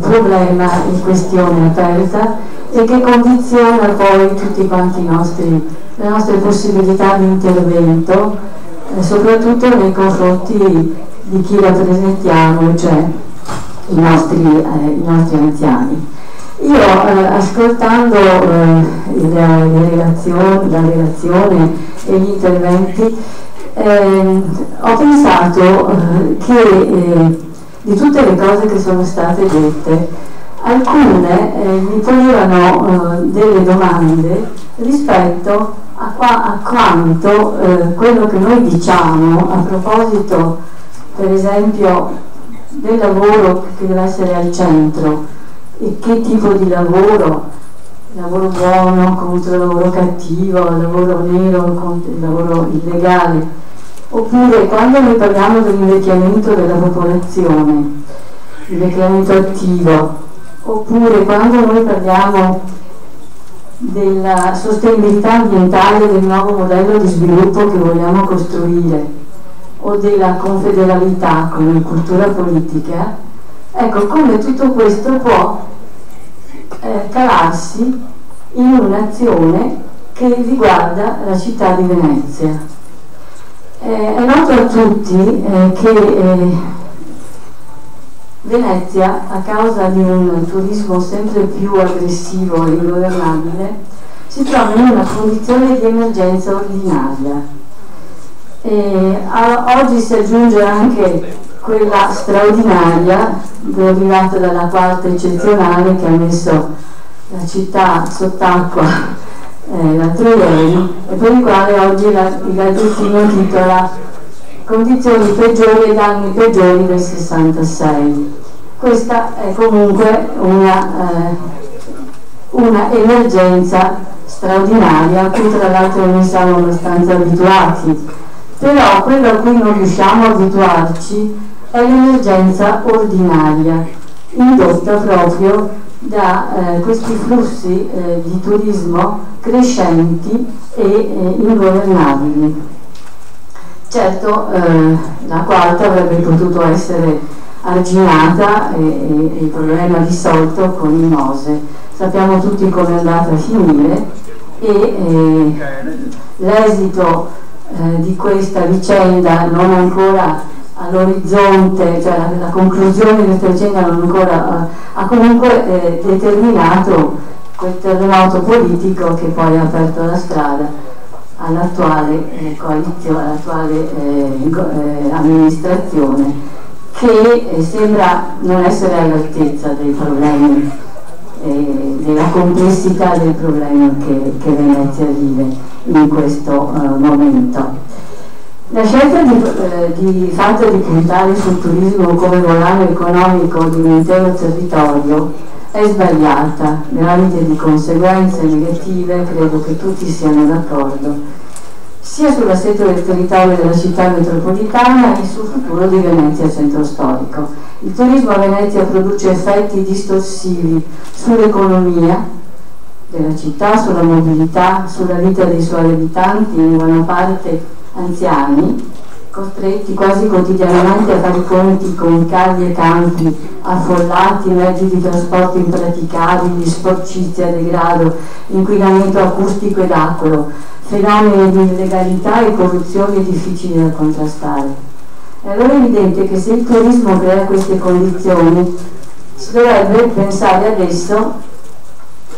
problema in questione aperta e che condiziona poi tutti quanti le nostre possibilità di intervento, soprattutto nei confronti di chi rappresentiamo, cioè i nostri anziani. Io ascoltando la relazione e gli interventi ho pensato che di tutte le cose che sono state dette alcune mi ponevano delle domande rispetto a quanto quello che noi diciamo a proposito, per esempio, del lavoro che deve essere al centro, e che tipo di lavoro buono contro il lavoro cattivo, il lavoro nero contro il lavoro illegale, oppure quando noi parliamo dell'invecchiamento della popolazione, l'invecchiamento attivo, oppure quando noi parliamo della sostenibilità ambientale del nuovo modello di sviluppo che vogliamo costruire, o della confederalità come cultura politica, ecco come tutto questo può calarsi in un'azione che riguarda la città di Venezia. È noto a tutti che Venezia, a causa di un turismo sempre più aggressivo e ingovernabile, si trova in una condizione di emergenza ordinaria. Oggi si aggiunge anche quella straordinaria derivata dalla quarta eccezionale che ha messo la città sott'acqua l'altro ieri, e per il quale oggi il Gazzettino titola "Condizioni peggiori e danni peggiori del 66". Questa è comunque una emergenza straordinaria a cui tra l'altro noi siamo abbastanza abituati, però quello a cui non riusciamo a abituarci è l'emergenza ordinaria, indotta proprio da questi flussi di turismo crescenti e ingovernabili. Certo, la quarta avrebbe potuto essere arginata e il problema risolto con il Mose. Sappiamo tutti come è andata a finire, e l'esito di questa vicenda non ancora all'orizzonte, cioè la conclusione di questa vicenda non ancora ha comunque determinato quel terremoto politico che poi ha aperto la strada all'attuale coalizione, all'attuale amministrazione, che sembra non essere all'altezza dei problemi, della complessità dei problemi che Venezia vive in questo momento. La scelta di fatto di puntare sul turismo come volano economico di un intero territorio è sbagliata, gravida di conseguenze negative, credo che tutti siano d'accordo, sia sull'assetto del territorio della città metropolitana e sul futuro di Venezia centro storico. Il turismo a Venezia produce effetti distorsivi sull'economia della città, sulla mobilità, sulla vita dei suoi abitanti, in buona parte anziani, costretti quasi quotidianamente a fare i conti con calli e campi affollati, mezzi di trasporto impraticabili, sporcizia, degrado, inquinamento acustico ed acqueo, fenomeni di illegalità e corruzione difficili da contrastare. È allora evidente che se il turismo crea queste condizioni, si dovrebbe pensare adesso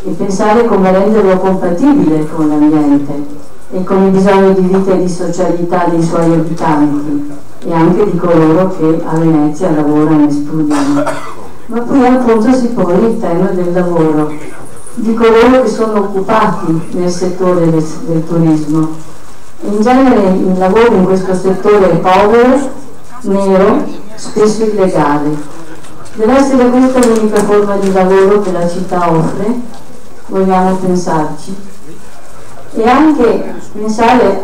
e pensare come renderlo compatibile con l'ambiente e con i bisogni di vita e di socialità dei suoi abitanti e anche di coloro che a Venezia lavorano e studiano. Ma poi appunto si pone il tema del lavoro, di coloro che sono occupati nel settore del turismo. In genere il lavoro in questo settore è povero, nero, spesso illegale. Deve essere questa l'unica forma di lavoro che la città offre? Vogliamo pensarci? E anche pensare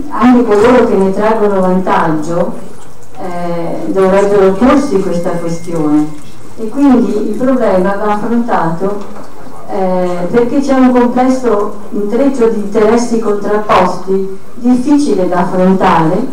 anche coloro che ne traggono vantaggio dovrebbero porsi questa questione, e quindi il problema va affrontato perché c'è un complesso intreccio di interessi contrapposti difficile da affrontare,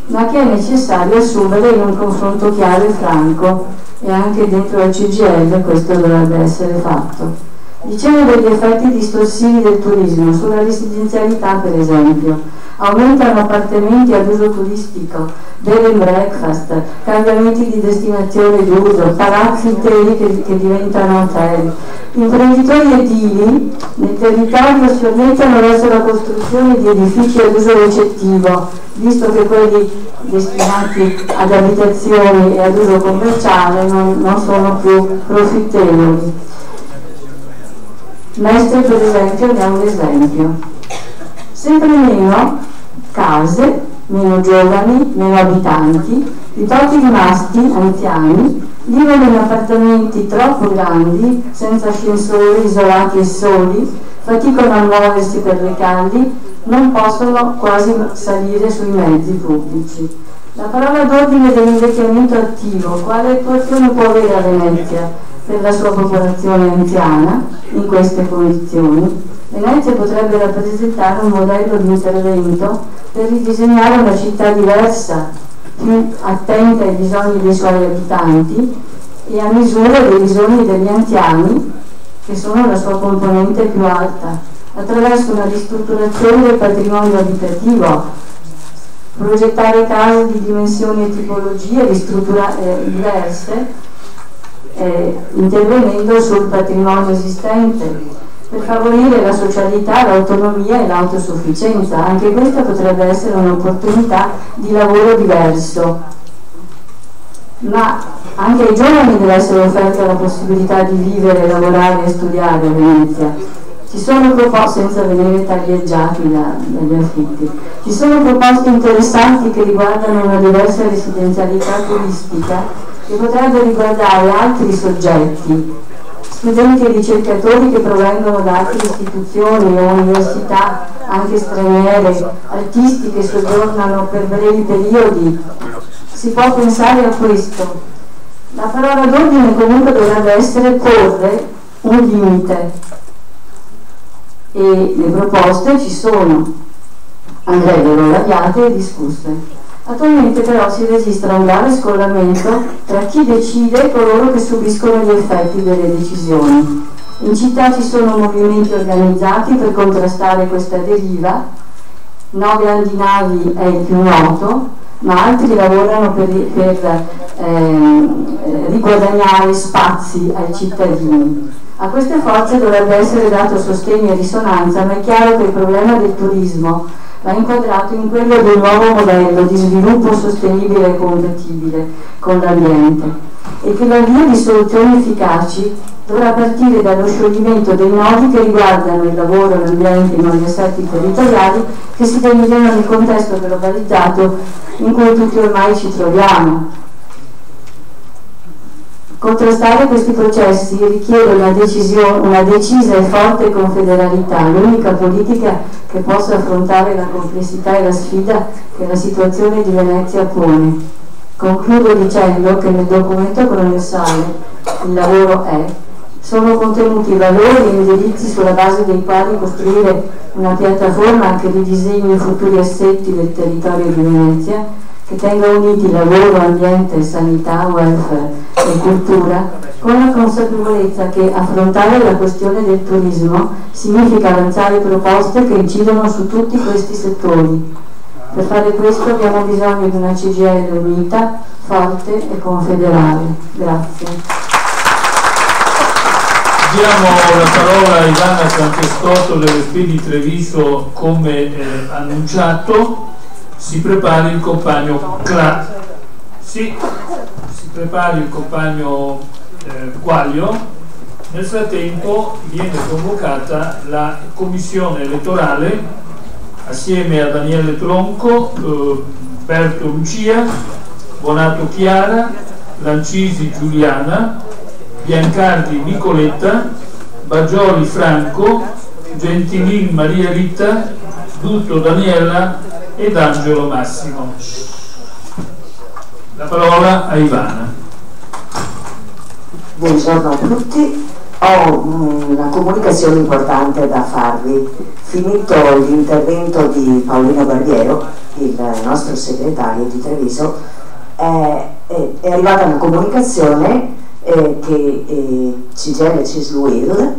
ma che è necessario assumere in un confronto chiaro e franco, e anche dentro al CGIL questo dovrebbe essere fatto. Dicevo degli effetti distorsivi del turismo sulla residenzialità, per esempio. Aumentano appartamenti ad uso turistico bed and breakfast, cambiamenti di destinazione d'uso, palazzi interi che diventano hotel. Imprenditori edili nel territorio si orientano verso la costruzione di edifici ad uso ricettivo, visto che quelli destinati ad abitazioni e ad uso commerciale non sono più profittevoli. Mestre, per esempio, ne ha un esempio. Sempre meno case, meno giovani, meno abitanti, i pochi rimasti anziani vivono in appartamenti troppo grandi, senza ascensori, isolati e soli, faticano a muoversi per le calli, non possono quasi salire sui mezzi pubblici. La parola d'ordine dell'invecchiamento attivo, quale attuazione può avere a Venezia per la sua popolazione anziana in queste condizioni? Venezia potrebbe rappresentare un modello di intervento per ridisegnare una città diversa, più attenta ai bisogni dei suoi abitanti e a misura dei bisogni degli anziani, che sono la sua componente più alta, attraverso una ristrutturazione del patrimonio abitativo, progettare case di dimensioni e tipologie diverse, intervenendo sul patrimonio esistente, per favorire la socialità, l'autonomia e l'autosufficienza. Anche questa potrebbe essere un'opportunità di lavoro diverso, ma anche ai giovani deve essere offerta la possibilità di vivere, lavorare e studiare a Venezia. Ci sono proposte, senza venire taglieggiati dagli affitti, ci sono proposte interessanti che riguardano una diversa residenzialità turistica che potrebbe riguardare altri soggetti, studenti e ricercatori che provengono da altre istituzioni o università, anche straniere, artisti che soggiornano per brevi periodi. Si può pensare a questo. La parola d'ordine comunque dovrebbe essere porre un limite, e le proposte ci sono, andrebbero vagliate e discusse. Attualmente però si registra un grave scollamento tra chi decide e coloro che subiscono gli effetti delle decisioni. In città ci sono movimenti organizzati per contrastare questa deriva. No Grandi Navi è il più noto, ma altri lavorano per riguadagnare spazi ai cittadini. A queste forze dovrebbe essere dato sostegno e risonanza, ma è chiaro che il problema del turismo va inquadrato in quello di un nuovo modello di sviluppo sostenibile e compatibile con l'ambiente, e che la via di soluzioni efficaci dovrà partire dallo scioglimento dei nodi che riguardano il lavoro, l'ambiente e i nuovi assetti territoriali che si delineano nel contesto globalizzato in cui tutti ormai ci troviamo. Contrastare questi processi richiede una decisa e forte confederalità, l'unica politica che possa affrontare la complessità e la sfida che la situazione di Venezia pone. Concludo dicendo che nel documento trasversale Il lavoro è sono contenuti valori e indirizzi sulla base dei quali costruire una piattaforma che ridisegni i futuri assetti del territorio di Venezia, che tenga uniti lavoro, ambiente, sanità, welfare e cultura, con la consapevolezza che affrontare la questione del turismo significa avanzare proposte che incidono su tutti questi settori. Per fare questo abbiamo bisogno di una CGIL unita, forte e confederale. Grazie. Diamo la parola a Ivana Francescotto dell'ESP di Treviso, come annunciato. Si prepari il compagno si prepari il compagno Quaglio. Nel frattempo viene convocata la commissione elettorale assieme a Daniele Tronco, Berto Lucia, Bonato Chiara, Lancisi Giuliana, Biancardi Nicoletta, Baggioli Franco, Gentilin Maria Rita, Dutto Daniela ed Angelo Massimo. La parola a Ivana. Buongiorno a tutti. Ho una comunicazione importante da farvi. Finito l'intervento di Paolino Barbiero, il nostro segretario di Treviso, è arrivata una comunicazione che CGIL CISL-UIL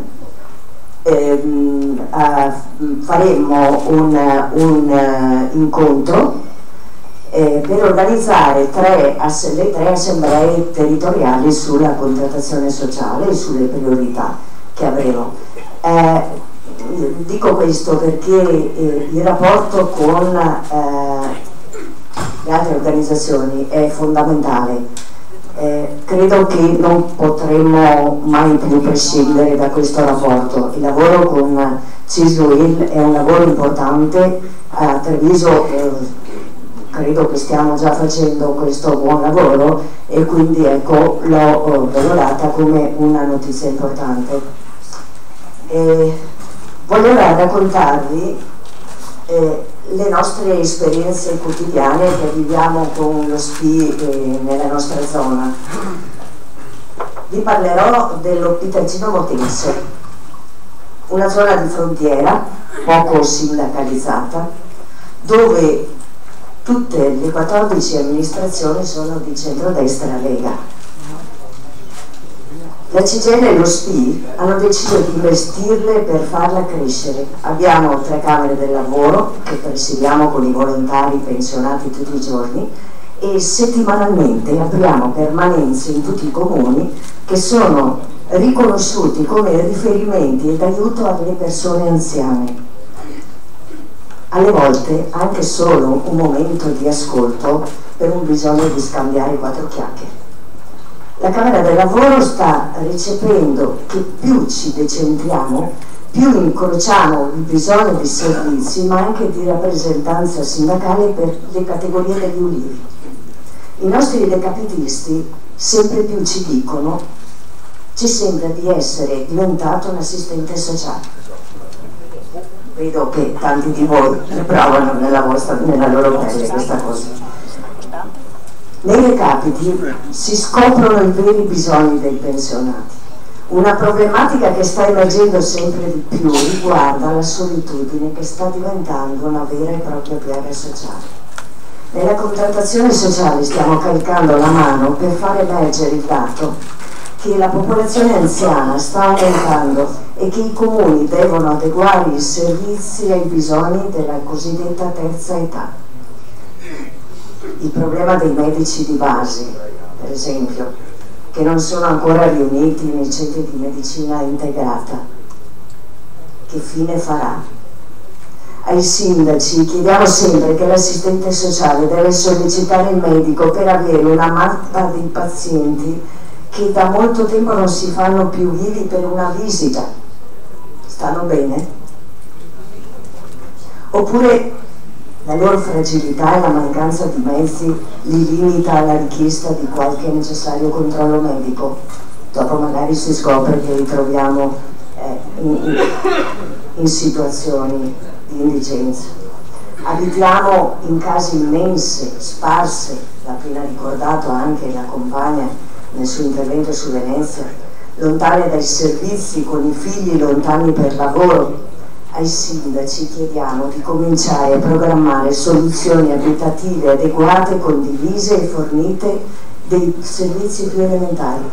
faremo un incontro per organizzare le tre assemblee territoriali sulla contrattazione sociale e sulle priorità che avremo. Dico questo perché il rapporto con le altre organizzazioni è fondamentale. Credo che non potremo mai più prescindere da questo rapporto. Il lavoro con CISL è un lavoro importante. A Treviso credo che stiamo già facendo questo buon lavoro e quindi ecco, l'ho valorata come una notizia importante. Voglio ora raccontarvi le nostre esperienze quotidiane che viviamo con lo SPI nella nostra zona. Vi parlerò dell'Oppitalcino Motense, una zona di frontiera poco sindacalizzata, dove tutte le 14 amministrazioni sono di centrodestra Lega. La CGIL e lo SPI hanno deciso di investirle per farla crescere. Abbiamo 3 camere del lavoro che presidiamo con i volontari pensionati tutti i giorni e settimanalmente apriamo permanenze in tutti i comuni che sono riconosciuti come riferimenti ed aiuto alle persone anziane. Alle volte anche solo un momento di ascolto per un bisogno di scambiare 4 chiacchiere. La Camera del Lavoro sta recependo che più ci decentriamo, più incrociamo il bisogno di servizi, ma anche di rappresentanza sindacale per le categorie degli ulivi. I nostri decapitisti sempre più ci dicono: ci sembra di essere diventato un assistente sociale. Vedo che tanti di voi provano nella loro pelle questa cosa. Nei recapiti si scoprono i veri bisogni dei pensionati. Una problematica che sta emergendo sempre di più riguarda la solitudine, che sta diventando una vera e propria piaga sociale. Nella contrattazione sociale stiamo calcando la mano per far emergere il dato che la popolazione anziana sta aumentando e che i comuni devono adeguare i servizi ai bisogni della cosiddetta terza età. Il problema dei medici di base, per esempio, che non sono ancora riuniti nei centri di medicina integrata, che fine farà? Ai sindaci chiediamo sempre che l'assistente sociale deve sollecitare il medico per avere una mappa dei pazienti che da molto tempo non si fanno più vivi per una visita. Stanno bene? Oppure la loro fragilità e la mancanza di mezzi li limita alla richiesta di qualche necessario controllo medico. Dopo magari si scopre che li troviamo in situazioni di indigenza. Abitiamo in case immense, sparse, l'ha appena ricordato anche la compagna nel suo intervento su Venezia, lontane dai servizi, con i figli lontani per lavoro. Ai sindaci chiediamo di cominciare a programmare soluzioni abitative adeguate, condivise e fornite dei servizi più elementari.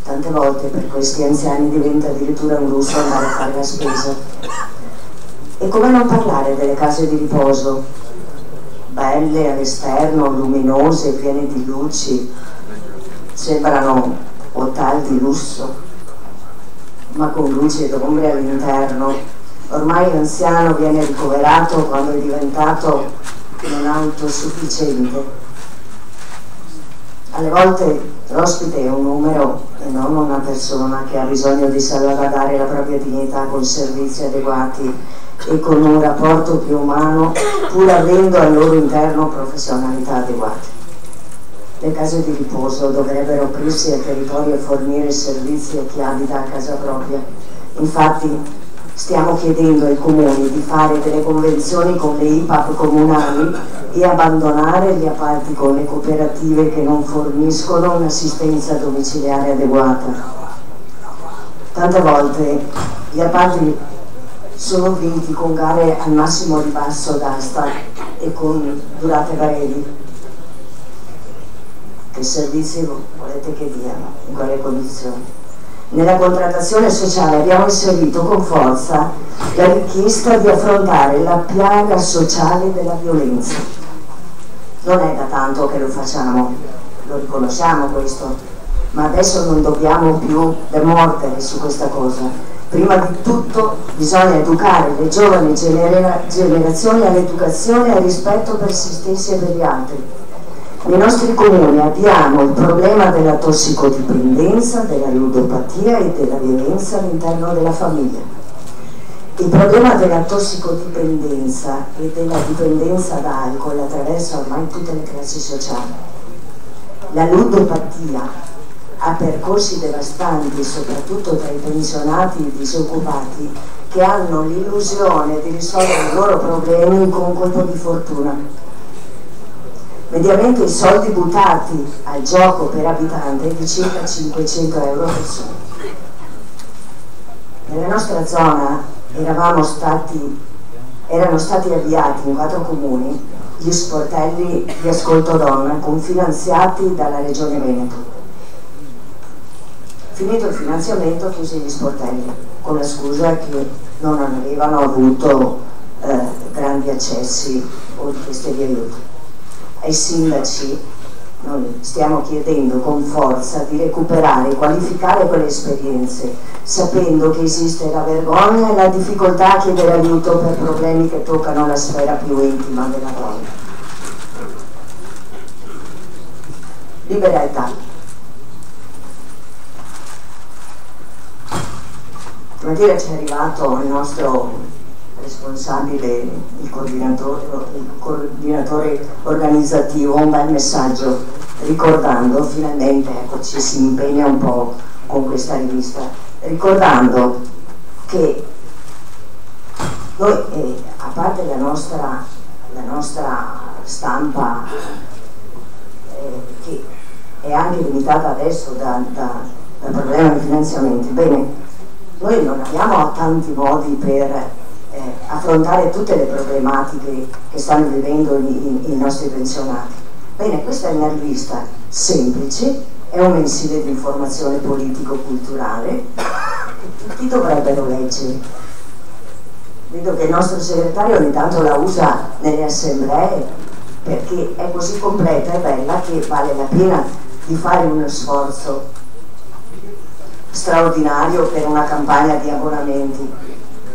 Tante volte per questi anziani diventa addirittura un lusso andare a fare la spesa. E come non parlare delle case di riposo, belle all'esterno, luminose, piene di luci, sembrano hotel di lusso, ma con luci ed ombre all'interno. Ormai l'anziano viene ricoverato quando è diventato non autosufficiente. Alle volte l'ospite è un numero e non una persona che ha bisogno di salvaguardare la propria dignità con servizi adeguati e con un rapporto più umano, pur avendo al loro interno professionalità adeguate. Le case di riposo dovrebbero aprirsi al territorio e fornire servizi a chi abita a casa propria. Infatti stiamo chiedendo ai comuni di fare delle convenzioni con le IPAP comunali e abbandonare gli appalti con le cooperative che non forniscono un'assistenza domiciliare adeguata. Tante volte gli appalti sono vinti con gare al massimo ribasso d'asta e con durate brevi. Che servizi volete che diano in quelle condizioni? Nella contrattazione sociale abbiamo inserito con forza la richiesta di affrontare la piaga sociale della violenza. Non è da tanto che lo facciamo, lo riconosciamo questo, ma adesso non dobbiamo più demordere su questa cosa. Prima di tutto bisogna educare le giovani generazioni all'educazione e al rispetto per se stessi e per gli altri. Nei nostri comuni abbiamo il problema della tossicodipendenza, della ludopatia e della violenza all'interno della famiglia. Il problema della tossicodipendenza e della dipendenza da alcol attraversa ormai tutte le classi sociali. La ludopatia ha percorsi devastanti, soprattutto tra i pensionati e i disoccupati, che hanno l'illusione di risolvere i loro problemi con un colpo di fortuna. Mediamente i soldi buttati al gioco per abitante è di circa 500 euro per persona. Nella nostra zona erano stati avviati in 4 comuni gli sportelli di ascolto donna confinanziati dalla Regione Veneto. Finito il finanziamento chiuse gli sportelli con la scusa che non avevano avuto grandi accessi o richieste di aiuto. Ai sindaci noi stiamo chiedendo con forza di recuperare e qualificare quelle esperienze, sapendo che esiste la vergogna e la difficoltà a chiedere aiuto per problemi che toccano la sfera più intima della donna. Libertà. Stamattina ci è arrivato il nostro responsabile, il coordinatore organizzativo, un bel messaggio ricordando, finalmente ecco, ci si impegna un po' con questa rivista, ricordando che noi, a parte la nostra stampa che è anche limitata adesso da problemi di finanziamenti, bene, noi non abbiamo tanti modi per affrontare tutte le problematiche che stanno vivendo i nostri pensionati. Bene, questa è una rivista semplice, è un mensile di informazione politico-culturale che tutti dovrebbero leggere. Vedo che il nostro segretario ogni tanto la usa nelle assemblee perché è così completa e bella che vale la pena di fare uno sforzo straordinario per una campagna di abbonamenti.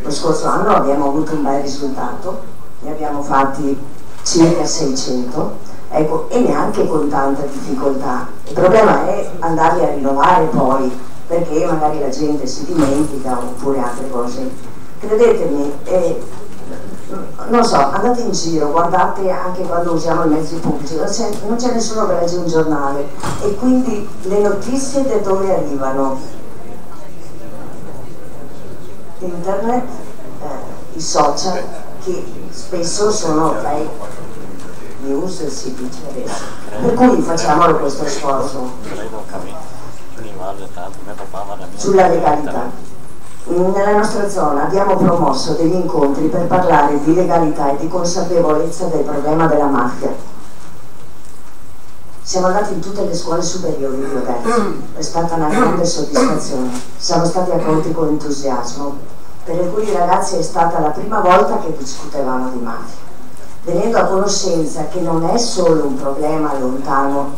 Lo scorso anno abbiamo avuto un bel risultato, ne abbiamo fatti circa 600, ecco, e neanche con tanta difficoltà. Il problema è andarli a rinnovare poi, perché magari la gente si dimentica oppure altre cose. Credetemi, non so, andate in giro, guardate anche quando usiamo i mezzi pubblici, non c'è nessuno che legge un giornale e quindi le notizie da dove arrivano? Internet, i social, che spesso sono fake news, si dice adesso. Per cui facciamolo questo sforzo sulla legalità. Nella nostra zona abbiamo promosso degli incontri per parlare di legalità e di consapevolezza del problema della mafia. Siamo andati in tutte le scuole superiori di Lorenzo, è stata una grande soddisfazione, siamo stati accolti con entusiasmo. Per alcuni ragazzi è stata la prima volta che discutevamo di mafia, venendo a conoscenza che non è solo un problema lontano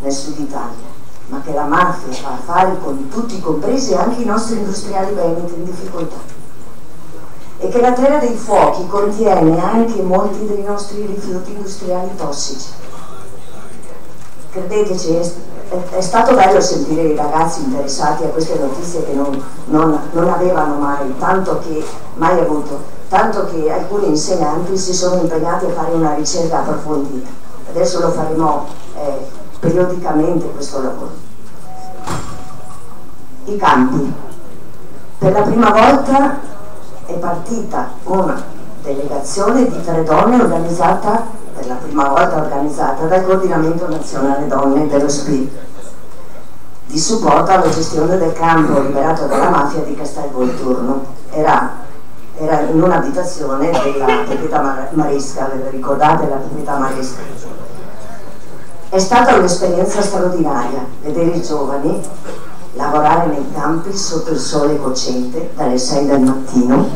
nel sud Italia, ma che la mafia fa affari con tutti, compresi anche i nostri industriali veneti in difficoltà, e che la terra dei fuochi contiene anche molti dei nostri rifiuti industriali tossici. Credeteci, è stato bello sentire i ragazzi interessati a queste notizie che non avevano mai avuto, tanto che alcuni insegnanti si sono impegnati a fare una ricerca approfondita. Adesso lo faremo periodicamente questo lavoro. I campi. Per la prima volta è partita una delegazione di 3 donne organizzata per la prima volta organizzata dal Coordinamento Nazionale Donne dello SPI, di supporto alla gestione del campo liberato dalla mafia di Castel Volturno. Era in un'abitazione della proprietà Maresca, ricordate la proprietà Maresca? È stata un'esperienza straordinaria vedere i giovani lavorare nei campi sotto il sole cocente dalle 6 del mattino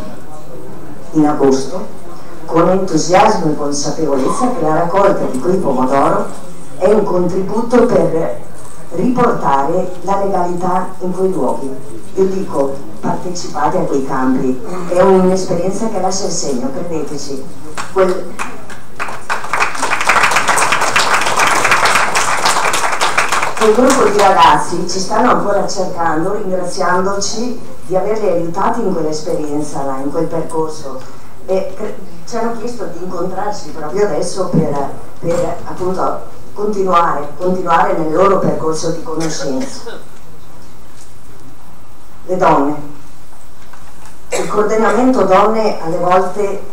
in agosto, con entusiasmo e consapevolezza che la raccolta di quei pomodoro è un contributo per riportare la legalità in quei luoghi. Io dico, partecipate a quei campi, è un'esperienza che lascia il segno, credeteci. Quel gruppo di ragazzi ci stanno ancora cercando, ringraziandoci di averli aiutati in quell'esperienza là, in quel percorso, e ci hanno chiesto di incontrarci proprio adesso per appunto continuare nel loro percorso di conoscenza. Le donne, il coordinamento donne alle volte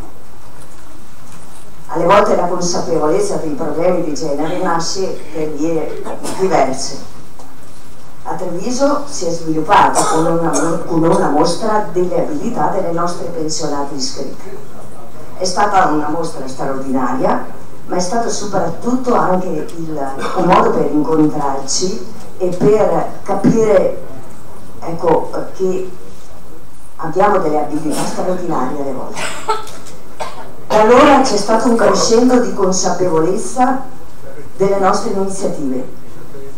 la consapevolezza dei problemi di genere nasce per vie diverse. A Treviso si è sviluppata con una mostra delle abilità delle nostre pensionate iscritte. È stata una mostra straordinaria, ma è stato soprattutto anche un modo per incontrarci e per capire, ecco, che abbiamo delle abilità straordinarie alle volte. E allora c'è stato un crescendo di consapevolezza delle nostre iniziative,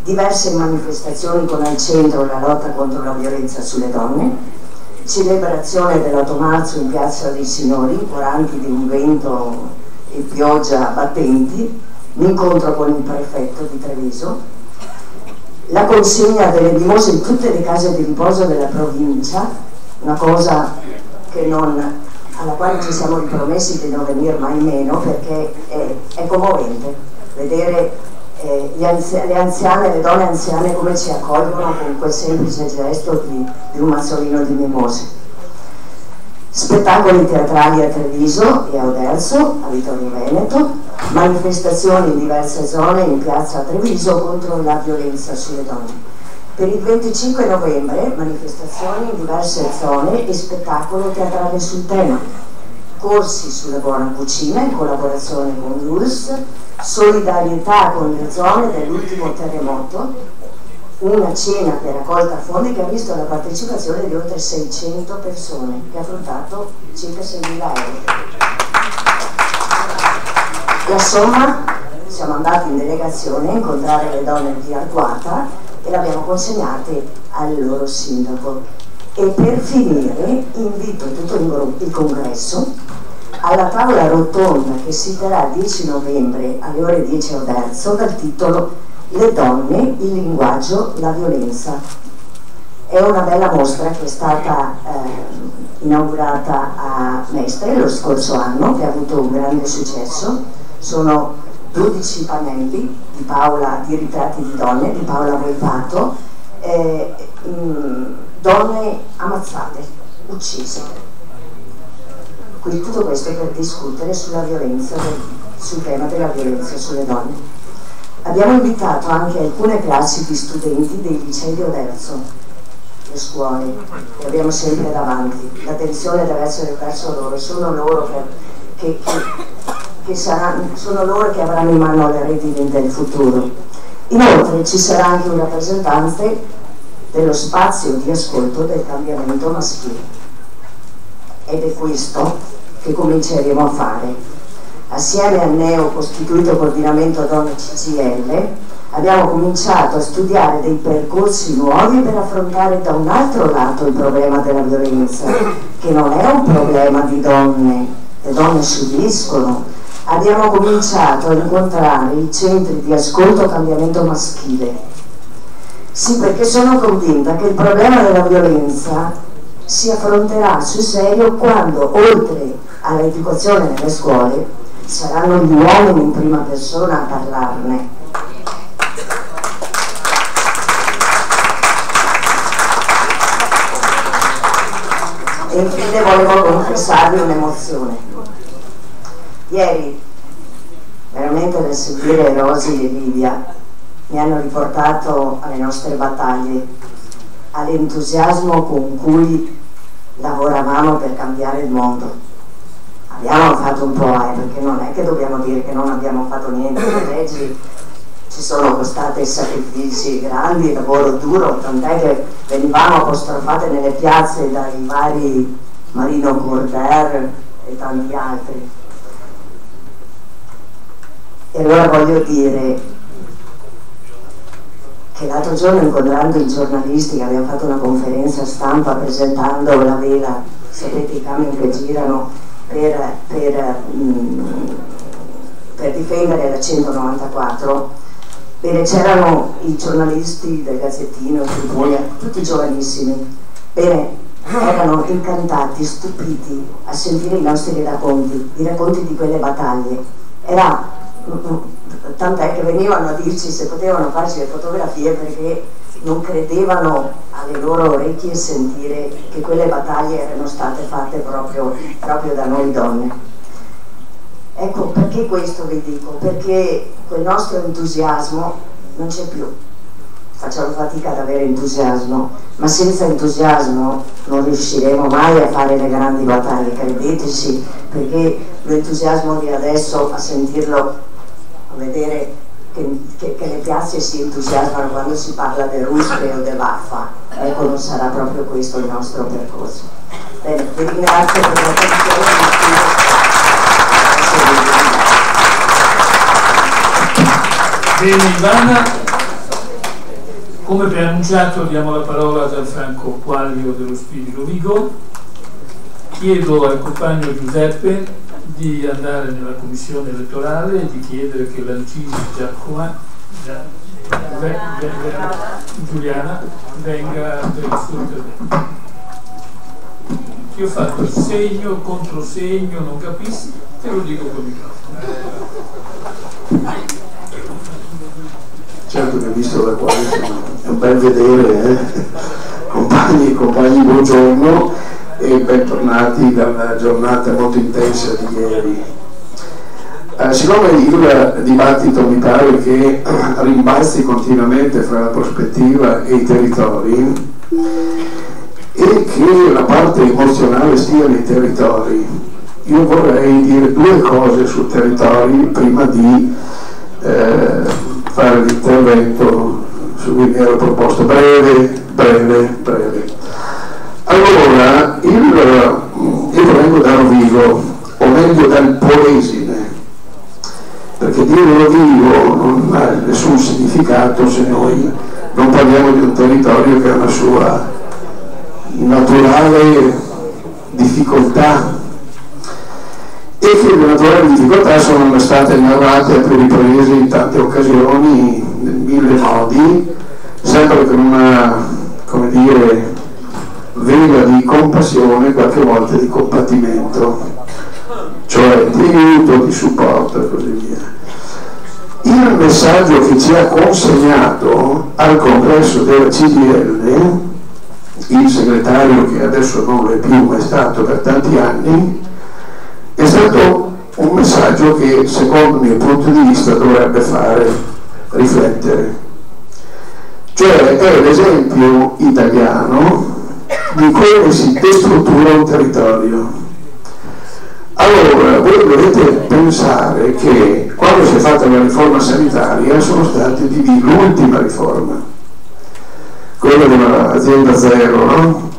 diverse manifestazioni con al centro la lotta contro la violenza sulle donne, celebrazione dell'8 marzo in Piazza dei Signori, curanti di un vento e pioggia battenti, l'incontro con il prefetto di Treviso, la consegna delle mimose in tutte le case di riposo della provincia, una cosa alla quale ci siamo ripromessi di non venire mai meno, perché è commovente vedere le anziane, le donne anziane come ci accolgono con quel semplice gesto di un mazzolino di mimose. Spettacoli teatrali a Treviso e a Oderzo, a Vittorio Veneto, manifestazioni in diverse zone in piazza Treviso contro la violenza sulle donne. Per il 25 novembre manifestazioni in diverse zone e spettacolo teatrale sul tema, corsi sulla buona cucina in collaborazione con l'ULSS, solidarietà con le zone dell'ultimo terremoto, una cena per raccolta fondi che ha visto la partecipazione di oltre 600 persone, che ha affrontato circa 6.000 euro. La somma, siamo andati in delegazione a incontrare le donne di Arquata e l'abbiamo consegnate al loro sindaco. E per finire invito tutto il congresso alla tavola rotonda che si terrà il 10 novembre alle ore 10 a Oderzo dal titolo Le donne, il linguaggio, la violenza. È una bella mostra che è stata inaugurata a Mestre lo scorso anno, che ha avuto un grande successo. Sono 12 pannelli di ritratti di donne, di Paola Volpato, donne ammazzate, uccise. Quindi tutto questo per discutere sulla violenza, sul tema della violenza sulle donne. Abbiamo invitato anche alcune classi di studenti dei licei di Oderzo, le scuole, le abbiamo sempre davanti, l'attenzione deve essere verso loro, sono loro che avranno in mano le redini del futuro. Inoltre ci sarà anche un rappresentante dello spazio di ascolto del cambiamento maschile, ed è questo che cominceremo a fare. Assieme al neo costituito coordinamento donne CGL abbiamo cominciato a studiare dei percorsi nuovi per affrontare da un altro lato il problema della violenza, che non è un problema di donne, le donne subiscono. Abbiamo cominciato a incontrare i centri di ascolto cambiamento maschile. Sì, perché sono convinta che il problema della violenza si affronterà sul serio quando, oltre all'educazione nelle scuole, saranno gli uomini in prima persona a parlarne. E infine volevo confessarvi un'emozione. Ieri, veramente nel sentire Rosy e Livia, mi hanno riportato alle nostre battaglie, all'entusiasmo con cui lavoravamo per cambiare il mondo. Abbiamo fatto un po', perché non è che dobbiamo dire che non abbiamo fatto niente. ci sono costati sacrifici grandi, lavoro duro, tant'è che venivamo apostrofate nelle piazze dai vari Marino Corder e tanti altri. E allora voglio dire che l'altro giorno, incontrando i giornalisti, che abbiamo fatto una conferenza stampa presentando la vela, sapete i camion che girano per difendere la 194, bene, c'erano i giornalisti del Gazzettino, tutti giovanissimi, bene, erano incantati, stupiti a sentire i nostri racconti, i racconti di quelle battaglie. Tant'è che venivano a dirci se potevano farci le fotografie perché non credevano alle loro orecchie sentire che quelle battaglie erano state fatte proprio da noi donne. Ecco, perché questo vi dico? Perché quel nostro entusiasmo non c'è più. Facciamo fatica ad avere entusiasmo, ma senza entusiasmo non riusciremo mai a fare le grandi battaglie, credeteci, perché l'entusiasmo di adesso, a sentirlo, a vedere che le piazze si entusiasmano quando si parla del ruspe o del vaffa, ecco, non sarà proprio questo il nostro percorso. Bene, vi ringrazio per l'attenzione. Bene, Ivana, come preannunciato diamo la parola a Gianfranco Quaglio dello Spirito Vigo. Chiedo al compagno Giuseppe di andare nella commissione elettorale e di chiedere che l'Ancini Giuliana venga per il suo intervento. Io ho fatto segno, controsegno, non capissi, te lo dico con il microfono. Certo che visto da qua è un bel vedere, compagni, buongiorno e bentornati dalla giornata molto intensa di ieri. Siccome il dibattito mi pare che rimbalzi continuamente fra la prospettiva e i territori e che la parte emozionale stia nei territori, io vorrei dire due cose sui territori prima di fare l'intervento su cui mi ero proposto, breve. Allora, io vengo da Rovigo, o meglio dal Polesine, perché dire Rovigo non ha nessun significato se noi non parliamo di un territorio che ha una sua naturale difficoltà e che le naturali difficoltà sono state narrate a più riprese in tante occasioni, in mille modi, sempre con una, come dire, vena di compassione, qualche volta di compatimento, cioè di aiuto, di supporto e così via. Il messaggio che ci ha consegnato al congresso della CGIL il segretario, che adesso non lo è più ma è stato per tanti anni, è stato un messaggio che secondo il mio punto di vista dovrebbe fare riflettere, cioè è l'esempio italiano di come si destruttura un territorio. Allora, voi dovete pensare che quando si è fatta la riforma sanitaria sono stati l'ultima riforma, quella dell'azienda zero, no?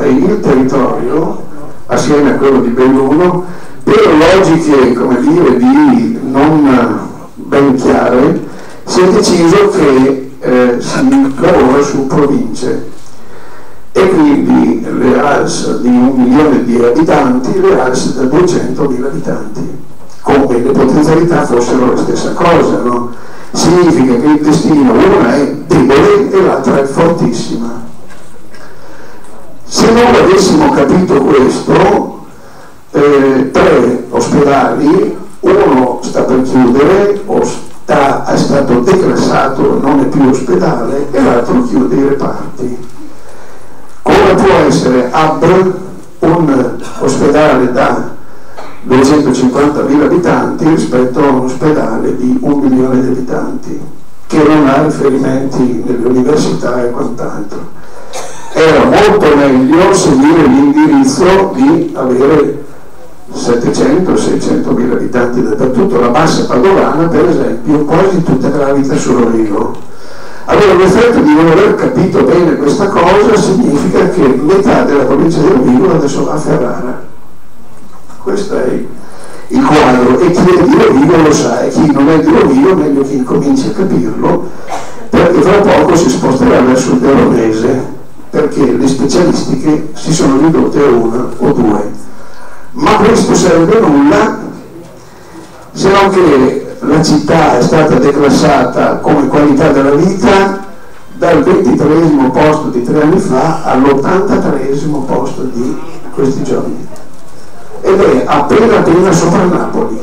Il territorio, assieme a quello di Belluno, per logiche, come dire, di non ben chiare, si è deciso che si lavora su province e quindi le ALS di 1 milione di abitanti, le ALS da 200.000 abitanti, come le potenzialità fossero la stessa cosa, no? Significa che il destino, una è debole e l'altra è fortissima. Se non avessimo capito questo, 3 ospedali, uno sta per chiudere o è stato declassato, non è più ospedale, e l'altro chiude i reparti. Come può essere hub un ospedale da 250.000 abitanti rispetto a un ospedale di 1 milione di abitanti, che non ha riferimenti nelle università e quant'altro? Era molto meglio seguire l'indirizzo di avere 700-600 mila abitanti dappertutto. La bassa padovana, per esempio, quasi tutta gravita su Rovigo. Allora l'effetto di non aver capito bene questa cosa significa che metà della provincia di Rovigo adesso va a Ferrara. Questo è il quadro, e chi è di Rovigo lo sa, e chi non è di Rovigo meglio che incominci a capirlo, perché fra poco si sposterà verso il Veronese, perché le specialistiche si sono ridotte a una o due. Ma questo serve a nulla, se non che la città è stata declassata come qualità della vita dal 23° posto di 3 anni fa all'83° posto di questi giorni, ed è appena sopra Napoli.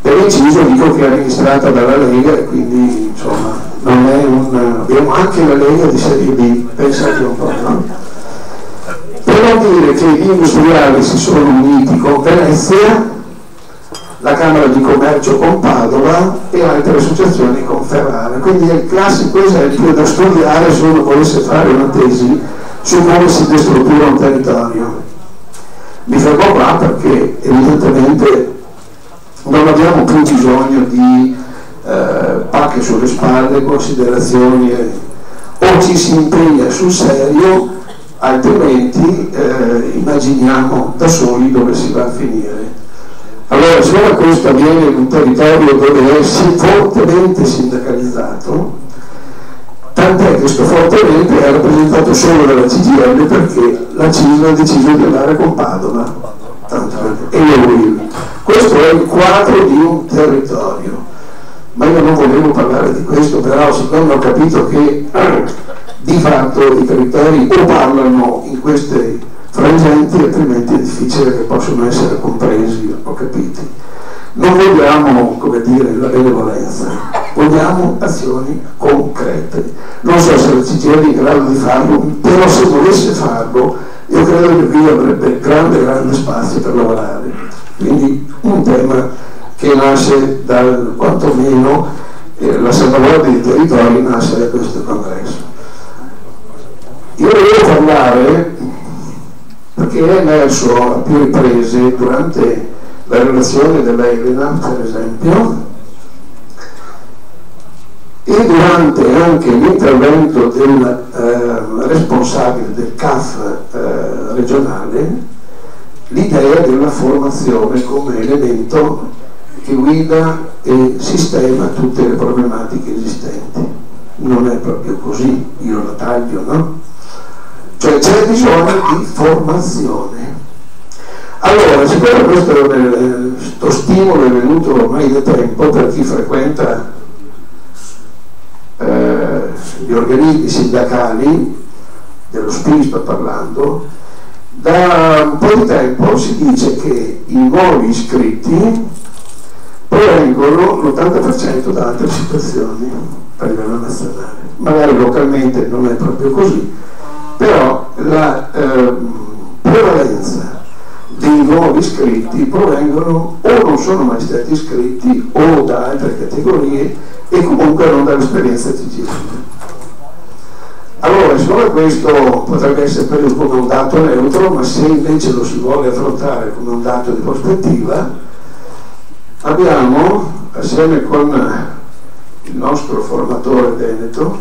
Per inciso dico che è amministrata dalla Lega, e quindi insomma non è abbiamo anche la Lega di serie B, pensate un po', no? Per non dire che gli industriali si sono uniti con Venezia, la Camera di Commercio con Padova e altre associazioni con Ferrara. Quindi è il classico esempio da studiare se uno volesse fare una tesi su come si destruttura un territorio. Mi fermo qua perché evidentemente non abbiamo più bisogno di pacche sulle spalle, considerazioni, o ci si impegna sul serio, altrimenti immaginiamo da soli dove si va a finire. Allora, siccome questo avviene in un territorio dove è fortemente sindacalizzato, tant'è che questo fortemente è rappresentato solo dalla CGIL, perché la CISL ha deciso di andare con Padova, e questo è il quadro di un territorio. Ma io non volevo parlare di questo, però siccome ho capito che di fatto i territori o parlano in queste frangenti, altrimenti è difficile che possano essere compresi o capiti. Non vogliamo, come dire, la benevolenza, vogliamo azioni concrete. Non so se la CGIL è in grado di farlo, però se volesse farlo io credo che qui avrebbe grande spazio per lavorare. Quindi un tema che nasce dal, quantomeno la salvaguardia dei territori nasce da questo congresso. Io volevo parlare, perché è emerso a più riprese durante la relazione della Elena, per esempio, e durante anche l'intervento del responsabile del CAF regionale, l'idea della formazione come elemento che guida e sistema tutte le problematiche esistenti. Non è proprio così, io la taglio, no? Cioè c'è bisogno di formazione. Allora, siccome questo stimolo è venuto ormai da tempo per chi frequenta gli organismi sindacali, dello SPI sto parlando, da un po' di tempo si dice che i nuovi iscritti provengono l'80% da altre situazioni a livello nazionale. Magari localmente non è proprio così, però la prevalenza dei nuovi iscritti provengono o non sono mai stati iscritti o da altre categorie e comunque non dall'esperienza CGIL. Allora, siccome questo potrebbe essere preso come un dato neutro, ma se invece lo si vuole affrontare come un dato di prospettiva, abbiamo, assieme con il nostro formatore veneto,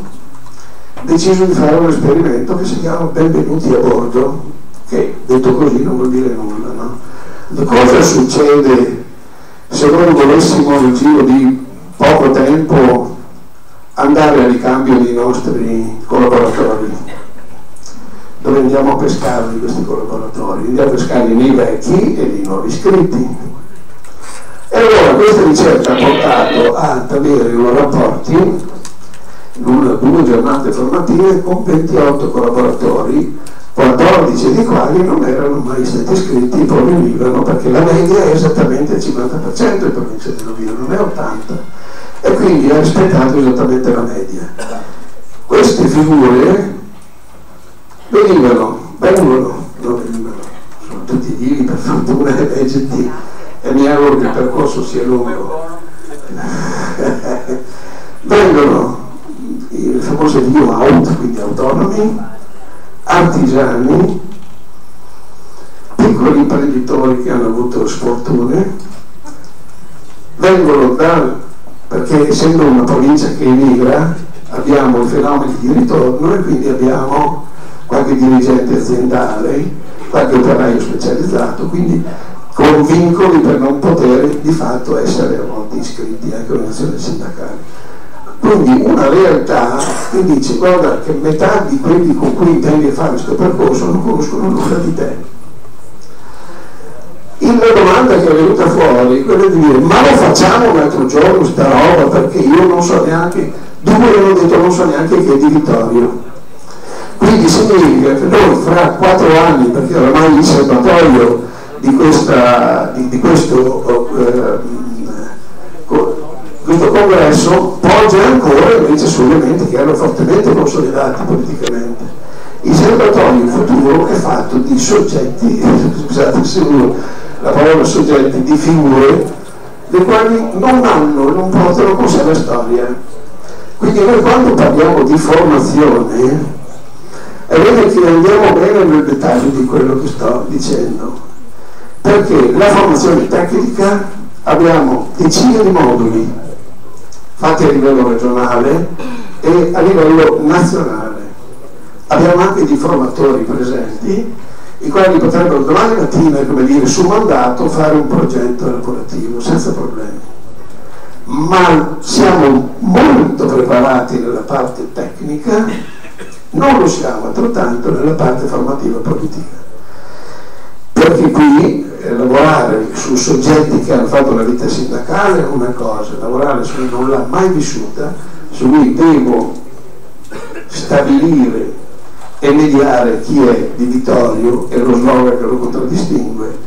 deciso di fare un esperimento che si chiama Benvenuti a bordo, che detto così non vuol dire nulla, no? Cosa succede se noi volessimo nel giro di poco tempo andare al ricambio dei nostri collaboratori? Dove andiamo a pescarli questi collaboratori? Andiamo a pescarli nei vecchi e nei nuovi iscritti. E allora questa ricerca ha portato ad avere loro rapporti in 2 giornate formative con 28 collaboratori, 14 dei quali non erano mai stati iscritti e provenivano, perché la media è esattamente il 50% in provincia di Rovigo, non è 80%, e quindi ha rispettato esattamente la media. Queste figure venivano, sono tutti vivi per fortuna e leggenti, e mi auguro che il percorso sia lungo. Vengono le famose VIO-out, quindi autonomi, artigiani, piccoli imprenditori che hanno avuto sfortune, vengono perché essendo una provincia che emigra abbiamo i fenomeni di ritorno e quindi abbiamo qualche dirigente aziendale, qualche operaio specializzato, quindi con vincoli per non poter di fatto essere a volte iscritti anche a organizzazioni sindacali. Quindi una realtà che dice: guarda che metà di quelli con cui intendi fare questo percorso non conoscono nulla di te. La domanda che è venuta fuori è quella di dire: ma lo facciamo un altro giorno sta roba, perché io non so neanche, due hanno detto non so neanche che è di Vittorio. Quindi significa che noi fra 4 anni, perché oramai il serbatoio di questo congresso poggia ancora invece su elementi che erano fortemente consolidati politicamente. Il serbatoio futuro è fatto di soggetti, scusate se uno la parola soggetti, di figure le quali non portano con sé la storia. Quindi noi quando parliamo di formazione è bene che andiamo bene nel dettaglio di quello che sto dicendo, perché la formazione tecnica abbiamo decine di moduli fatti a livello regionale e a livello nazionale. Abbiamo anche dei formatori presenti i quali potrebbero domani mattina, come dire, su mandato fare un progetto lavorativo senza problemi. Ma siamo molto preparati nella parte tecnica, non lo siamo altrettanto nella parte formativa politica. Perché qui lavorare su soggetti che hanno fatto la vita sindacale è una cosa, lavorare su chi non l'ha mai vissuta, su cui devo stabilire e mediare chi è di Vittorio e lo slogan che lo contraddistingue,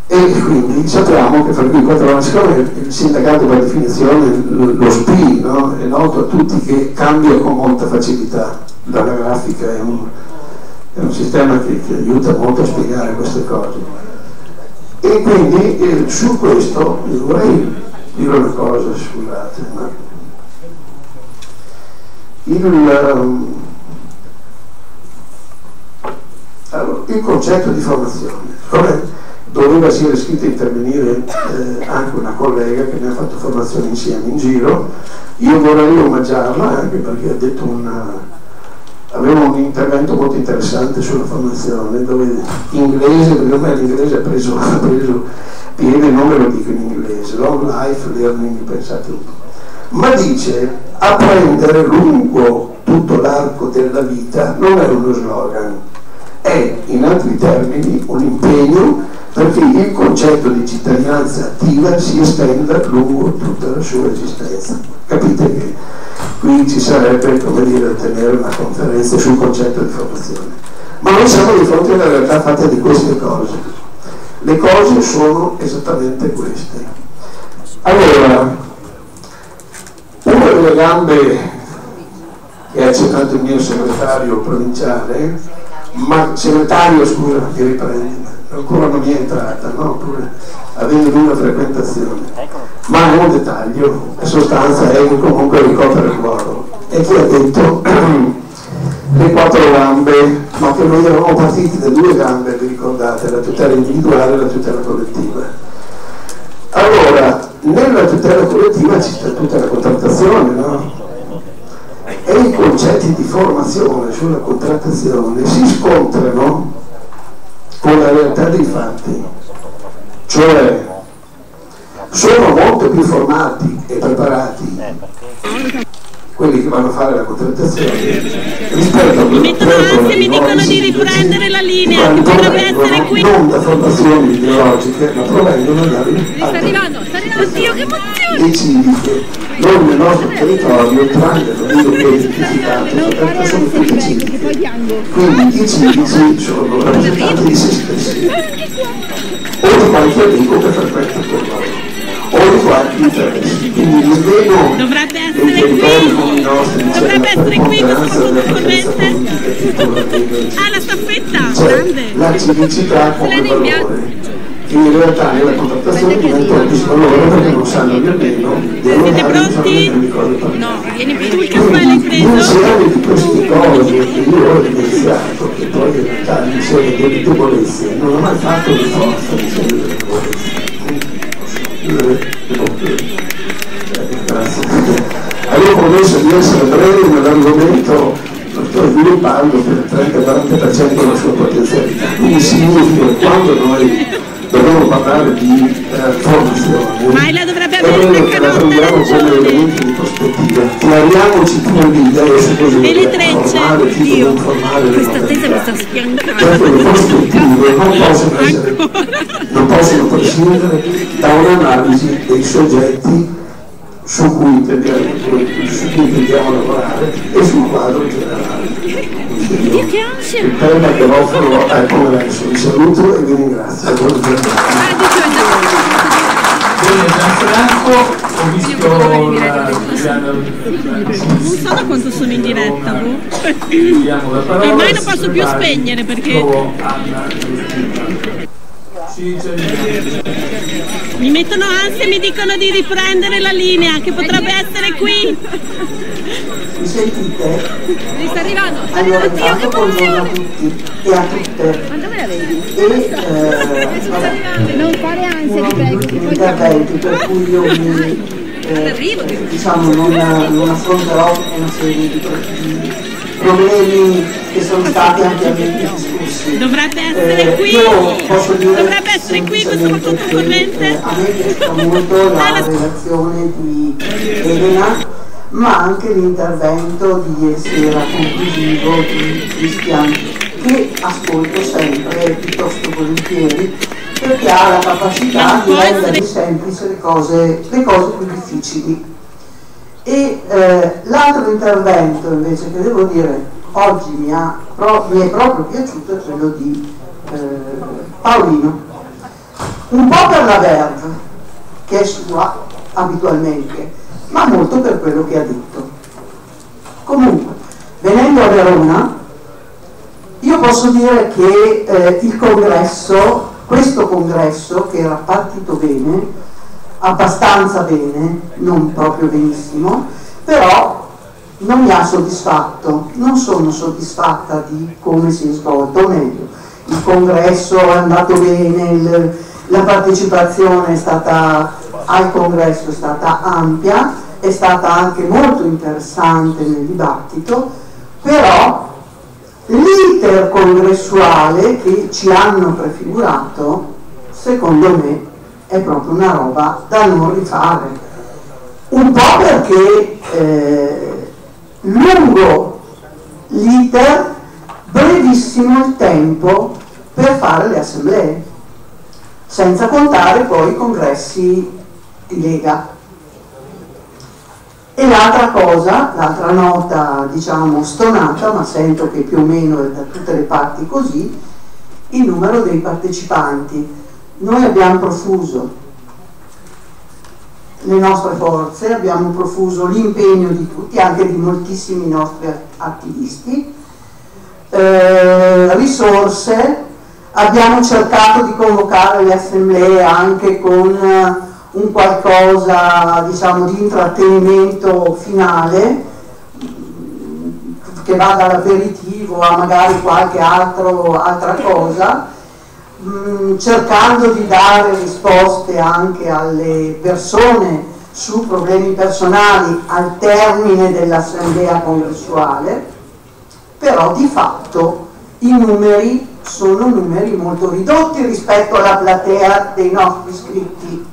e quindi sappiamo che fra qui 4 anni, siccome il sindacato per definizione, lo SPI, no? È noto a tutti che cambia con molta facilità, dalla grafica è un sistema che aiuta molto a spiegare queste cose, e quindi su questo vorrei dire una cosa, scusate, ma il concetto di formazione, come doveva essere scritto e intervenire anche una collega che ne ha fatto formazione insieme in giro, io vorrei omaggiarla anche perché ha detto aveva un intervento molto interessante sulla formazione, dove inglese, perché ormai l'inglese ha preso piede, non me lo dico in inglese, long life learning, pensate un po', ma dice: apprendere lungo tutto l'arco della vita non è uno slogan, è in altri termini un impegno perché il concetto di cittadinanza attiva si estenda lungo tutta la sua esistenza. Capite che qui ci sarebbe, come dire, tenere una conferenza sul concetto di formazione, ma noi siamo di fronte alla realtà fatta di queste cose. Le cose sono esattamente queste. Allora, una delle gambe che ha accennato il mio segretario provinciale, ma segretario, scusa, ti riprendi, ancora non mi è entrata, no? Pure avendo una frequentazione, ma è un dettaglio, la sostanza è che comunque ricopre il ruolo. E chi ha detto le 4 gambe, ma che noi eravamo partiti da 2 gambe, vi ricordate, la tutela individuale e la tutela collettiva. Allora, nella tutela collettiva ci sta tutta la contrattazione, no? E i concetti di formazione sulla contrattazione si scontrano con la realtà dei fatti, cioè sono molto più formati e preparati quelli che vanno a fare la contrattazione rispetto a quelli che mi dicono di riprendere la linea, che dovrebbe essere qui. Non da formazioni ideologiche, ma provengono da sta arrivando, oddio che emozione! le civiche, non nel nostro territorio, tranne lo dico che è identificato, perché sono tutti civiche. Quindi i civici sono rappresentanti di se stessi, o di qualche amico che frequenta con loro, o di qualche interesse. Quindi l'idea dovrebbe essere qui, dovrebbe essere qui questo concorrente. Ah, la staffetta, grande! La civicità come valore. che in realtà nella contrattazione diventano pochissimo loro perché non sanno nemmeno Siete pronti? No, vieni più il caffè l'hai preso? L'insieme di queste cose che io ho evidenziato, che poi in realtà l'insieme delle debolezze non ha mai fatto di forza l'insieme delle debolezze. Grazie. Avevo promesso di essere breve nell'argomento, lo sto sviluppando per il 30-40% della sua potenzialità. Quindi significa che quando noi dobbiamo parlare di formazione, ma la dovrebbe avere una canotta prendiamo come elementi di prospettiva, chiariamoci pure di idee su cosa e le trecce, Dio, questa tesa mi sta sfiancando. Perché le prospettive non possono prescindere da un'analisi dei soggetti su cui intendiamo lavorare e sul quadro generale. Dio, che ansia! Il tema che offro è Congresso. Vi saluto e vi ringrazio. Bene, Gianfranco, ho visto non so da quanto sono in diretta, ormai non posso più spegnere perché mi mettono ansia e mi dicono di riprendere la linea, che potrebbe essere qui. Mi sentite? Mi sta arrivando. Allora, intanto buongiorno a tutti e a tutte. Ma dove la vedi? Non fare ansia, ti prego. Interventi per cui io diciamo non affronterò una serie di problemi che sono stati ampiamente discussi. Dovrebbe essere qui. Dovrebbe essere qui questo fatto corrente. A me piace molto la relazione di Elena, ma anche l'intervento di ieri sera conclusivo di Cristian, che ascolto sempre piuttosto volentieri perché ha la capacità di rendere semplici le cose più difficili. E l'altro intervento invece che devo dire oggi mi è proprio piaciuto è quello di Paolino, un po' per la verve che è sua abitualmente, ma molto per quello che ha detto. Comunque, venendo a Verona, io posso dire che il congresso, questo congresso che era partito bene, abbastanza bene, non proprio benissimo, però non mi ha soddisfatto, non sono soddisfatta di come si è svolto, o meglio, il congresso è andato bene, la partecipazione è stata al congresso è stata ampia, è stata anche molto interessante nel dibattito, però l'iter congressuale che ci hanno prefigurato, secondo me, è proprio una roba da non rifare. Un po' perché lungo l'iter, brevissimo il tempo per fare le assemblee, senza contare poi i congressi di Lega. E l'altra cosa, l'altra nota diciamo stonata, ma sento che più o meno è da tutte le parti così, il numero dei partecipanti. Noi abbiamo profuso le nostre forze, abbiamo profuso l'impegno di tutti, anche di moltissimi nostri attivisti, risorse, abbiamo cercato di convocare le assemblee anche con un qualcosa diciamo di intrattenimento finale che va dall'aperitivo a magari qualche altra cosa, cercando di dare risposte anche alle persone su problemi personali al termine dell'assemblea congressuale, però di fatto i numeri sono numeri molto ridotti rispetto alla platea dei nostri iscritti.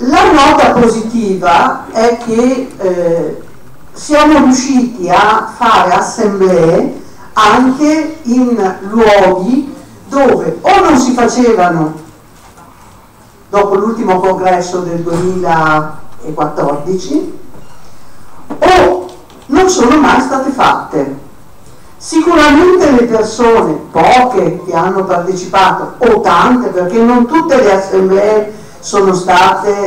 La nota positiva è che siamo riusciti a fare assemblee anche in luoghi dove o non si facevano dopo l'ultimo congresso del 2014 o non sono mai state fatte. Sicuramente le persone, poche che hanno partecipato, o tante, perché non tutte le assemblee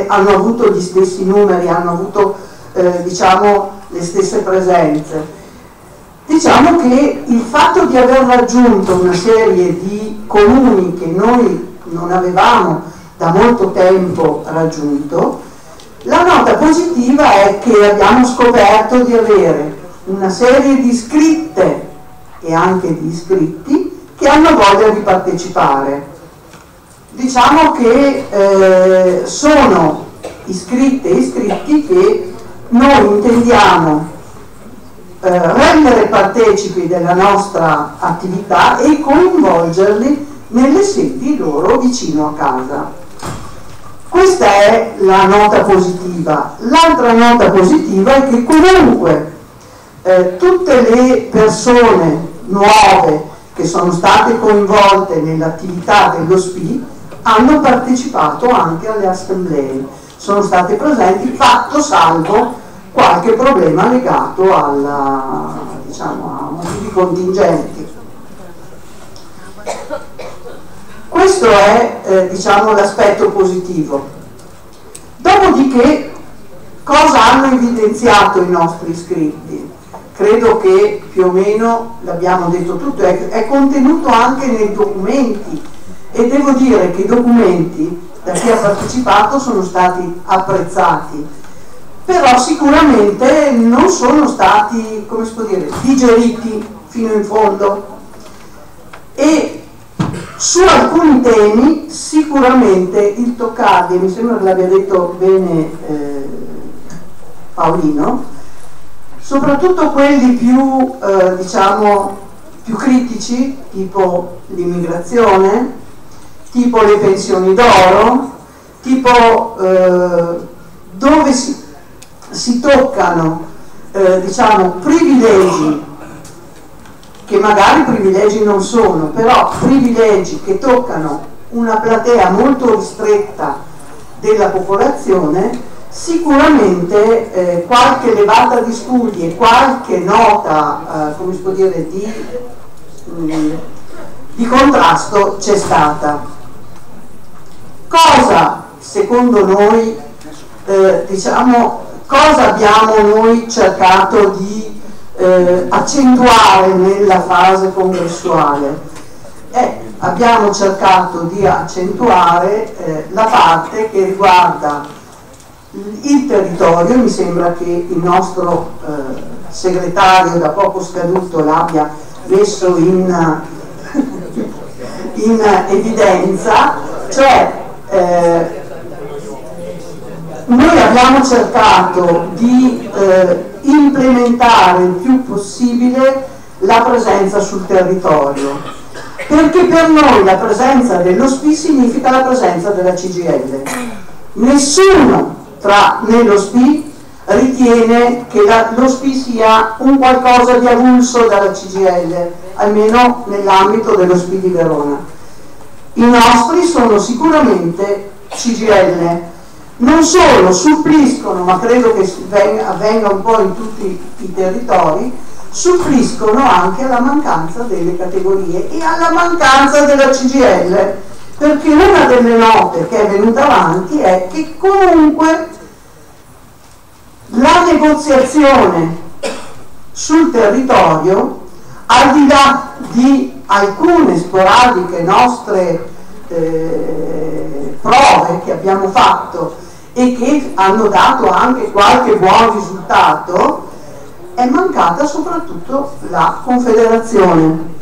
hanno avuto gli stessi numeri, hanno avuto diciamo le stesse presenze. Diciamo che il fatto di aver raggiunto una serie di comuni che noi non avevamo da molto tempo raggiunto. La nota positiva è che abbiamo scoperto di avere una serie di iscritte e anche di iscritti che hanno voglia di partecipare. Diciamo che sono iscritte e iscritti che noi intendiamo rendere partecipi della nostra attività e coinvolgerli nelle sedi loro vicino a casa. Questa è la nota positiva. L'altra nota positiva è che comunque tutte le persone nuove che sono state coinvolte nell'attività dello SPI hanno partecipato anche alle assemblee, sono state presenti, fatto salvo qualche problema legato a motivi contingenti. Questo è l'aspetto positivo. Dopodiché, cosa hanno evidenziato i nostri iscritti? Credo che più o meno l'abbiamo detto tutto, è contenuto anche nei documenti, e devo dire che i documenti da chi ha partecipato sono stati apprezzati, però sicuramente non sono stati, come si può dire, digeriti fino in fondo, e su alcuni temi sicuramente il toccarli, mi sembra che l'abbia detto bene Paolino, soprattutto quelli più più critici, tipo l'immigrazione, tipo le pensioni d'oro, tipo dove si toccano privilegi che magari privilegi non sono, però privilegi che toccano una platea molto ristretta della popolazione. Sicuramente qualche levata di scudi e qualche nota come si può dire, di contrasto c'è stata. Cosa secondo noi cosa abbiamo noi cercato di accentuare nella fase congressuale? Abbiamo cercato di accentuare la parte che riguarda il territorio. Mi sembra che il nostro segretario da poco scaduto l'abbia messo in evidenza, cioè noi abbiamo cercato di implementare il più possibile la presenza sul territorio, perché per noi la presenza dello SPI significa la presenza della CGIL. Nessuno nello SPI ritiene che lo SPI sia un qualcosa di avulso dalla CGIL, almeno nell'ambito dello SPI di Verona. I nostri sono sicuramente CGIL, non solo suppliscono, ma credo che avvenga un po' in tutti i territori, suppliscono anche alla mancanza delle categorie e alla mancanza della CGIL, perché una delle note che è venuta avanti è che comunque la negoziazione sul territorio, al di là di alcune sporadiche nostre prove che abbiamo fatto e che hanno dato anche qualche buon risultato, è mancata soprattutto la confederazione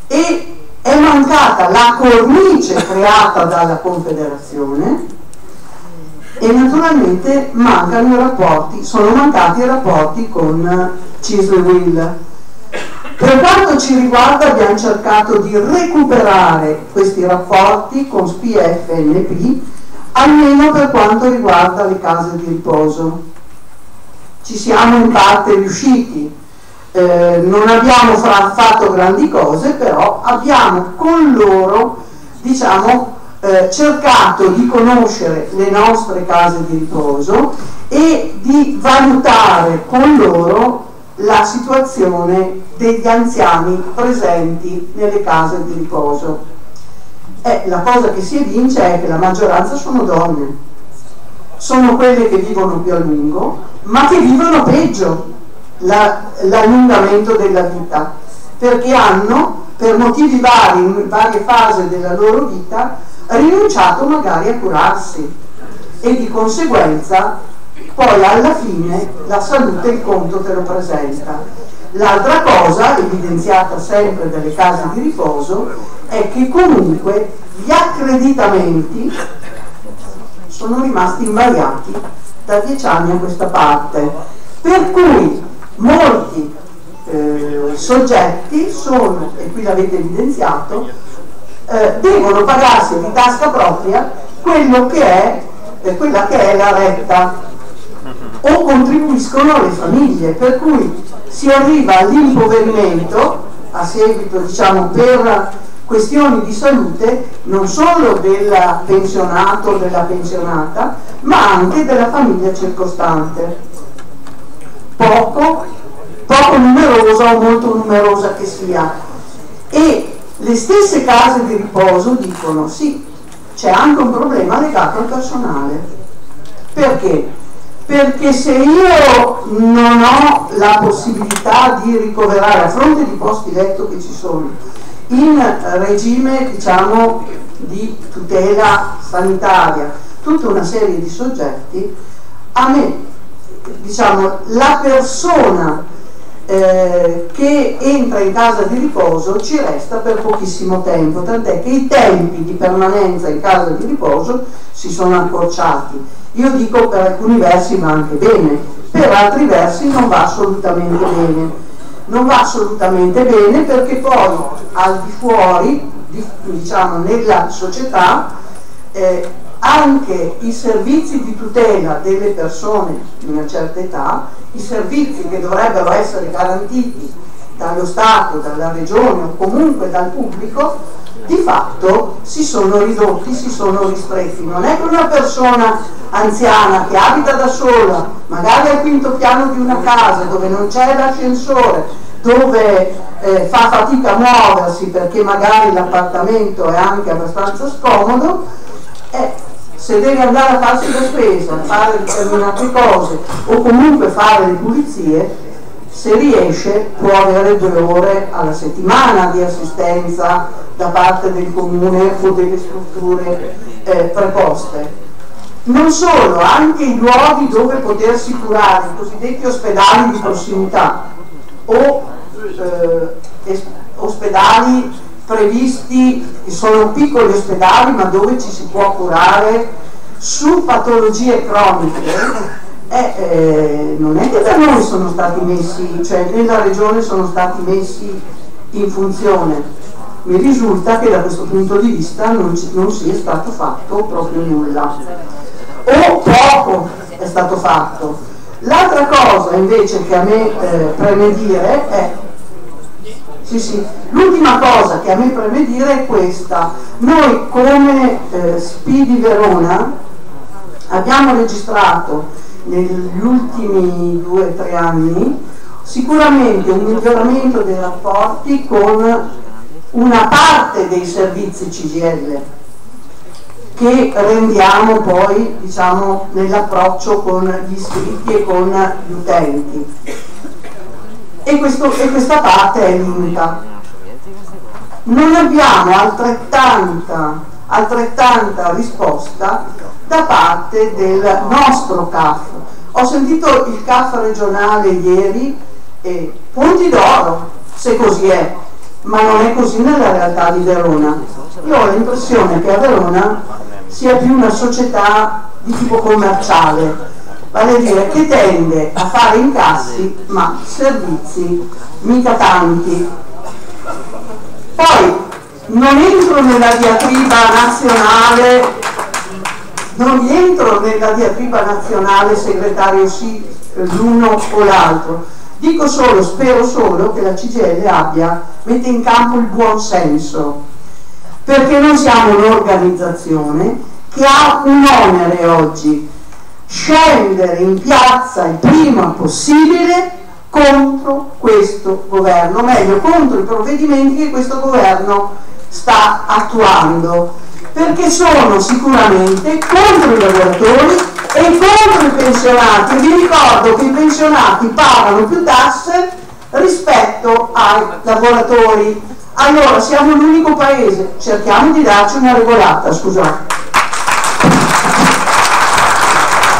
e è mancata la cornice creata dalla confederazione, e naturalmente mancano i rapporti, sono mancati i rapporti con CISL-UIL. Per quanto ci riguarda abbiamo cercato di recuperare questi rapporti con SPI e FNP, almeno per quanto riguarda le case di riposo. Ci siamo in parte riusciti, non abbiamo fatto grandi cose, però abbiamo con loro cercato di conoscere le nostre case di riposo e di valutare con loro la situazione degli anziani presenti nelle case di riposo. La cosa che si evince è che la maggioranza sono donne, sono quelle che vivono più a lungo, ma che vivono peggio l'allungamento della vita, perché hanno, per motivi vari, in varie fasi della loro vita, rinunciato magari a curarsi e di conseguenza poi alla fine la salute il conto te lo presenta. L'altra cosa, evidenziata sempre dalle case di riposo, è che comunque gli accreditamenti sono rimasti invariati da 10 anni a questa parte, per cui molti soggetti sono, e qui l'avete evidenziato, devono pagarsi di tasca propria quello che è, quella che è la retta, o contribuiscono alle famiglie, per cui si arriva all'impoverimento a seguito, diciamo, per questioni di salute non solo del pensionato o della pensionata, ma anche della famiglia circostante. Poco numerosa o molto numerosa che sia. E le stesse case di riposo dicono sì, c'è anche un problema legato al personale. Perché? Perché se io non ho la possibilità di ricoverare, a fronte di posti letto che ci sono, in regime, diciamo, di tutela sanitaria, tutta una serie di soggetti, a me, diciamo, la persona che entra in casa di riposo ci resta per pochissimo tempo, tant'è che i tempi di permanenza in casa di riposo si sono accorciati. Io dico per alcuni versi va anche bene, per altri versi non va assolutamente bene. Non va assolutamente bene perché poi al di fuori, diciamo nella società, anche i servizi di tutela delle persone di una certa età, i servizi che dovrebbero essere garantiti dallo Stato, dalla Regione o comunque dal pubblico, di fatto si sono ridotti, si sono ristretti. Non è che una persona anziana che abita da sola, magari al quinto piano di una casa dove non c'è l'ascensore, dove fa fatica a muoversi perché magari l'appartamento è anche abbastanza scomodo, se deve andare a farsi la spesa, fare determinate cose o comunque fare le pulizie, se riesce può avere 2 ore alla settimana di assistenza da parte del comune o delle strutture preposte. Non solo, anche i luoghi dove potersi curare, i cosiddetti ospedali di prossimità o ospedali previsti, che sono piccoli ospedali ma dove ci si può curare su patologie croniche, non è che da noi sono stati messi, cioè nella regione sono stati messi in funzione. Mi risulta che da questo punto di vista non sia stato fatto proprio nulla o poco è stato fatto. L'altra cosa invece che a me preme dire è l'ultima cosa che a me preme dire è questa: noi come Spidi Verona abbiamo registrato negli ultimi 2 o 3 anni sicuramente un miglioramento dei rapporti con una parte dei servizi CGIL che rendiamo poi, diciamo, nell'approccio con gli iscritti e con gli utenti. E questa parte è l'unica. Non abbiamo altrettanta risposta da parte del nostro CAF. Ho sentito il CAF regionale ieri e punti d'oro, se così è, ma non è così nella realtà di Verona. Io ho l'impressione che a Verona sia più una società di tipo commerciale, vale a dire che tende a fare incassi ma servizi mica tanti. Poi non entro nella diatriba nazionale, segretario sì, l'uno o l'altro. Dico solo, spero solo che la CGIL mette in campo il buon senso, perché noi siamo un'organizzazione che ha un onere oggi: scendere in piazza il prima possibile contro questo governo, meglio contro i provvedimenti che questo governo sta attuando, perché sono sicuramente contro i lavoratori e contro i pensionati. Vi ricordo che i pensionati pagano più tasse rispetto ai lavoratori, Allora siamo l'unico paese, cerchiamo di darci una regolata, scusate.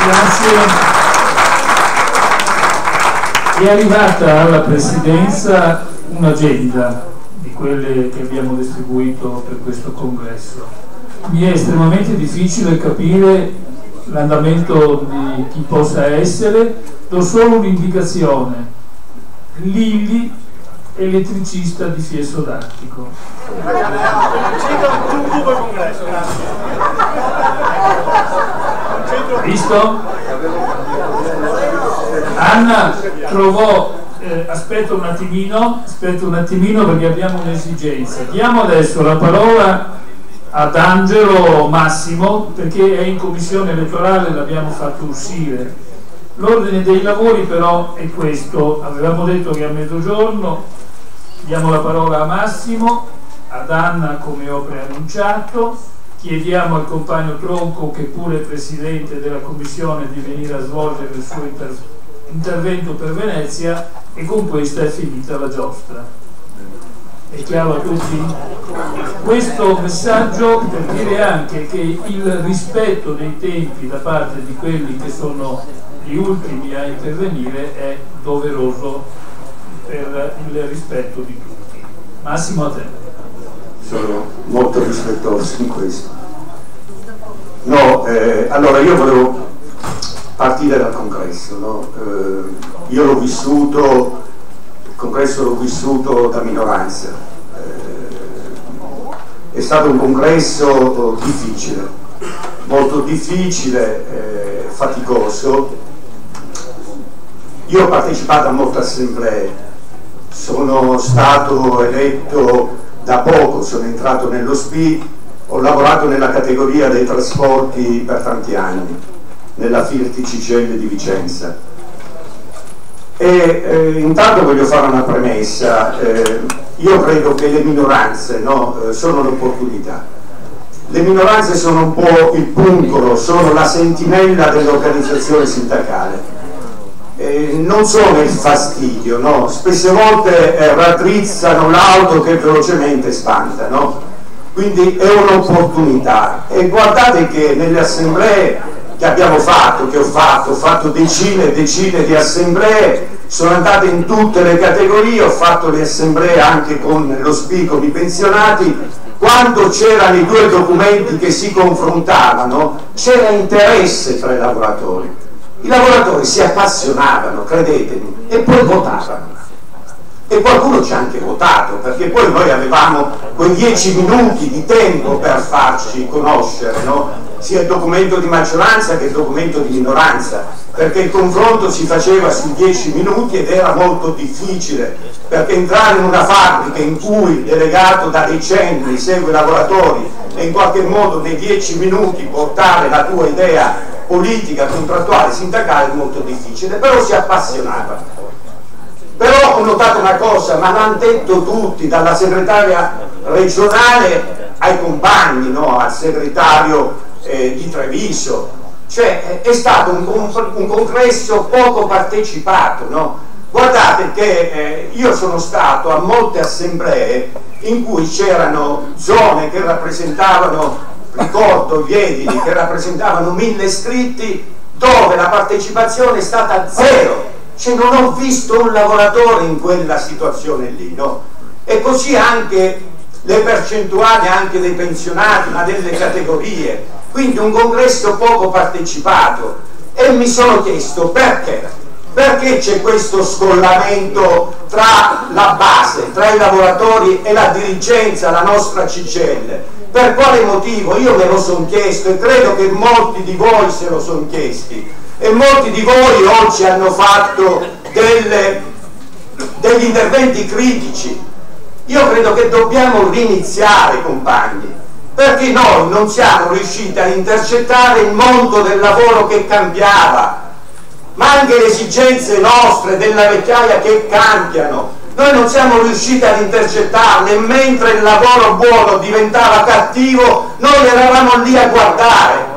Grazie. È arrivata alla Presidenza un'agenda di quelle che abbiamo distribuito per questo congresso. Mi è estremamente difficile capire l'andamento di chi possa essere, do solo un'indicazione: Lilli, elettricista di Fieso d'Artico. Visto? Anna trovò, aspetta un attimino perché abbiamo un'esigenza. Diamo adesso la parola ad Angelo Massimo perché è in commissione elettorale, l'abbiamo fatto uscire. L'ordine dei lavori però è questo: avevamo detto che a mezzogiorno diamo la parola a Massimo, ad Anna come ho preannunciato, chiediamo al compagno Tronco, che pure è presidente della commissione, di venire a svolgere il suo intervento per Venezia, e con questa è finita la giostra. È chiaro a tutti? Questo messaggio per dire anche che il rispetto dei tempi da parte di quelli che sono gli ultimi a intervenire è doveroso per il rispetto di tutti. Massimo, a te. Sono molto rispettoso in questo. No, allora io volevo partire dal congresso, no? Io l'ho vissuto, il congresso l'ho vissuto da minoranza, è stato un congresso difficile, molto difficile, faticoso. Io ho partecipato a molte assemblee, sono stato eletto da poco, sono entrato nello SPI, ho lavorato nella categoria dei trasporti per tanti anni, nella Firti Cicelle di Vicenza. E intanto voglio fare una premessa, io credo che le minoranze, no, sono l'opportunità. Le minoranze sono un po' il puncolo, sono la sentinella dell'organizzazione sindacale. Non sono il fastidio, no? Spesse volte raddrizzano l'auto che velocemente spanta, no? Quindi è un'opportunità. E guardate che nelle assemblee che abbiamo fatto, che ho fatto decine e decine di assemblee, sono andate in tutte le categorie, ho fatto le assemblee anche con lo SPI, con i pensionati. Quando c'erano i due documenti che si confrontavano, c'era interesse tra i lavoratori. I lavoratori si appassionavano, credetemi, e poi votavano. E qualcuno ci ha anche votato, perché poi noi avevamo quei 10 minuti di tempo per farci conoscere, no? Sia il documento di maggioranza che il documento di minoranza, perché il confronto si faceva su 10 minuti ed era molto difficile, perché entrare in una fabbrica in cui il delegato da decenni segue i lavoratori e in qualche modo nei 10 minuti portare la tua idea politica, contrattuale, sindacale è molto difficile, però si appassionava. Però ho notato una cosa, ma l'hanno detto tutti, dalla segretaria regionale ai compagni, no? Al segretario di Treviso, cioè è stato un congresso poco partecipato, no? Guardate che io sono stato a molte assemblee in cui c'erano zone che rappresentavano, ricordo gli edili che rappresentavano 1000 iscritti, dove la partecipazione è stata zero, cioè non ho visto un lavoratore in quella situazione lì, no? E così anche le percentuali anche dei pensionati, ma delle categorie, quindi un congresso poco partecipato. E mi sono chiesto perché c'è questo scollamento tra la base, tra i lavoratori e la dirigenza, la nostra CGIL. Per quale motivo? Io me lo sono chiesto e credo che molti di voi se lo sono chiesti, e molti di voi oggi hanno fatto degli interventi critici. Io credo che dobbiamo riniziare, compagni, perché noi non siamo riusciti a intercettare il mondo del lavoro che cambiava, ma anche le esigenze nostre della vecchiaia che cambiano. Noi non siamo riusciti ad intercettarle, e mentre il lavoro buono diventava cattivo, noi eravamo lì a guardare.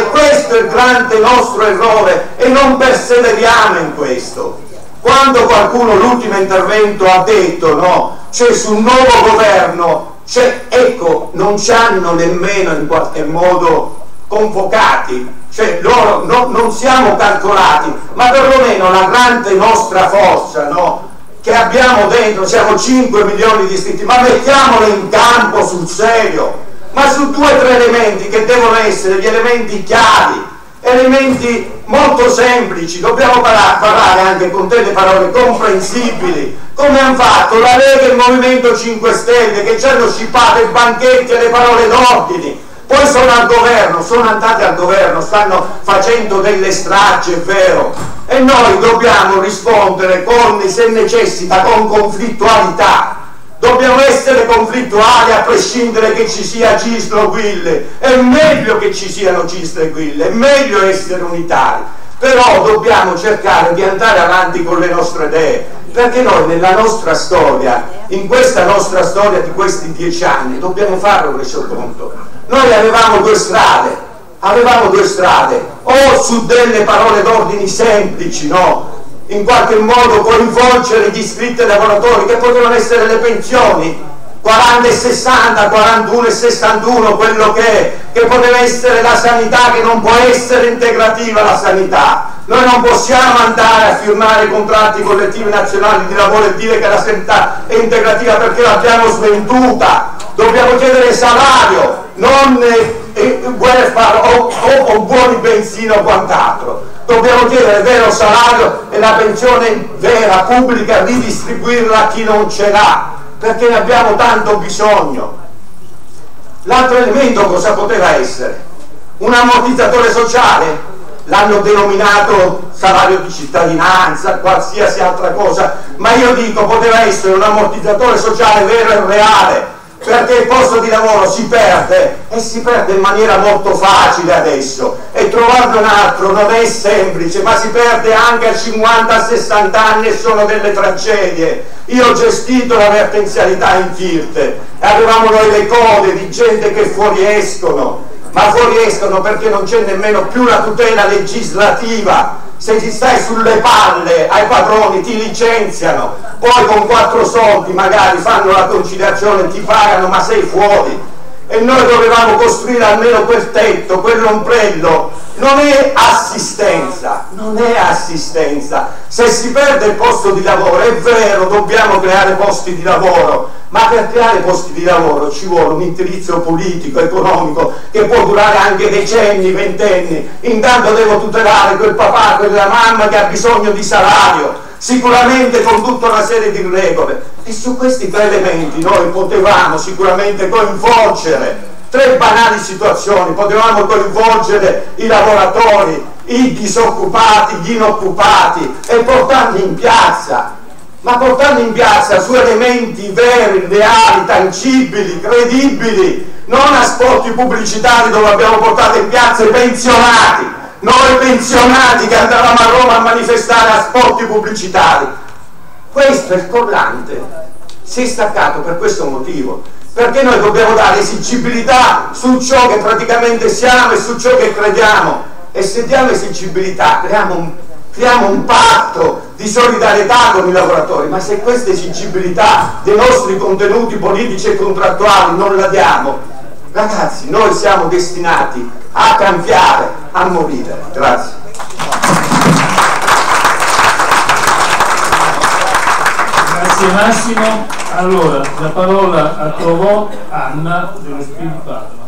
Questo è il grande nostro errore e non perseveriamo in questo. Quando qualcuno, l'ultimo intervento, ha detto no, cioè sul nuovo governo, cioè, ecco, non ci hanno nemmeno in qualche modo convocati, cioè loro non siamo calcolati, ma perlomeno la grande nostra forza, no, che abbiamo dentro, siamo 5 milioni di iscritti, ma mettiamolo in campo sul serio, ma su 2 o 3 elementi che devono essere gli elementi chiari, elementi molto semplici. Dobbiamo parlare anche con delle parole comprensibili, come hanno fatto la Lega e il Movimento 5 Stelle, che ci hanno scippato i banchetti e le parole d'ordine, poi sono al governo, sono andati al governo, stanno facendo delle stragi, è vero, e noi dobbiamo rispondere con, se necessita, con conflittualità. Dobbiamo essere conflittuali a prescindere che ci sia Gislo o Guille, è meglio che ci siano Gislo e Guille, è meglio essere unitari, però dobbiamo cercare di andare avanti con le nostre idee, perché noi nella nostra storia, in questa nostra storia di questi 10 anni, dobbiamo fare un resoconto. Noi avevamo due strade, o su delle parole d'ordine semplici, no? In qualche modo coinvolgere gli iscritti e lavoratori, che potevano essere le pensioni 40 e 60, 41 e 61, quello che poteva essere la sanità, che non può essere integrativa la sanità. Noi non possiamo andare a firmare i contratti collettivi nazionali di lavoro e dire che la sanità è integrativa, perché l'abbiamo svenduta. Dobbiamo chiedere salario, non welfare o buoni benzina o quant'altro. Dobbiamo chiedere vero salario e la pensione vera, pubblica, ridistribuirla a chi non ce l'ha, perché ne abbiamo tanto bisogno. L'altro elemento cosa poteva essere? Un ammortizzatore sociale, l'hanno denominato salario di cittadinanza, qualsiasi altra cosa, ma io dico poteva essere un ammortizzatore sociale vero e reale, perché il posto di lavoro si perde, e si perde in maniera molto facile adesso, e trovarne un altro non è semplice, ma si perde anche a 50-60 anni, e sono delle tragedie. Io ho gestito la vertenzialità in Firte e avevamo noi le code di gente che fuoriescono, ma fuoriescono perché non c'è nemmeno più la tutela legislativa. Se ti stai sulle palle ai padroni ti licenziano, poi con 4 soldi magari fanno la conciliazione e ti pagano, ma sei fuori. E noi dovevamo costruire almeno quel tetto, quell'ombrello. Non è assistenza, non è assistenza. Se si perde il posto di lavoro, è vero, dobbiamo creare posti di lavoro, ma per creare posti di lavoro ci vuole un indirizzo politico, economico, che può durare anche decenni, ventenni. Intanto devo tutelare quel papà, quella mamma che ha bisogno di salario, sicuramente con tutta una serie di regole. E su questi 3 elementi noi potevamo sicuramente coinvolgere 3 banali situazioni. Potevamo coinvolgere i lavoratori, i disoccupati, gli inoccupati, e portarli in piazza, ma portarli in piazza su elementi veri, reali, tangibili, credibili, non a spot pubblicitari dove abbiamo portato in piazza i pensionati. Noi pensionati che andavamo a Roma a manifestare a spot pubblicitari. Questo è il collante, si è staccato per questo motivo, perché noi dobbiamo dare esigibilità su ciò che praticamente siamo e su ciò che crediamo, e se diamo esigibilità creiamo un patto di solidarietà con i lavoratori. Ma se questa esigibilità dei nostri contenuti politici e contrattuali non la diamo, ragazzi, noi siamo destinati a cambiare, a morire. Grazie. Grazie Massimo. Allora, la parola a Trovò Anna dello Spirito Padova.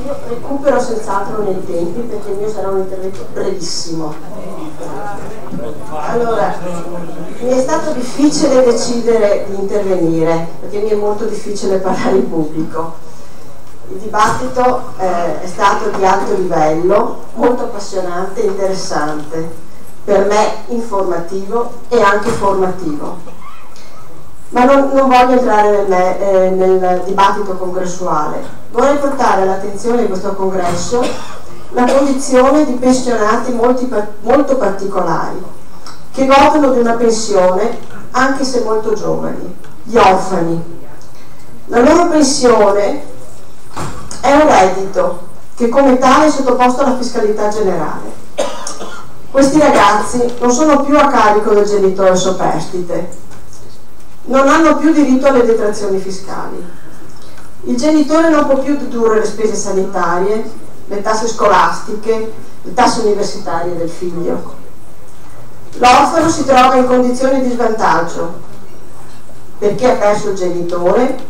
Io recupero senz'altro nei tempi, perché il mio sarà un intervento brevissimo. Allora, mi è stato difficile decidere di intervenire, perché mi è molto difficile parlare in pubblico. Il dibattito è stato di alto livello, molto appassionante, interessante, per me informativo e anche formativo. Ma non voglio entrare nel dibattito congressuale. Vorrei portare all'attenzione di questo congresso la condizione di pensionati molto particolari, che godono di una pensione anche se molto giovani, gli orfani. La loro pensione è un reddito che come tale è sottoposto alla fiscalità generale. Questi ragazzi non sono più a carico del genitore superstite, non hanno più diritto alle detrazioni fiscali. Il genitore non può più dedurre le spese sanitarie, le tasse scolastiche, le tasse universitarie del figlio. L'orfano si trova in condizioni di svantaggio perché ha perso il genitore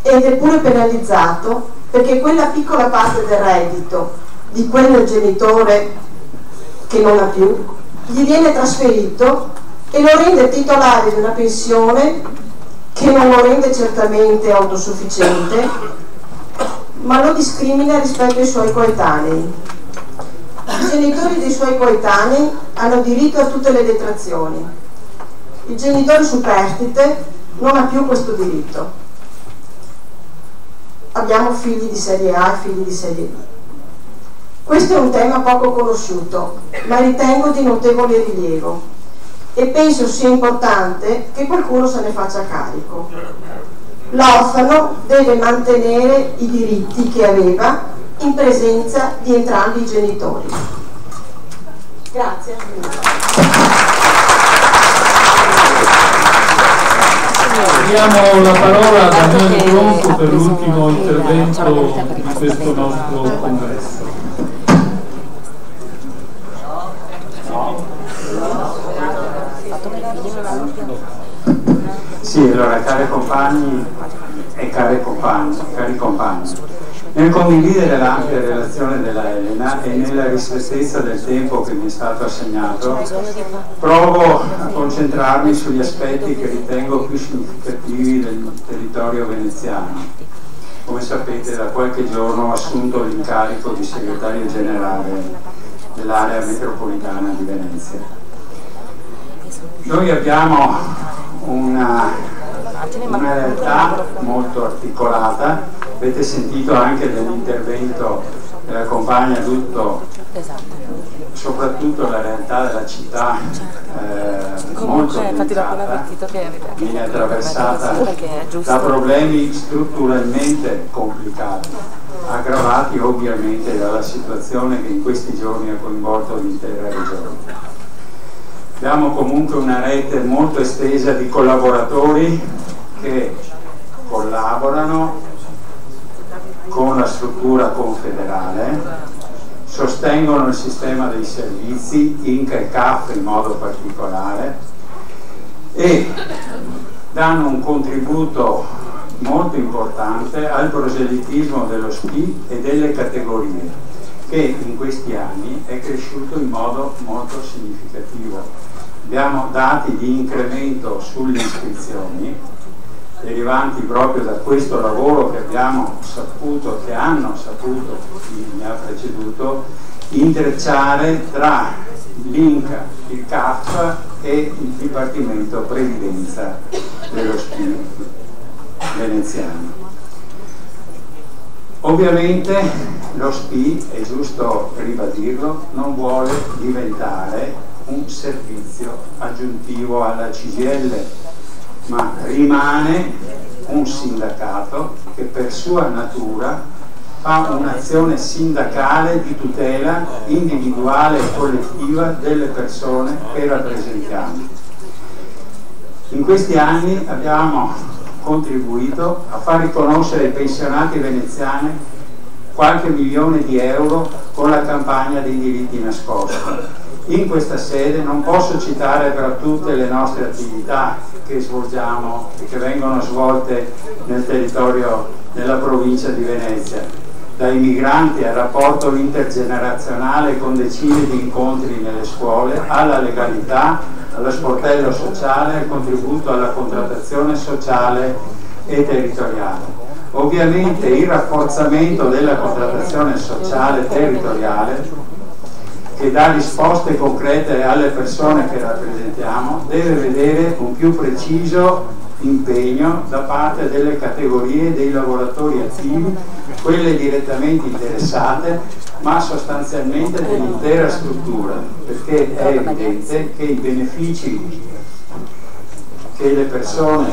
ed è pure penalizzato perché quella piccola parte del reddito di quel genitore che non ha più gli viene trasferito e lo rende titolare di una pensione che non lo rende certamente autosufficiente, ma lo discrimina rispetto ai suoi coetanei. I genitori dei suoi coetanei hanno diritto a tutte le detrazioni. Il genitore superstite non ha più questo diritto. Abbiamo figli di serie A e figli di serie B. Questo è un tema poco conosciuto, ma ritengo di notevole rilievo e penso sia importante che qualcuno se ne faccia carico. L'orfano deve mantenere i diritti che aveva in presenza di entrambi i genitori. Grazie. Diamo la parola a Daniele Bronco per l'ultimo intervento di questo nostro congresso. Sì, allora cari compagni e cari compagni, nel condividere l'ampia relazione della Elena e nella ristrettezza del tempo che mi è stato assegnato, provo a concentrarmi sugli aspetti che ritengo più significativi del territorio veneziano. Come sapete, da qualche giorno ho assunto l'incarico di segretario generale dell'area metropolitana di Venezia. Noi abbiamo una realtà molto articolata, avete sentito anche dell'intervento della compagna Dutto, soprattutto la realtà della città molto complicata, viene attraversata da problemi strutturalmente complicati, aggravati ovviamente dalla situazione che in questi giorni ha coinvolto l'intera regione. Abbiamo comunque una rete molto estesa di collaboratori che collaborano con la struttura confederale, sostengono il sistema dei servizi, INCA e CAF in modo particolare, e danno un contributo molto importante al proselitismo dello SPI e delle categorie, che in questi anni è cresciuto in modo molto significativo. Abbiamo dati di incremento sulle iscrizioni derivanti proprio da questo lavoro che abbiamo saputo, che hanno saputo chi mi ha preceduto, intrecciare tra l'INCA, il CAF e il Dipartimento Previdenza dello SPI veneziano. Ovviamente lo SPI, è giusto ribadirlo, non vuole diventare un servizio aggiuntivo alla CGIL, ma rimane un sindacato che per sua natura fa un'azione sindacale di tutela individuale e collettiva delle persone che rappresentiamo. In questi anni abbiamo contribuito a far riconoscere ai pensionati veneziani qualche milione di euro con la campagna dei diritti nascosti. In questa sede non posso citare però tutte le nostre attività che svolgiamo e che vengono svolte nel territorio della provincia di Venezia, dai migranti al rapporto intergenerazionale con decine di incontri nelle scuole, alla legalità, allo sportello sociale, al contributo alla contrattazione sociale e territoriale. Ovviamente il rafforzamento della contrattazione sociale territoriale, che dà risposte concrete alle persone che rappresentiamo, deve vedere un più preciso impegno da parte delle categorie dei lavoratori attivi, quelle direttamente interessate, ma sostanzialmente dell'intera struttura, perché è evidente che i benefici che le persone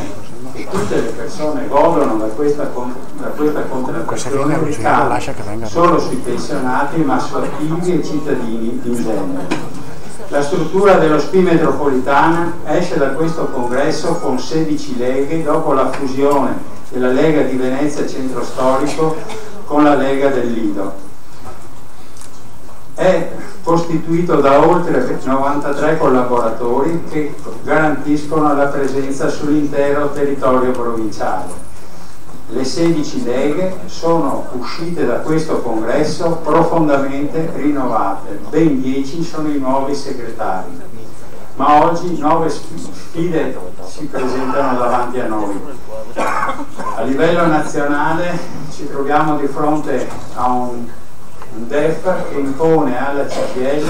che tutte le persone godono da questa contrattazione ricade solo sui pensionati, ma su attivi e cittadini in genere. La struttura dello SPI metropolitana esce da questo congresso con 16 leghe dopo la fusione della Lega di Venezia Centro Storico con la Lega del Lido. È costituito da oltre 93 collaboratori che garantiscono la presenza sull'intero territorio provinciale. Le 16 leghe sono uscite da questo congresso profondamente rinnovate, ben 10 sono i nuovi segretari, ma oggi 9 sfide si presentano davanti a noi. A livello nazionale ci troviamo di fronte a un DEF che impone alla CGIL,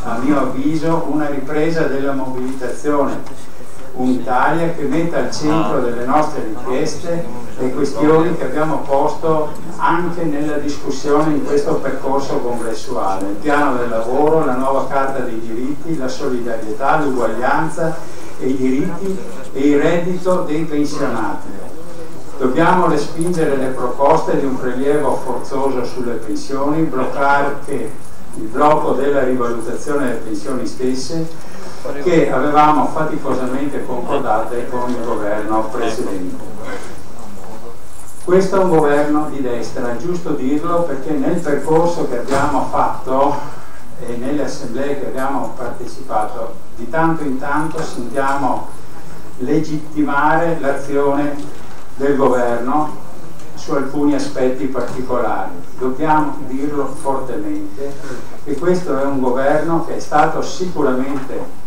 a mio avviso, una ripresa della mobilitazione unitaria che metta al centro delle nostre richieste le questioni che abbiamo posto anche nella discussione in questo percorso congressuale: il piano del lavoro, la nuova carta dei diritti, la solidarietà, l'uguaglianza e i diritti e il reddito dei pensionati. Dobbiamo respingere le proposte di un prelievo forzoso sulle pensioni, bloccare il blocco della rivalutazione delle pensioni stesse che avevamo faticosamente concordate con il governo precedente. Questo è un governo di destra, è giusto dirlo, perché nel percorso che abbiamo fatto e nelle assemblee che abbiamo partecipato, di tanto in tanto sentiamo legittimare l'azione del governo su alcuni aspetti particolari. Dobbiamo dirlo fortemente che questo è un governo che è stato sicuramente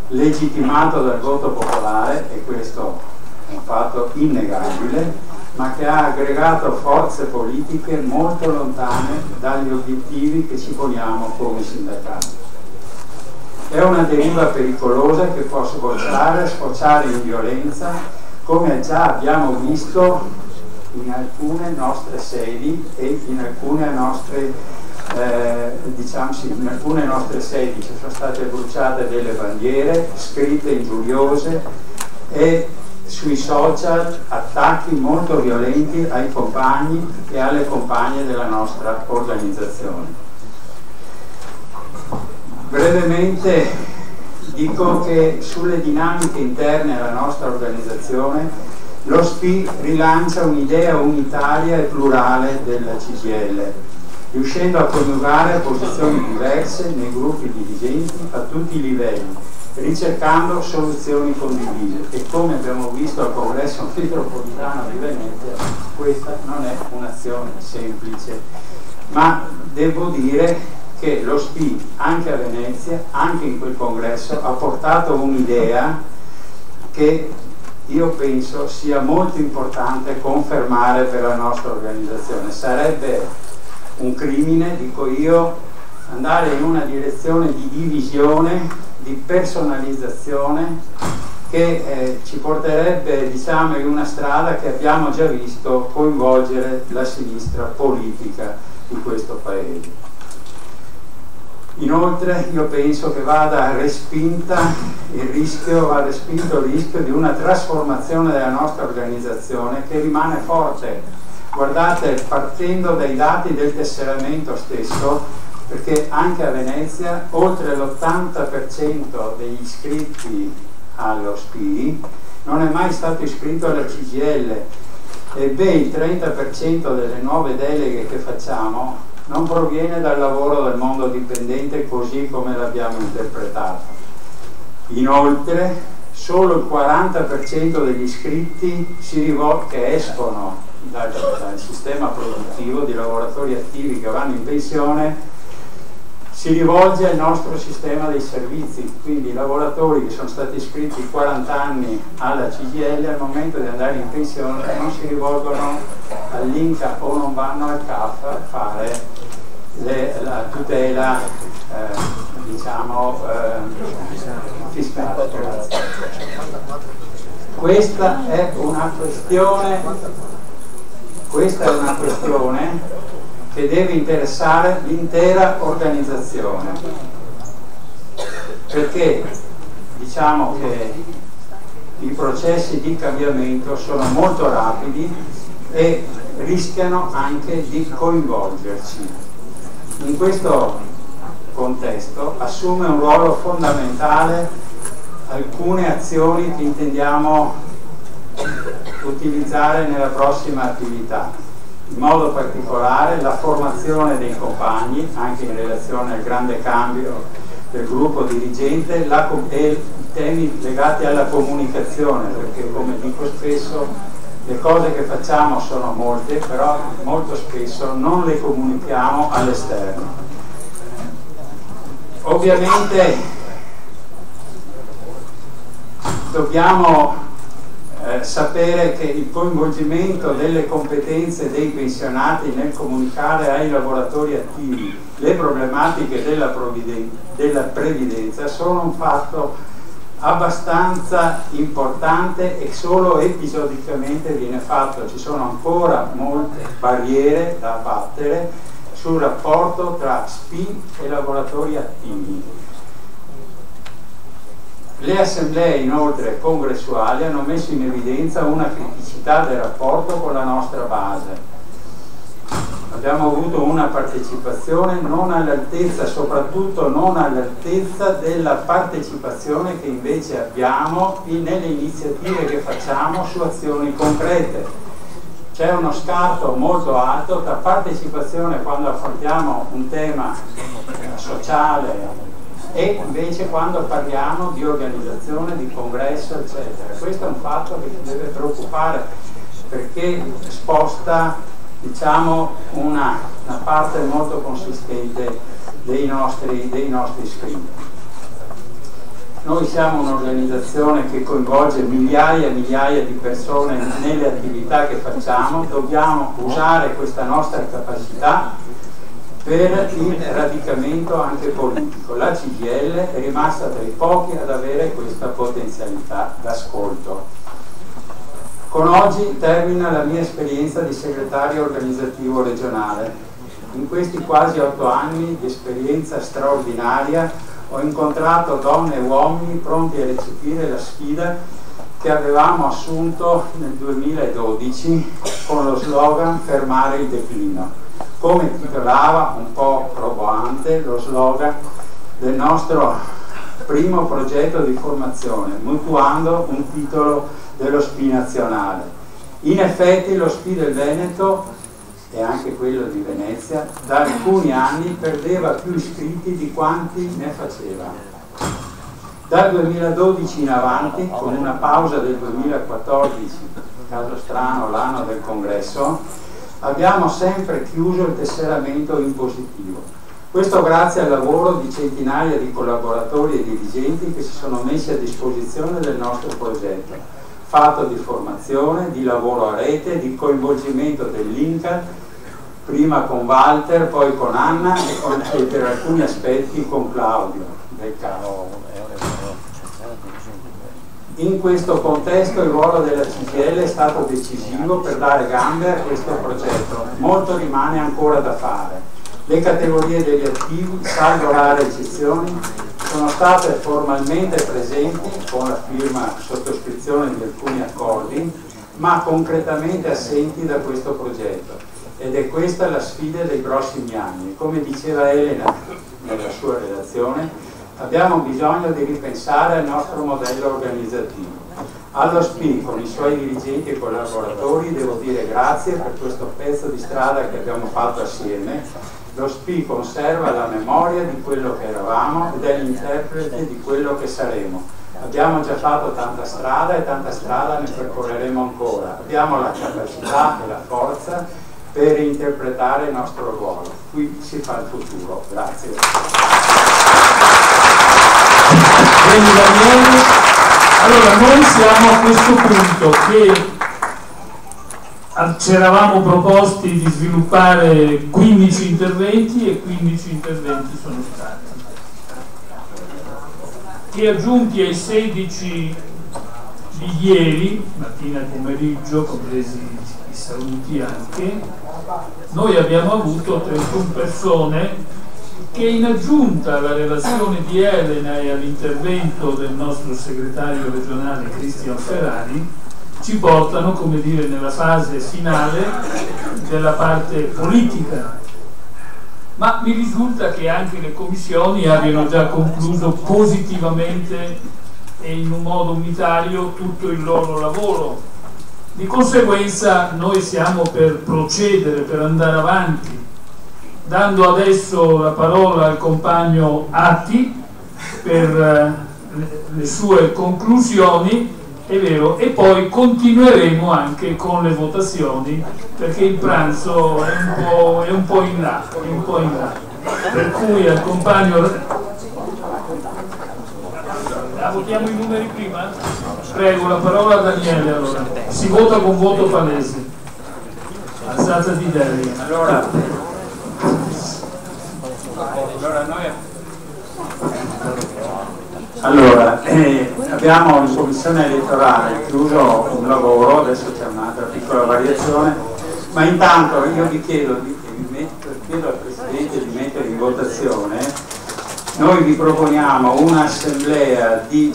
legittimato dal voto popolare, e questo è un fatto innegabile, ma che ha aggregato forze politiche molto lontane dagli obiettivi che ci poniamo come sindacati. È una deriva pericolosa che può sfociare in violenza, come già abbiamo visto in alcune nostre sedi e in alcune nostre in alcune nostre sedi ci sono state bruciate delle bandiere, scritte ingiuriose e sui social attacchi molto violenti ai compagni e alle compagne della nostra organizzazione. Brevemente dico che sulle dinamiche interne alla nostra organizzazione lo SPI rilancia un'idea unitaria e plurale della CGIL, riuscendo a coniugare posizioni diverse nei gruppi dirigenti a tutti i livelli, ricercando soluzioni condivise. E come abbiamo visto al congresso metropolitano di Venezia, questa non è un'azione semplice, ma devo dire che lo SPI anche a Venezia, anche in quel congresso, ha portato un'idea che io penso sia molto importante confermare per la nostra organizzazione. Sarebbe un crimine, dico io, andare in una direzione di divisione, di personalizzazione che ci porterebbe, diciamo, in una strada che abbiamo già visto coinvolgere la sinistra politica di questo Paese. Inoltre io penso che vada respinto il rischio di una trasformazione della nostra organizzazione che rimane forte. Guardate, partendo dai dati del tesseramento stesso, perché anche a Venezia oltre l'80% degli iscritti allo SPI non è mai stato iscritto alla CGIL, e il 30% delle nuove deleghe che facciamo non proviene dal lavoro del mondo dipendente così come l'abbiamo interpretato. Inoltre solo il 40% degli iscritti che escono dal sistema produttivo di lavoratori attivi che vanno in pensione si rivolge al nostro sistema dei servizi, quindi i lavoratori che sono stati iscritti 40 anni alla CGIL al momento di andare in pensione non si rivolgono all'INCA o non vanno al CAF a fare la tutela fiscale. Questa è una questione che deve interessare l'intera organizzazione, perché diciamo che i processi di cambiamento sono molto rapidi e rischiano anche di coinvolgerci. In questo contesto assume un ruolo fondamentale alcune azioni che intendiamo utilizzare nella prossima attività, in modo particolare la formazione dei compagni anche in relazione al grande cambio del gruppo dirigente e i temi legati alla comunicazione, perché come dico spesso le cose che facciamo sono molte, però molto spesso non le comunichiamo all'esterno. Ovviamente dobbiamo sapere che il coinvolgimento delle competenze dei pensionati nel comunicare ai lavoratori attivi le problematiche della previdenza sono un fatto abbastanza importante e solo episodicamente viene fatto. Ci sono ancora molte barriere da abbattere sul rapporto tra SPI e lavoratori attivi. Le assemblee inoltre congressuali hanno messo in evidenza una criticità del rapporto con la nostra base. Abbiamo avuto una partecipazione non all'altezza, soprattutto non all'altezza della partecipazione che invece abbiamo nelle iniziative che facciamo su azioni concrete. C'è uno scarto molto alto tra partecipazione quando affrontiamo un tema sociale e invece quando parliamo di organizzazione, di congresso, eccetera. Questo è un fatto che ci deve preoccupare perché sposta, diciamo, una parte molto consistente dei nostri iscritti. Noi siamo un'organizzazione che coinvolge migliaia e migliaia di persone nelle attività che facciamo, dobbiamo usare questa nostra capacità per il radicamento anche politico. La CGIL è rimasta tra i pochi ad avere questa potenzialità d'ascolto. Con oggi termina la mia esperienza di segretario organizzativo regionale. In questi quasi 8 anni di esperienza straordinaria ho incontrato donne e uomini pronti a recepire la sfida che avevamo assunto nel 2012 con lo slogan "Fermare il declino", come titolava un po' roboante lo slogan del nostro primo progetto di formazione, mutuando un titolo dello SPI nazionale. In effetti lo SPI del Veneto e anche quello di Venezia da alcuni anni perdeva più iscritti di quanti ne faceva. Dal 2012 in avanti, con una pausa del 2014, caso strano l'anno del congresso, abbiamo sempre chiuso il tesseramento in positivo. Questo grazie al lavoro di centinaia di collaboratori e dirigenti che si sono messi a disposizione del nostro progetto, fatto di formazione, di lavoro a rete, di coinvolgimento dell'INCA, prima con Walter, poi con Anna e per alcuni aspetti con Claudio del caso. In questo contesto il ruolo della CGIL è stato decisivo per dare gambe a questo progetto. Molto rimane ancora da fare. Le categorie degli attivi, salvo rare eccezioni, sono state formalmente presenti con la firma sottoscrizione di alcuni accordi, ma concretamente assenti da questo progetto. Ed è questa la sfida dei prossimi anni. Come diceva Elena nella sua relazione, abbiamo bisogno di ripensare al nostro modello organizzativo. Allo SPI, con i suoi dirigenti e collaboratori, devo dire grazie per questo pezzo di strada che abbiamo fatto assieme. Lo SPI conserva la memoria di quello che eravamo ed è l'interprete di quello che saremo. Abbiamo già fatto tanta strada e tanta strada ne percorreremo ancora. Abbiamo la capacità e la forza per interpretare il nostro ruolo. Qui si fa il futuro. Grazie. Bene, Daniele. Allora, noi siamo a questo punto che ci eravamo proposti di sviluppare 15 interventi e 15 interventi sono stati. E aggiunti ai 16 di ieri, mattina e pomeriggio, compresi i saluti anche, noi abbiamo avuto 31 persone che in aggiunta alla relazione di Elena e all'intervento del nostro segretario regionale Cristian Ferrari ci portano, come dire, nella fase finale della parte politica. Ma mi risulta che anche le commissioni abbiano già concluso positivamente e in un modo unitario tutto il loro lavoro. Di conseguenza noi siamo per procedere, per andare avanti, dando adesso la parola al compagno Atti per le sue conclusioni, è vero, e poi continueremo anche con le votazioni, perché il pranzo è un po' in là, per cui al compagno votiamo i numeri prima? Prego, la parola a Daniele. Allora si vota con voto palese, alzata di delega. Allora, abbiamo in commissione elettorale chiuso un lavoro, adesso c'è un'altra piccola variazione, ma intanto io vi chiedo al Presidente di mettere in votazione. Noi vi proponiamo un'assemblea di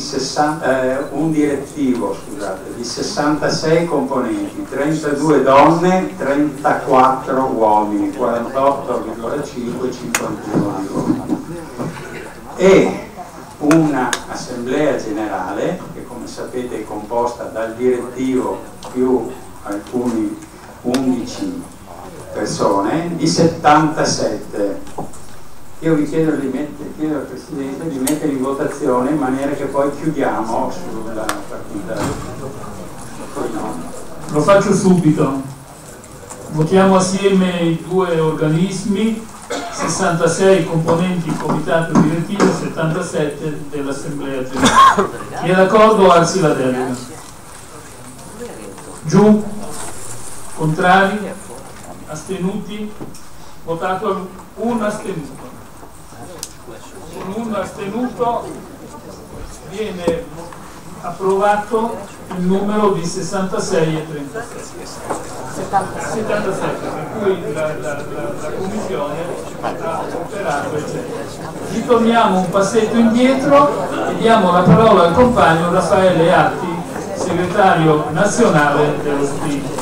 un direttivo, scusate, di 66 componenti, 32 donne, 34 uomini, 48,5, 51 di uomini. E un'assemblea generale che, come sapete, è composta dal direttivo più alcuni 11 persone, di 77. Io vi chiedo al Presidente di mettere in votazione in maniera che poi chiudiamo sulla partita. Lo faccio subito. Votiamo assieme i due organismi, 66 componenti il comitato direttivo, 77 dell'Assemblea Generale. Chi è d'accordo alzi la delega. Giù. Contrari? Astenuti? Votato un astenuto. Con un astenuto viene approvato il numero di 66 e 37. 77, per cui la Commissione ha operato, eccetera. Ritorniamo un passetto indietro e diamo la parola al compagno Raffaele Atti, segretario nazionale dello SPI.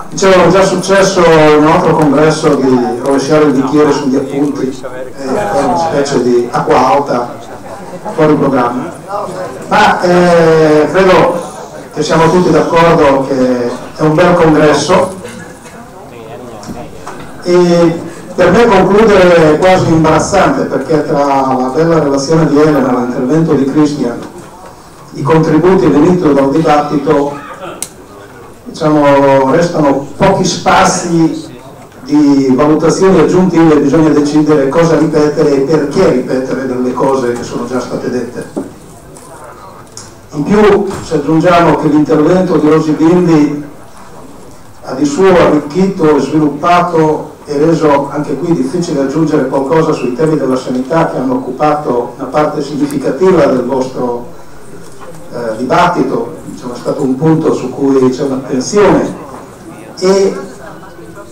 Dicevo, è già successo in un altro congresso di rovesciare il bicchiere sugli appunti, è una specie di acqua alta fuori programma, ma credo che siamo tutti d'accordo che è un bel congresso e per me concludere è quasi imbarazzante, perché tra la bella relazione di Elena, l'intervento di Cristian, i contributi venuti dal dibattito, diciamo, restano pochi spazi di valutazioni aggiuntive. Bisogna decidere cosa ripetere e perché ripetere delle cose che sono già state dette. In più, se aggiungiamo che l'intervento di Rosy Bindi ha di suo arricchito e sviluppato e reso anche qui difficile aggiungere qualcosa sui temi della sanità che hanno occupato una parte significativa del vostro dibattito, è stato un punto su cui c'è un'attenzione, e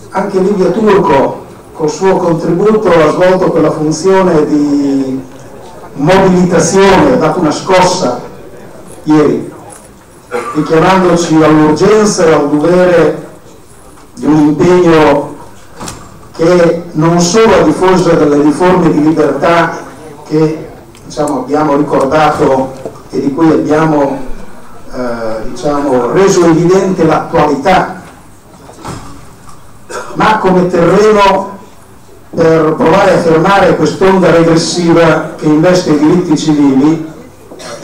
anche Livia Turco col suo contributo ha svolto quella funzione di mobilitazione, ha dato una scossa ieri, richiamandoci all'urgenza e al dovere di un impegno che non solo a difesa delle riforme di libertà che abbiamo ricordato e di cui abbiamo reso evidente l'attualità, ma come terreno per provare a fermare quest'onda regressiva che investe i diritti civili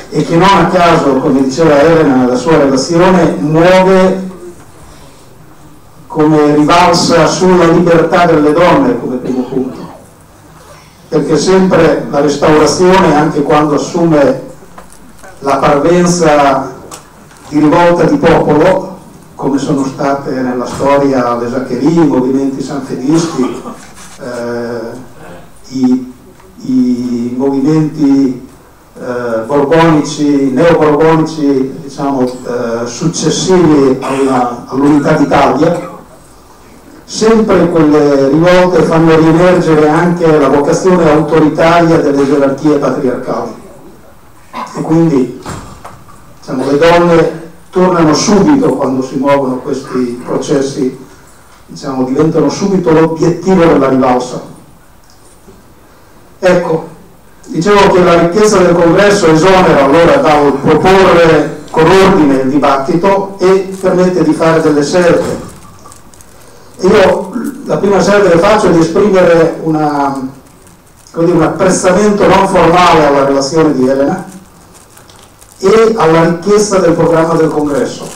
e che non a caso, come diceva Elena nella sua relazione, muove come rivalsa sulla libertà delle donne come primo punto. perché sempre la restaurazione, anche quando assume la parvenza di rivolta di popolo, come sono state nella storia le Zaccherie, i movimenti sanfedisti, i movimenti borbonici, neoborbonici, diciamo, successivi all'unità d'Italia, sempre quelle rivolte fanno riemergere anche la vocazione autoritaria delle gerarchie patriarcali, e quindi, diciamo, le donne tornano subito quando si muovono questi processi, diciamo, diventano subito l'obiettivo della rivalsa. Ecco, dicevo che la ricchezza del congresso esonera allora dal proporre con ordine il dibattito e permette di fare delle scelte. Io la prima scelta che faccio è di esprimere un apprezzamento non formale alla relazione di Elena e alla ricchezza del programma del congresso,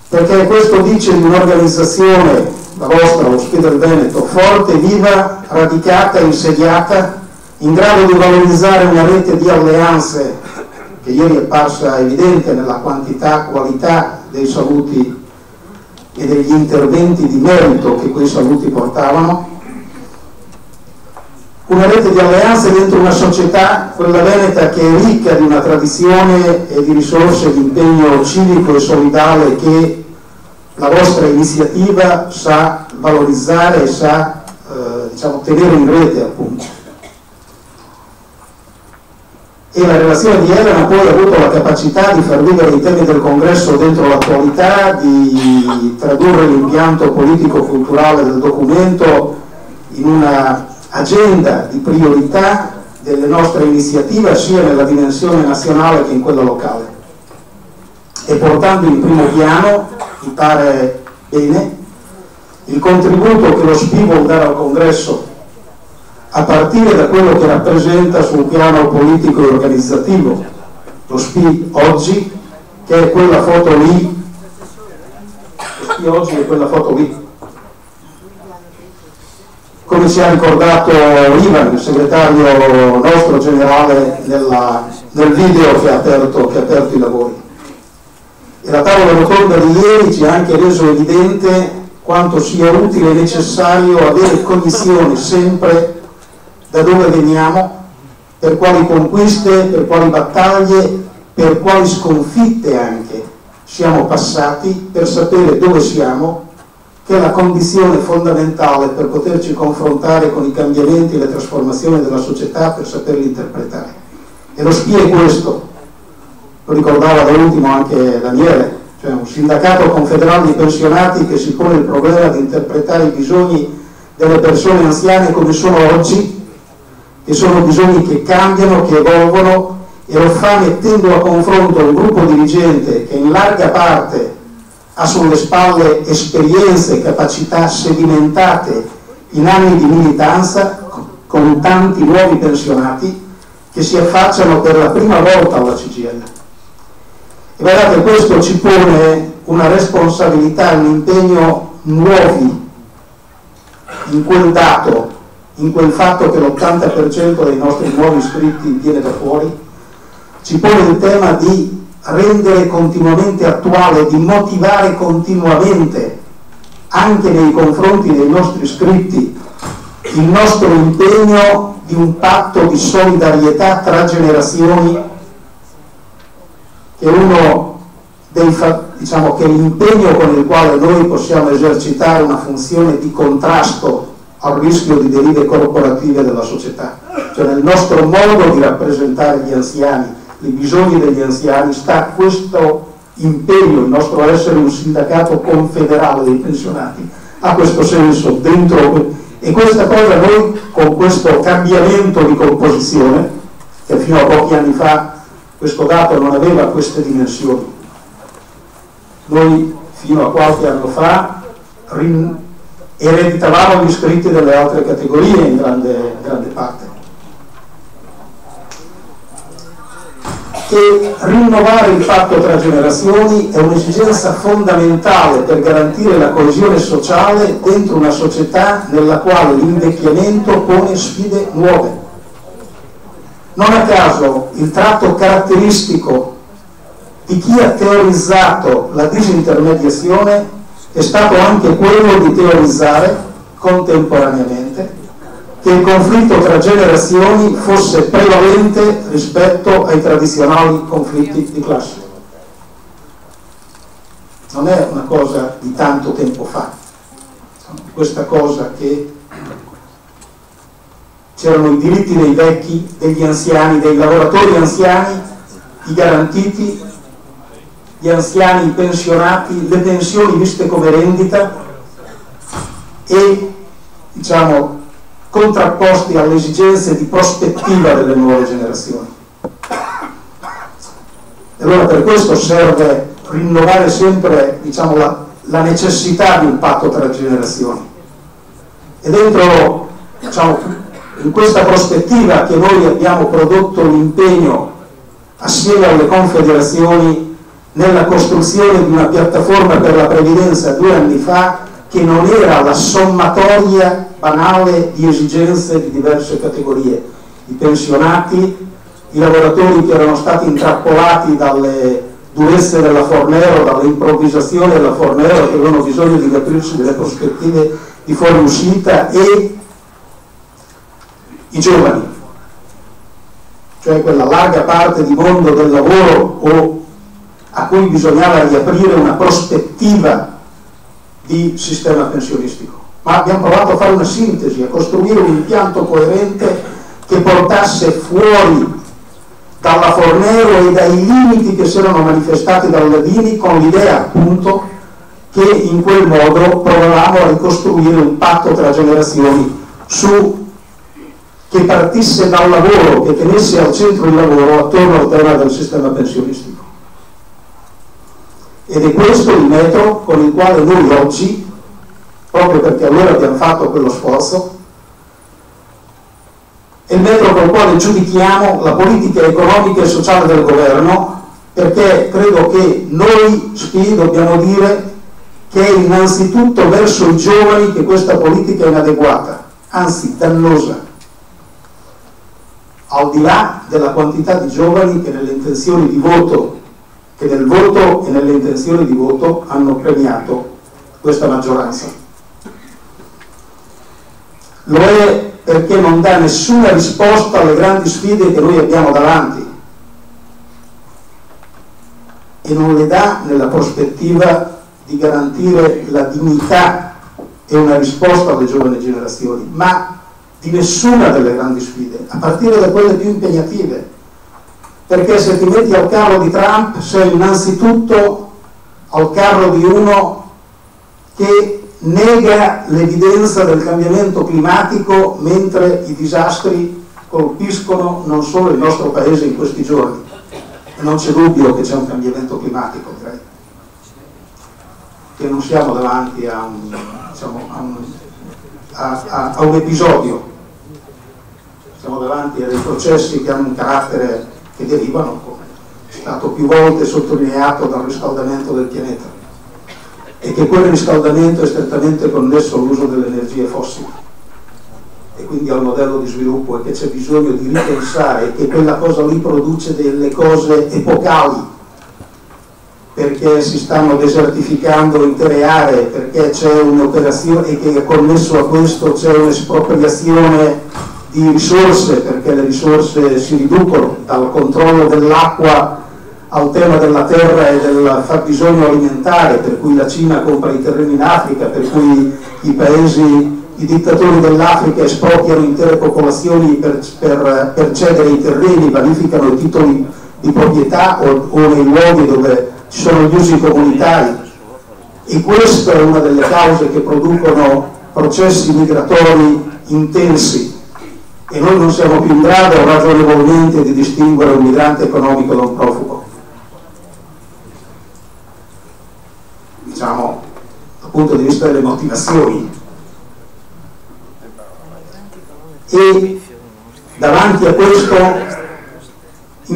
perché questo dice di un'organizzazione, la vostra, lo SPI del Veneto, forte, viva, radicata, insediata, in grado di valorizzare una rete di alleanze che ieri è parsa evidente nella quantità, qualità dei saluti e degli interventi di merito che quei saluti portavano, una rete di alleanze dentro una società, quella veneta, che è ricca di una tradizione e di risorse di impegno civico e solidale che la vostra iniziativa sa valorizzare e sa diciamo, tenere in rete, appunto. E la relazione di Elena poi ha avuto la capacità di far vivere i temi del congresso dentro l'attualità, di tradurre l'impianto politico-culturale del documento in una agenda di priorità delle nostre iniziative sia nella dimensione nazionale che in quella locale, e portando in primo piano, mi pare bene, il contributo che lo SPI vuol dare al congresso a partire da quello che rappresenta sul piano politico e organizzativo lo SPI oggi, che è quella foto lì. Lo SPI oggi è quella foto lì, come ci ha ricordato Ivan, il segretario nostro generale, nel video che ha aperto i lavori. E la tavola rotonda di ieri ci ha anche reso evidente quanto sia utile e necessario avere cognizione sempre da dove veniamo, per quali conquiste, per quali battaglie, per quali sconfitte anche siamo passati, per sapere dove siamo, che è la condizione fondamentale per poterci confrontare con i cambiamenti e le trasformazioni della società, per saperli interpretare. E lo SPI è questo, lo ricordava da ultimo anche Daniele, cioè un sindacato confederale di pensionati che si pone il problema di interpretare i bisogni delle persone anziane come sono oggi, che sono bisogni che cambiano, che evolvono, e lo fa mettendo a confronto un gruppo dirigente che in larga parte ha sulle spalle esperienze e capacità sedimentate in anni di militanza, con tanti nuovi pensionati che si affacciano per la prima volta alla CGIL. E guardate, questo ci pone una responsabilità, un impegno nuovi in quel dato, in quel fatto che l'80% dei nostri nuovi iscritti viene da fuori, ci pone il tema di rendere continuamente attuale, di motivare continuamente anche nei confronti dei nostri iscritti il nostro impegno di un patto di solidarietà tra generazioni, che è uno dei diciamo che è l'impegno con il quale noi possiamo esercitare una funzione di contrasto al rischio di derive corporative della società. Cioè nel nostro modo di rappresentare gli anziani, i bisogni degli anziani, sta questo impegno, il nostro essere un sindacato confederale dei pensionati, ha questo senso dentro, e questa cosa noi con questo cambiamento di composizione, che fino a pochi anni fa questo dato non aveva queste dimensioni, noi fino a qualche anno fa ereditavamo gli iscritti delle altre categorie in grande parte. che rinnovare il patto tra generazioni è un'esigenza fondamentale per garantire la coesione sociale dentro una società nella quale l'invecchiamento pone sfide nuove. Non a caso il tratto caratteristico di chi ha teorizzato la disintermediazione è stato anche quello di teorizzare contemporaneamente che il conflitto tra generazioni fosse prevalente rispetto ai tradizionali conflitti di classe. Non è una cosa di tanto tempo fa, questa cosa che c'erano i diritti dei vecchi, degli anziani, dei lavoratori anziani, i garantiti, gli anziani pensionati, le pensioni viste come rendita e, diciamo, contrapposti alle esigenze di prospettiva delle nuove generazioni. E allora per questo serve rinnovare sempre, diciamo, la necessità di un patto tra generazioni. E dentro, diciamo, in questa prospettiva che noi abbiamo prodotto l'impegno assieme alle confederazioni nella costruzione di una piattaforma per la previdenza 2 anni fa, che non era la sommatoria banale di esigenze di diverse categorie, i pensionati, i lavoratori che erano stati intrappolati dalle durezze della Fornero, dalle improvvisazioni della Fornero, che avevano bisogno di aprirsi delle prospettive di fuoriuscita, e i giovani, cioè quella larga parte di mondo del lavoro a cui bisognava riaprire una prospettiva di sistema pensionistico. Ma abbiamo provato a fare una sintesi, a costruire un impianto coerente che portasse fuori dalla Fornero e dai limiti che si erano manifestati dal Ladini, con l'idea appunto che in quel modo provavamo a ricostruire un patto tra generazioni che partisse dal lavoro, che tenesse al centro il lavoro attorno al tema del sistema pensionistico. Ed è questo il metro con il quale noi oggi, proprio perché allora abbiamo fatto quello sforzo, è il metro con il quale giudichiamo la politica economica e sociale del governo, perché credo che noi SPI dobbiamo dire che è innanzitutto verso i giovani che questa politica è inadeguata, anzi dannosa, al di là della quantità di giovani che nelle intenzioni di voto, che nel voto e nelle intenzioni di voto hanno premiato questa maggioranza. Lo è perché non dà nessuna risposta alle grandi sfide che noi abbiamo davanti e non le dà nella prospettiva di garantire la dignità e una risposta alle giovani generazioni, ma di nessuna delle grandi sfide, a partire da quelle più impegnative, perché se ti metti al carro di Trump sei innanzitutto al carro di uno che nega l'evidenza del cambiamento climatico mentre i disastri colpiscono non solo il nostro paese in questi giorni, e non c'è dubbio che c'è un cambiamento climatico, direi, che non siamo davanti a un episodio, siamo davanti a dei processi che hanno un carattere, che derivano, come è stato più volte sottolineato, dal riscaldamento del pianeta, e che quel riscaldamento è strettamente connesso all'uso delle energie fossili e quindi al modello di sviluppo, e che c'è bisogno di ripensare, che quella cosa lì produce delle cose epocali, perché si stanno desertificando intere aree, perché c'è un'operazione, e che connesso a questo c'è un'espropriazione di risorse, perché le risorse si riducono dal controllo dell'acqua al tema della terra e del fabbisogno alimentare, per cui la Cina compra i terreni in Africa, per cui i paesi, i dittatori dell'Africa espropriano intere popolazioni per cedere i terreni, vanificano i titoli di proprietà o nei luoghi dove ci sono gli usi comunitari, e questa è una delle cause che producono processi migratori intensi, e noi non siamo più in grado ragionevolmente di distinguere un migrante economico da un profugo, diciamo dal punto di vista delle motivazioni. E davanti a questo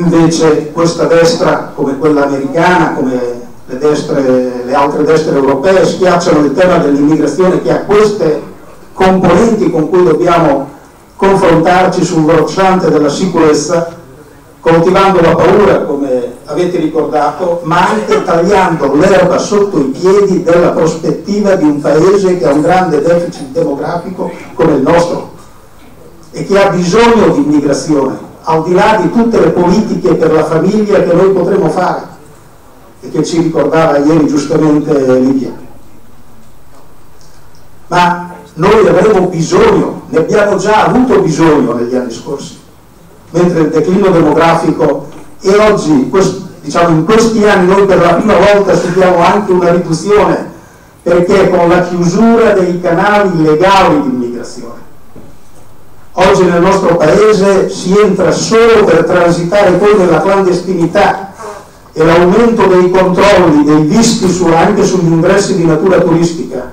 invece questa destra, come quella americana, come le altre destre europee, schiacciano il tema dell'immigrazione, che ha queste componenti con cui dobbiamo confrontarci sul versante della sicurezza, coltivando la paura, come avete ricordato, ma anche tagliando l'erba sotto i piedi della prospettiva di un paese che ha un grande deficit demografico come il nostro e che ha bisogno di immigrazione, al di là di tutte le politiche per la famiglia che noi potremo fare e che ci ricordava ieri giustamente Livia. Ma noi avremo bisogno, ne abbiamo già avuto bisogno negli anni scorsi, mentre il declino demografico, e oggi, diciamo, in questi anni noi per la prima volta subiamo anche una riduzione, perché con la chiusura dei canali legali di immigrazione oggi nel nostro paese si entra solo per transitare poi nella clandestinità, e l'aumento dei controlli, dei visti anche sugli ingressi di natura turistica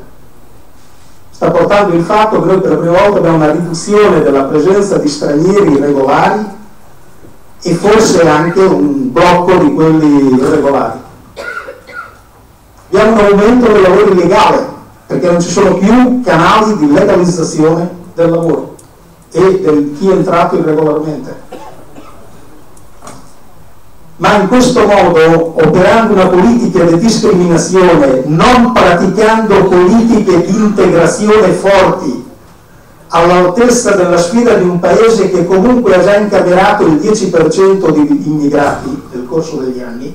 sta portando il fatto che noi per la prima volta abbiamo una riduzione della presenza di stranieri irregolari e forse anche un blocco di quelli irregolari. Abbiamo un aumento del lavoro illegale, perché non ci sono più canali di legalizzazione del lavoro e di chi è entrato irregolarmente. Ma in questo modo, operando una politica di discriminazione, non praticando politiche di integrazione forti, all'altezza della sfida di un paese che comunque ha già incamerato il 10% di immigrati nel corso degli anni,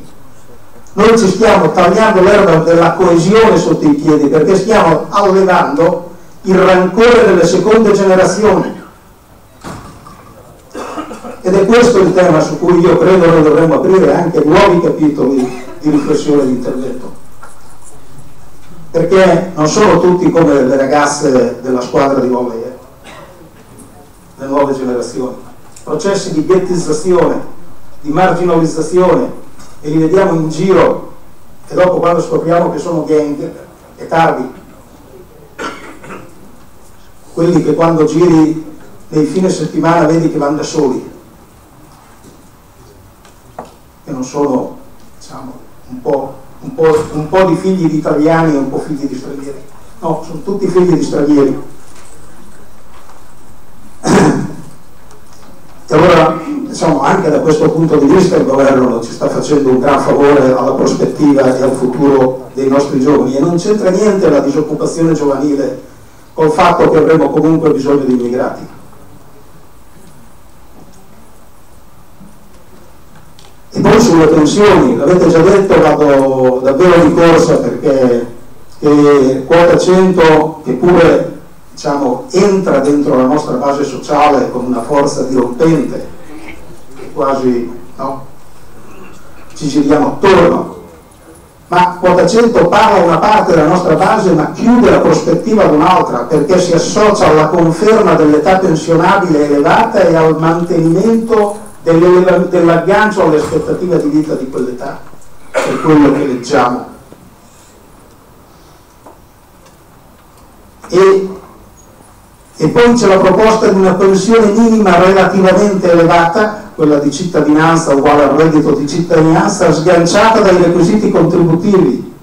noi ci stiamo tagliando l'erba della coesione sotto i piedi, perché stiamo allevando il rancore delle seconde generazioni. Ed è questo il tema su cui io credo noi dovremmo aprire anche nuovi capitoli di riflessione e di intervento. Perché non sono tutti come le ragazze della squadra di volley, le nuove generazioni. Processi di ghettizzazione, di marginalizzazione, e li vediamo in giro, e dopo quando scopriamo che sono gang è tardi. Quelli che quando giri nei fine settimana vedi che vanno da soli, che non sono, diciamo, un po' di figli di italiani e un po' figli di stranieri. No, sono tutti figli di stranieri. E allora, diciamo, anche da questo punto di vista il governo ci sta facendo un gran favore alla prospettiva e al futuro dei nostri giovani, e non c'entra niente la disoccupazione giovanile col fatto che avremo comunque bisogno di immigrati. E poi sulle pensioni, l'avete già detto, vado davvero di corsa, perché quota 100, che pure, diciamo, entra dentro la nostra base sociale con una forza dirompente, che quasi, no, ci giriamo attorno, ma quota 100 parla una parte della nostra base ma chiude la prospettiva ad un'altra, perché si associa alla conferma dell'età pensionabile elevata e al mantenimento dell'aggancio alle aspettative di vita di quell'età, per quello che leggiamo. E poi c'è la proposta di una pensione minima relativamente elevata, quella di cittadinanza uguale al reddito di cittadinanza, sganciata dai requisiti contributivi.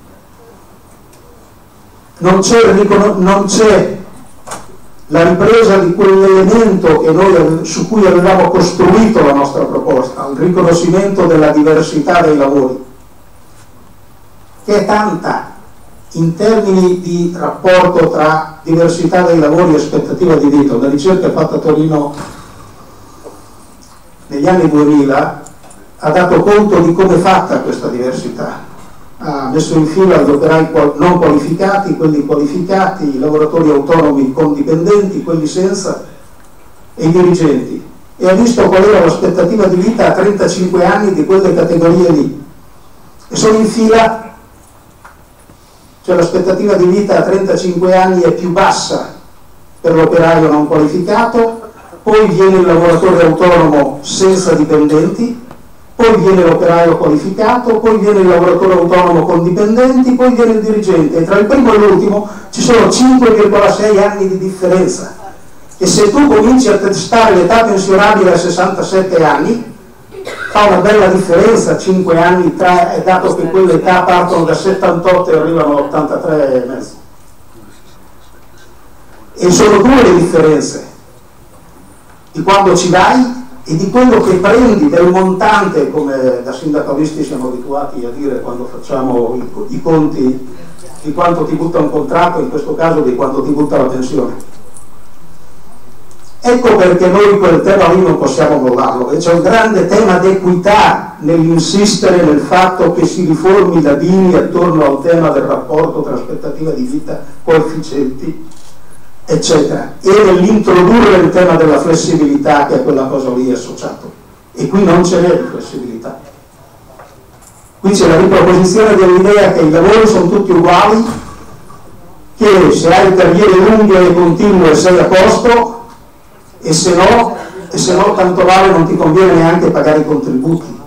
Non c'è la ripresa di quell'elemento che noi, su cui avevamo costruito la nostra proposta, il riconoscimento della diversità dei lavori, che è tanta in termini di rapporto tra diversità dei lavori e aspettativa di vita. Una ricerca fatta a Torino negli anni 2000 ha dato conto di come è fatta questa diversità. Ha messo in fila gli operai non qualificati, quelli qualificati, i lavoratori autonomi con dipendenti, quelli senza, e i dirigenti, e ha visto qual era l'aspettativa di vita a 35 anni di quelle categorie lì, e sono in fila. Cioè l'aspettativa di vita a 35 anni è più bassa per l'operaio non qualificato, poi viene il lavoratore autonomo senza dipendenti, poi viene l'operaio qualificato, poi viene il lavoratore autonomo con dipendenti, poi viene il dirigente, e tra il primo e l'ultimo ci sono 5,6 anni di differenza. E se tu cominci a testare l'età pensionabile a 67 anni, fa una bella differenza 5 anni tra, dato che quelle età partono da 78 e arrivano a 83 e mezzo. E sono due le differenze di quando ci vai e di quello che prendi del montante, come da sindacalisti siamo abituati a dire quando facciamo i conti di quanto ti butta un contratto, in questo caso di quanto ti butta la pensione. Ecco perché noi quel tema lì non possiamo mollarlo, e c'è un grande tema d'equità nell'insistere nel fatto che si riformi la Dini attorno al tema del rapporto tra aspettativa di vita, coefficienti, eccetera, e nell'introdurre il tema della flessibilità, che a quella cosa lì è associato. E qui non ce n'è di flessibilità. Qui c'è la riproposizione dell'idea che i lavori sono tutti uguali, che se hai carriere lunghe e continue sei a posto, e se no tanto vale, non ti conviene neanche pagare i contributi.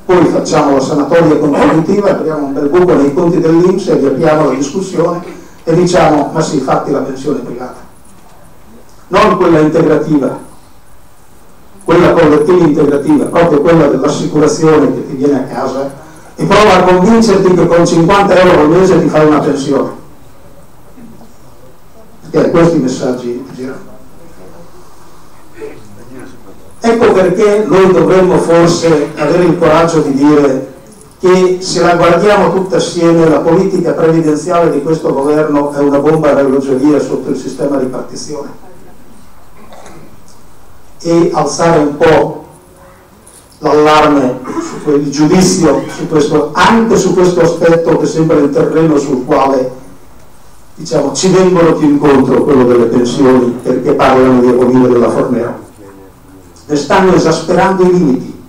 Poi facciamo la sanatoria contributiva, apriamo un bel buco nei conti dell'INPS e riapriamo la discussione e diciamo: ma sì, fatti la pensione privata, non quella integrativa, quella collettiva integrativa, proprio quella dell'assicurazione che ti viene a casa e prova a convincerti che con 50 euro al mese ti fai una pensione, perché questi messaggi girano. Ecco perché noi dovremmo forse avere il coraggio di dire che, se la guardiamo tutta assieme, la politica previdenziale di questo governo è una bomba a orologeria sotto il sistema di ripartizione, e alzare un po' l'allarme, il giudizio su questo, anche su questo aspetto che sembra il terreno sul quale, diciamo, ci vengono più incontro, quello delle pensioni, perché parlano di abolire della Fornero. Ne stanno esasperando i limiti,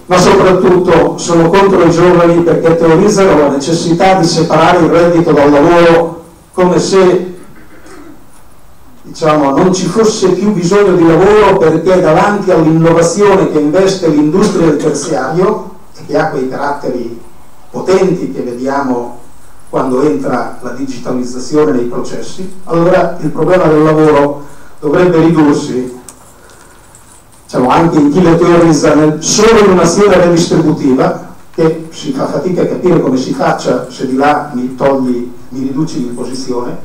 ma soprattutto sono contro i giovani perché teorizzano la necessità di separare il reddito dal lavoro, come se, diciamo, non ci fosse più bisogno di lavoro, perché davanti all'innovazione che investe l'industria del terziario e che ha quei caratteri potenti che vediamo quando entra la digitalizzazione nei processi, allora il problema del lavoro dovrebbe ridursi, diciamo, anche in chi le teorizza, solo in un'azione redistributiva, che si fa fatica a capire come si faccia se di là mi riduci l'imposizione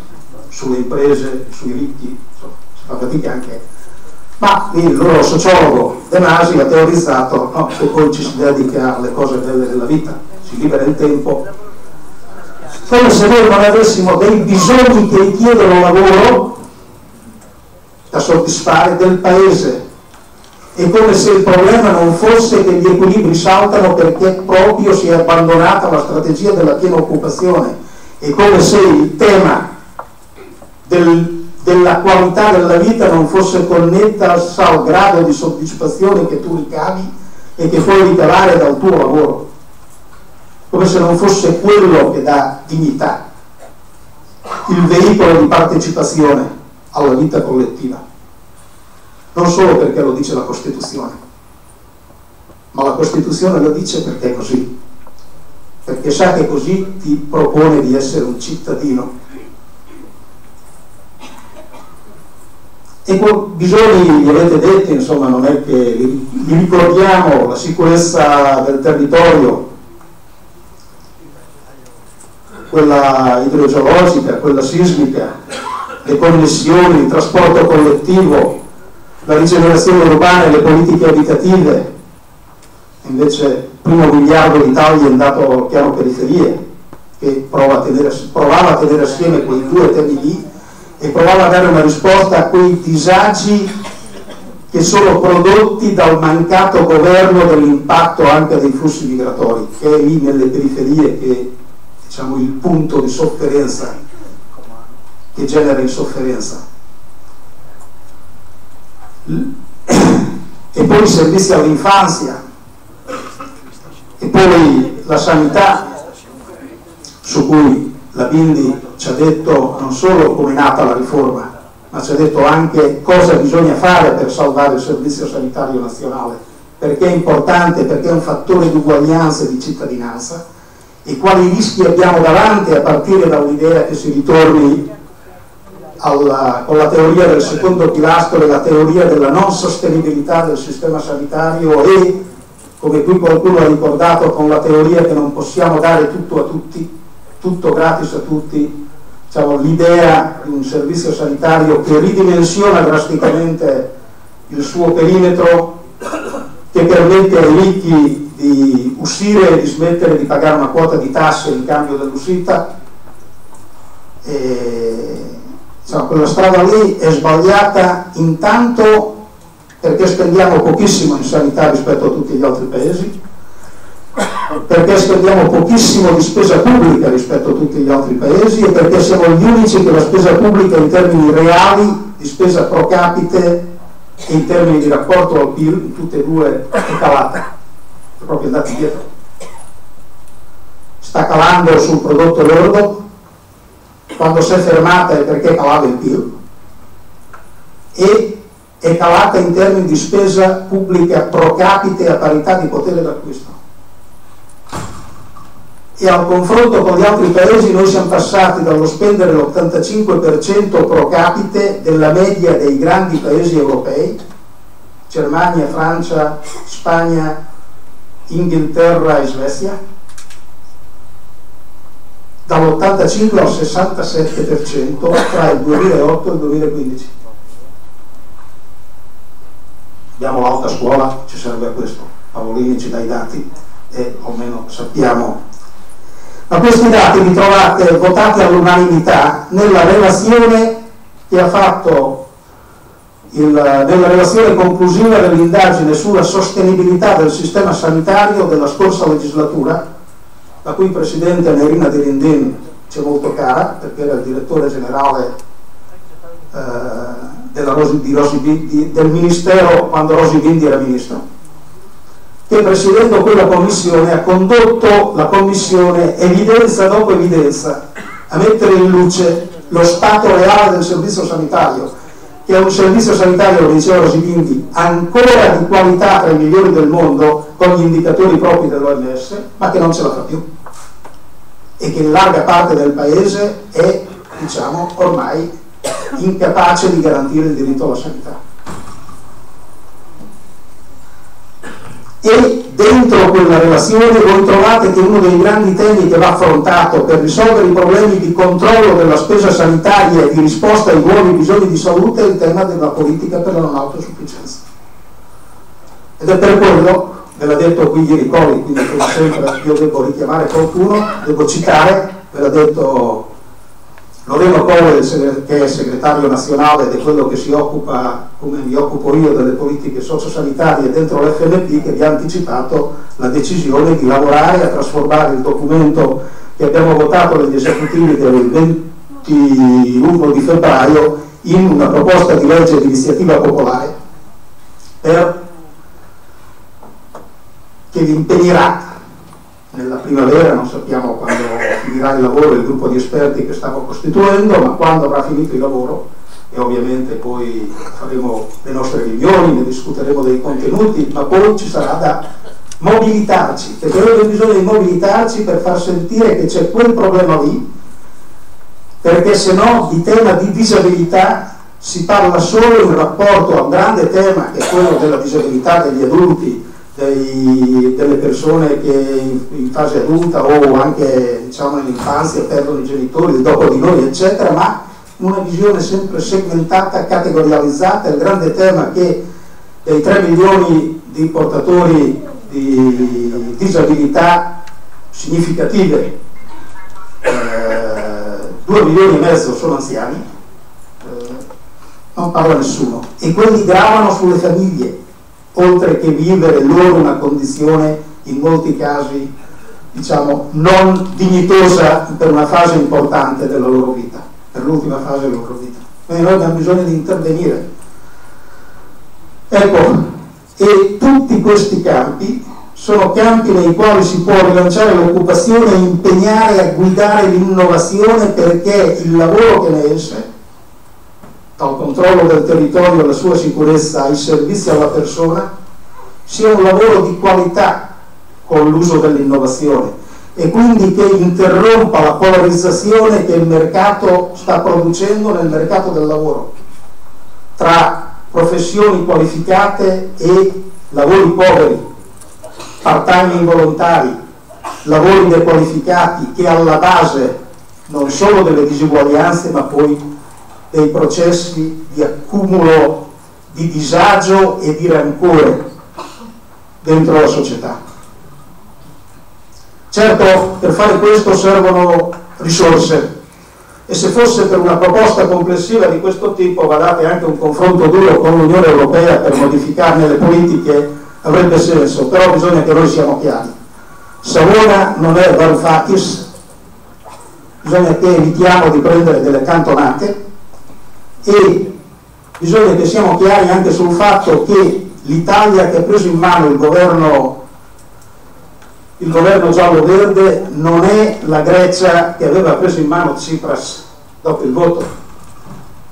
sulle imprese, sui ricchi, insomma, si fa fatica anche. Ma il loro sociologo De Masi ha teorizzato, no, che poi ci si dedica alle cose belle della vita, si libera il tempo, come se noi non avessimo dei bisogni che richiedono lavoro da soddisfare del paese, e come se il problema non fosse che gli equilibri saltano perché proprio si è abbandonata la strategia della piena occupazione, e come se il tema della qualità della vita non fosse connetta al grado di soddisfazione che tu ricavi e che puoi ricavare dal tuo lavoro, come se non fosse quello che dà dignità, il veicolo di partecipazione alla vita collettiva. Non solo perché lo dice la Costituzione, ma la Costituzione lo dice perché è così, perché sa che così ti propone di essere un cittadino. E bisogni, li avete detti, insomma, non è che li ricordiamo: la sicurezza del territorio, quella idrogeologica, quella sismica, le connessioni, il trasporto collettivo, la rigenerazione urbana e le politiche abitative. Invece il primo miliardo di tagli è andato al piano periferie, che provava a tenere assieme quei due temi lì e provava a dare una risposta a quei disagi che sono prodotti dal mancato governo dell'impatto anche dei flussi migratori, che è lì nelle periferie che, diciamo, il punto di sofferenza, che genera insofferenza. E poi i servizi all'infanzia, e poi la sanità, su cui la Bindi ci ha detto non solo come è nata la riforma, ma ci ha detto anche cosa bisogna fare per salvare il servizio sanitario nazionale, perché è importante, perché è un fattore di uguaglianza e di cittadinanza, e quali rischi abbiamo davanti, a partire dall'idea che si ritorni con la teoria del secondo pilastro e la teoria della non sostenibilità del sistema sanitario e, come qui qualcuno ha ricordato, con la teoria che non possiamo dare tutto a tutti, tutto gratis a tutti, diciamo, l'idea di un servizio sanitario che ridimensiona drasticamente il suo perimetro, che permette ai ricchi di uscire e di smettere di pagare una quota di tasse in cambio dell'uscita. Quella strada lì è sbagliata intanto perché spendiamo pochissimo in sanità rispetto a tutti gli altri paesi, perché spendiamo pochissimo di spesa pubblica rispetto a tutti gli altri paesi e perché siamo gli unici che la spesa pubblica in termini reali di spesa pro capite e in termini di rapporto al PIL in tutte e due è calata, è proprio andata indietro. Sta calando sul prodotto lordo, quando si è fermata è perché calava il PIL, e è calata in termini di spesa pubblica pro capite a parità di potere d'acquisto. E al confronto con gli altri paesi noi siamo passati dallo spendere l'85% pro capite della media dei grandi paesi europei, Germania, Francia, Spagna, Inghilterra e Svezia, dall'85 al 67% tra il 2008 e il 2015. Abbiamo l'alta scuola, ci serve a questo. Pavolini ci dà i dati e almeno sappiamo. Ma questi dati li trovate votati all'unanimità nella relazione che ha fatto nella relazione conclusiva dell'indagine sulla sostenibilità del sistema sanitario della scorsa legislatura, la cui presidente Nerina Dirindin ci è molto cara perché era il direttore generale del ministero quando Rosy Bindi era ministro, che presiedendo quella commissione ha condotto la commissione evidenza dopo evidenza a mettere in luce lo stato reale del servizio sanitario, che è un servizio sanitario, lo diceva Rosy Bindi, ancora di qualità tra i migliori del mondo con gli indicatori propri dell'OMS, ma che non ce la fa più e che in larga parte del paese è, diciamo, ormai incapace di garantire il diritto alla sanità. E dentro quella relazione voi trovate che uno dei grandi temi che va affrontato per risolvere i problemi di controllo della spesa sanitaria e di risposta ai nuovi bisogni di salute è il tema della politica per la non autosufficienza. Ed è per quello, ve l'ha detto qui ieri Colli, quindi come sempre io devo richiamare qualcuno, devo citare, ve l'ha detto Loreno Colle, che è segretario nazionale ed è quello che si occupa, come mi occupo io, delle politiche sociosanitarie dentro l'FNP, che vi ha anticipato la decisione di lavorare a trasformare il documento che abbiamo votato negli esecutivi del 21 di febbraio in una proposta di legge di iniziativa popolare che vi impegnerà nella primavera, non sappiamo quando finirà il lavoro il gruppo di esperti che stavo costituendo, ma quando avrà finito il lavoro, e ovviamente poi faremo le nostre riunioni, ne discuteremo dei contenuti, ma poi ci sarà da mobilitarci, perché noi abbiamo bisogno di mobilitarci per far sentire che c'è quel problema lì, perché se no di tema di disabilità si parla solo in rapporto a un grande tema che è quello della disabilità degli adulti, delle persone che in fase adulta o anche, diciamo, in infanzia perdono i genitori, dopo di noi eccetera, ma una visione sempre segmentata, categorializzata. Il grande tema che dei 3 milioni di portatori di disabilità significative, 2 milioni e mezzo sono anziani, non parla nessuno, e quelli gravano sulle famiglie, oltre che vivere loro una condizione in molti casi, diciamo, non dignitosa per una fase importante della loro vita, per l'ultima fase della loro vita. Quindi noi abbiamo bisogno di intervenire. Ecco, e tutti questi campi sono campi nei quali si può rilanciare l'occupazione e impegnare a guidare l'innovazione, perché il lavoro che ne esce, dal controllo del territorio alla sua sicurezza, ai servizi alla persona, sia un lavoro di qualità con l'uso dell'innovazione, e quindi che interrompa la polarizzazione che il mercato sta producendo nel mercato del lavoro tra professioni qualificate e lavori poveri, part-time involontari, lavori dequalificati, che alla base non solo delle disuguaglianze ma poi dei processi di accumulo di disagio e di rancore dentro la società. Certo, per fare questo servono risorse, e se fosse per una proposta complessiva di questo tipo, guardate, anche un confronto duro con l'Unione Europea per modificarne le politiche avrebbe senso, però bisogna che noi siamo chiari. Savona non è Varoufakis, bisogna che evitiamo di prendere delle cantonate, e bisogna che siamo chiari anche sul fatto che l'Italia, che ha preso in mano il governo giallo-verde, non è la Grecia che aveva preso in mano Tsipras dopo il voto,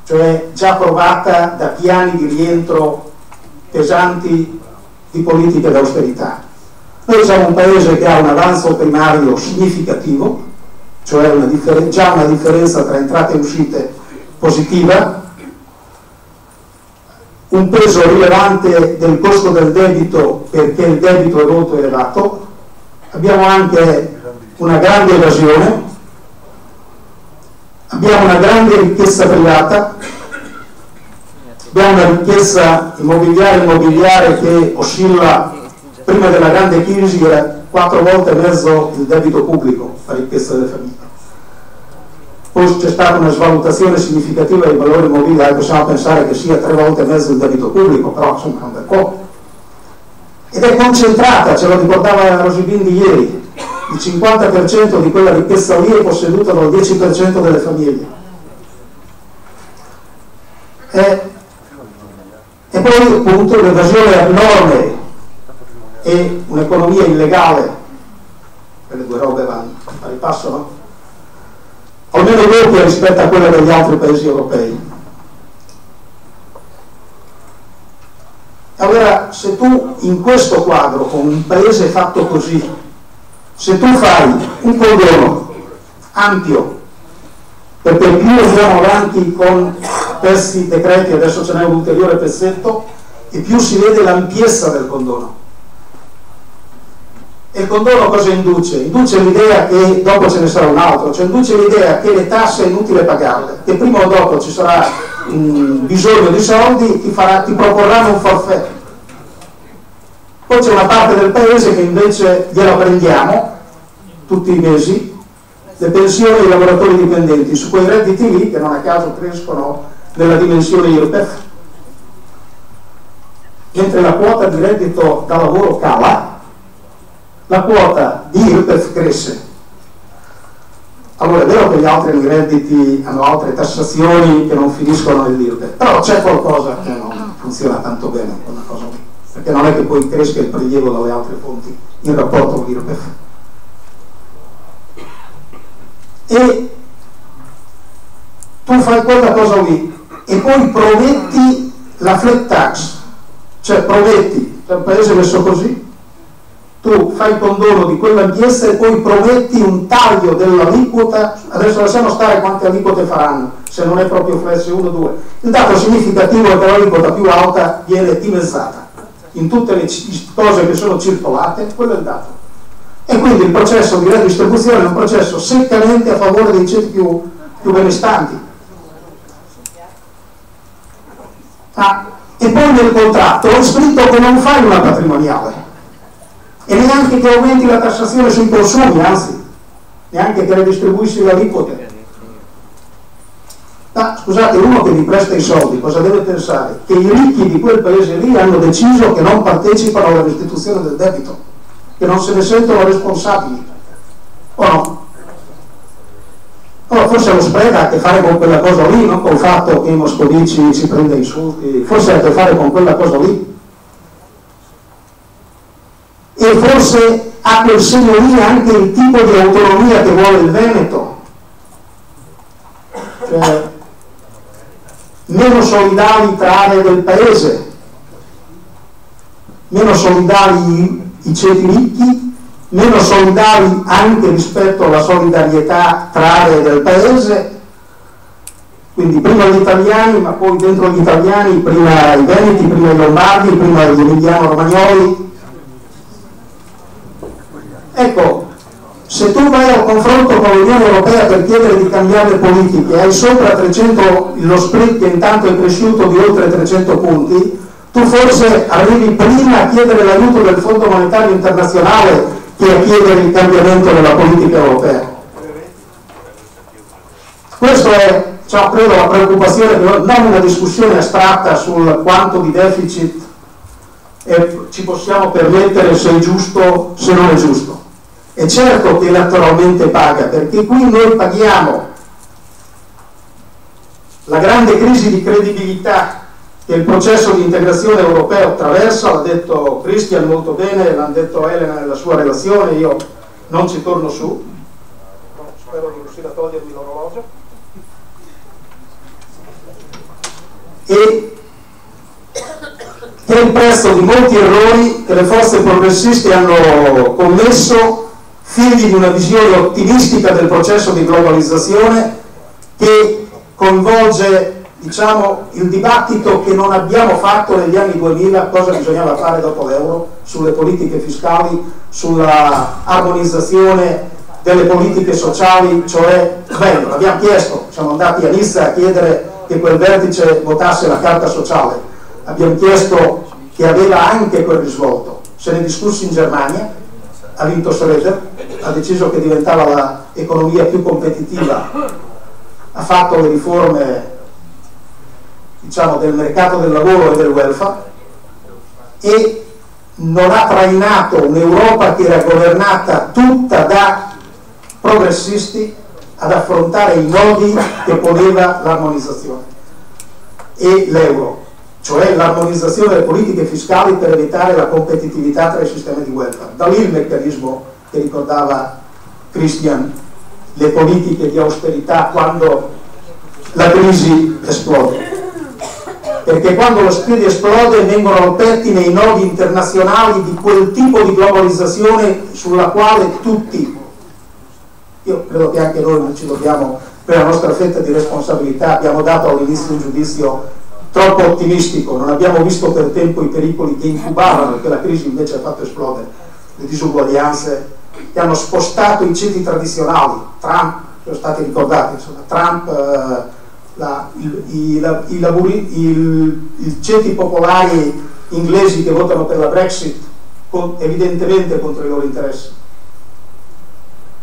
cioè già provata da piani di rientro pesanti di politiche d'austerità. Noi siamo un paese che ha un avanzo primario significativo, cioè già una differenza tra entrate e uscite positiva, un peso rilevante del costo del debito perché il debito è molto elevato, abbiamo anche una grande evasione, abbiamo una grande ricchezza privata, abbiamo una ricchezza immobiliare che oscilla, prima della grande crisi era 4 volte e mezzo il debito pubblico, la ricchezza delle famiglie. Poi c'è stata una svalutazione significativa dei valori immobiliari, possiamo pensare che sia 3 volte e mezzo il debito pubblico, però insomma non è poco. Ed è concentrata, ce lo ricordava Rosy Bindi ieri, il 50% di quella ricchezza lì è posseduta dal 10% delle famiglie. E poi appunto l'evasione abnorme e un'economia illegale, quelle due robe vanno a pari passo, no? Almeno doppia rispetto a quella degli altri paesi europei. Allora, se tu in questo quadro, con un paese fatto così, se tu fai un condono ampio, perché più andiamo avanti con questi decreti, adesso ce n'è un ulteriore pezzetto, e più si vede l'ampiezza del condono. E il condono cosa induce? Induce l'idea che dopo ce ne sarà un altro, cioè induce l'idea che le tasse è inutile pagarle, che prima o dopo ci sarà bisogno di soldi, ti proporranno un forfait. Poi c'è una parte del paese che invece gliela prendiamo tutti i mesi, le pensioni dei lavoratori dipendenti, su quei redditi lì che non a caso crescono nella dimensione IRPEF, mentre la quota di reddito da lavoro cala, la quota di IRPEF cresce. Allora è vero che gli altri redditi hanno altre tassazioni che non finiscono nell'IRPEF, però c'è qualcosa che non funziona tanto bene, quella cosa lì, perché non è che poi cresca il prelievo dalle altre fonti in rapporto all'IRPEF. E tu fai quella cosa lì e poi prometti la flat tax, cioè prometti, c'è un paese messo così, tu fai il condono di quell'ampiezza e poi prometti un taglio dell'aliquota. Adesso lasciamo stare quante aliquote faranno, se non è proprio flash 1 2. Il dato significativo è che l'aliquota più alta viene dimezzata in tutte le cose che sono circolate, quello è il dato. E quindi il processo di redistribuzione è un processo seccamente a favore dei ceti più benestanti. E poi nel contratto è scritto che non fai una patrimoniale e neanche che aumenti la tassazione sui consumi, anzi neanche che redistribuisci le aliquote. Ma scusate, uno che vi presta i soldi cosa deve pensare? Che i ricchi di quel paese lì hanno deciso che non partecipano alla restituzione del debito, che non se ne sentono responsabili, o no? Allora, forse lo spread ha a che fare con quella cosa lì, non col fatto che Moscovici ci prende insulti, forse ha a che fare con quella cosa lì. E forse ha quel segno lì anche il tipo di autonomia che vuole il Veneto, cioè meno solidali tra aree del paese, meno solidali i ceti ricchi, meno solidali anche rispetto alla solidarietà tra aree del paese, quindi prima gli italiani, ma poi dentro gli italiani prima i veneti, prima i lombardi, prima gli emiliano-romagnoli. Ecco, se tu vai al confronto con l'Unione Europea per chiedere di cambiare le politiche, hai sopra 300, lo split che intanto è cresciuto di oltre 300 punti, tu forse arrivi prima a chiedere l'aiuto del Fondo Monetario Internazionale che a chiedere il cambiamento della politica europea. Questo è, credo, la preoccupazione, non una discussione astratta sul quanto di deficit ci possiamo permettere, se è giusto, se non è giusto. È certo che elettoralmente paga, perché qui noi paghiamo la grande crisi di credibilità che il processo di integrazione europeo attraversa, l'ha detto Christian molto bene, l'ha detto Elena nella sua relazione, io non ci torno su, spero di riuscire a togliermi l'orologio. E che è il prezzo di molti errori che le forze progressiste hanno commesso, figli di una visione ottimistica del processo di globalizzazione che coinvolge, diciamo, il dibattito che non abbiamo fatto negli anni 2000, cosa bisognava fare dopo l'euro, sulle politiche fiscali, sulla armonizzazione delle politiche sociali, cioè, bello, l'abbiamo chiesto, siamo andati a Nizza a chiedere che quel vertice votasse la carta sociale, abbiamo chiesto che aveva anche quel risvolto, se ne discusse in Germania, ha vinto Schröder, ha deciso che diventava l'economia più competitiva, ha fatto le riforme, diciamo, del mercato del lavoro e del welfare e non ha trainato un'Europa che era governata tutta da progressisti ad affrontare i nodi che poneva l'armonizzazione e l'euro, cioè l'armonizzazione delle politiche fiscali per evitare la competitività tra i sistemi di welfare. Da lì il meccanismo che ricordava Christian, le politiche di austerità quando la crisi esplode. Perché quando lo speed esplode vengono al pettine i nodi internazionali di quel tipo di globalizzazione sulla quale tutti, io credo che anche noi non ci dobbiamo, per la nostra fetta di responsabilità, abbiamo dato all'inizio un giudizio troppo ottimistico, non abbiamo visto per tempo i pericoli che incubavano e che la crisi invece ha fatto esplodere, le disuguaglianze che hanno spostato i ceti tradizionali. Trump, sono stati ricordati, insomma, Trump, i ceti popolari inglesi che votano per la Brexit evidentemente contro i loro interessi.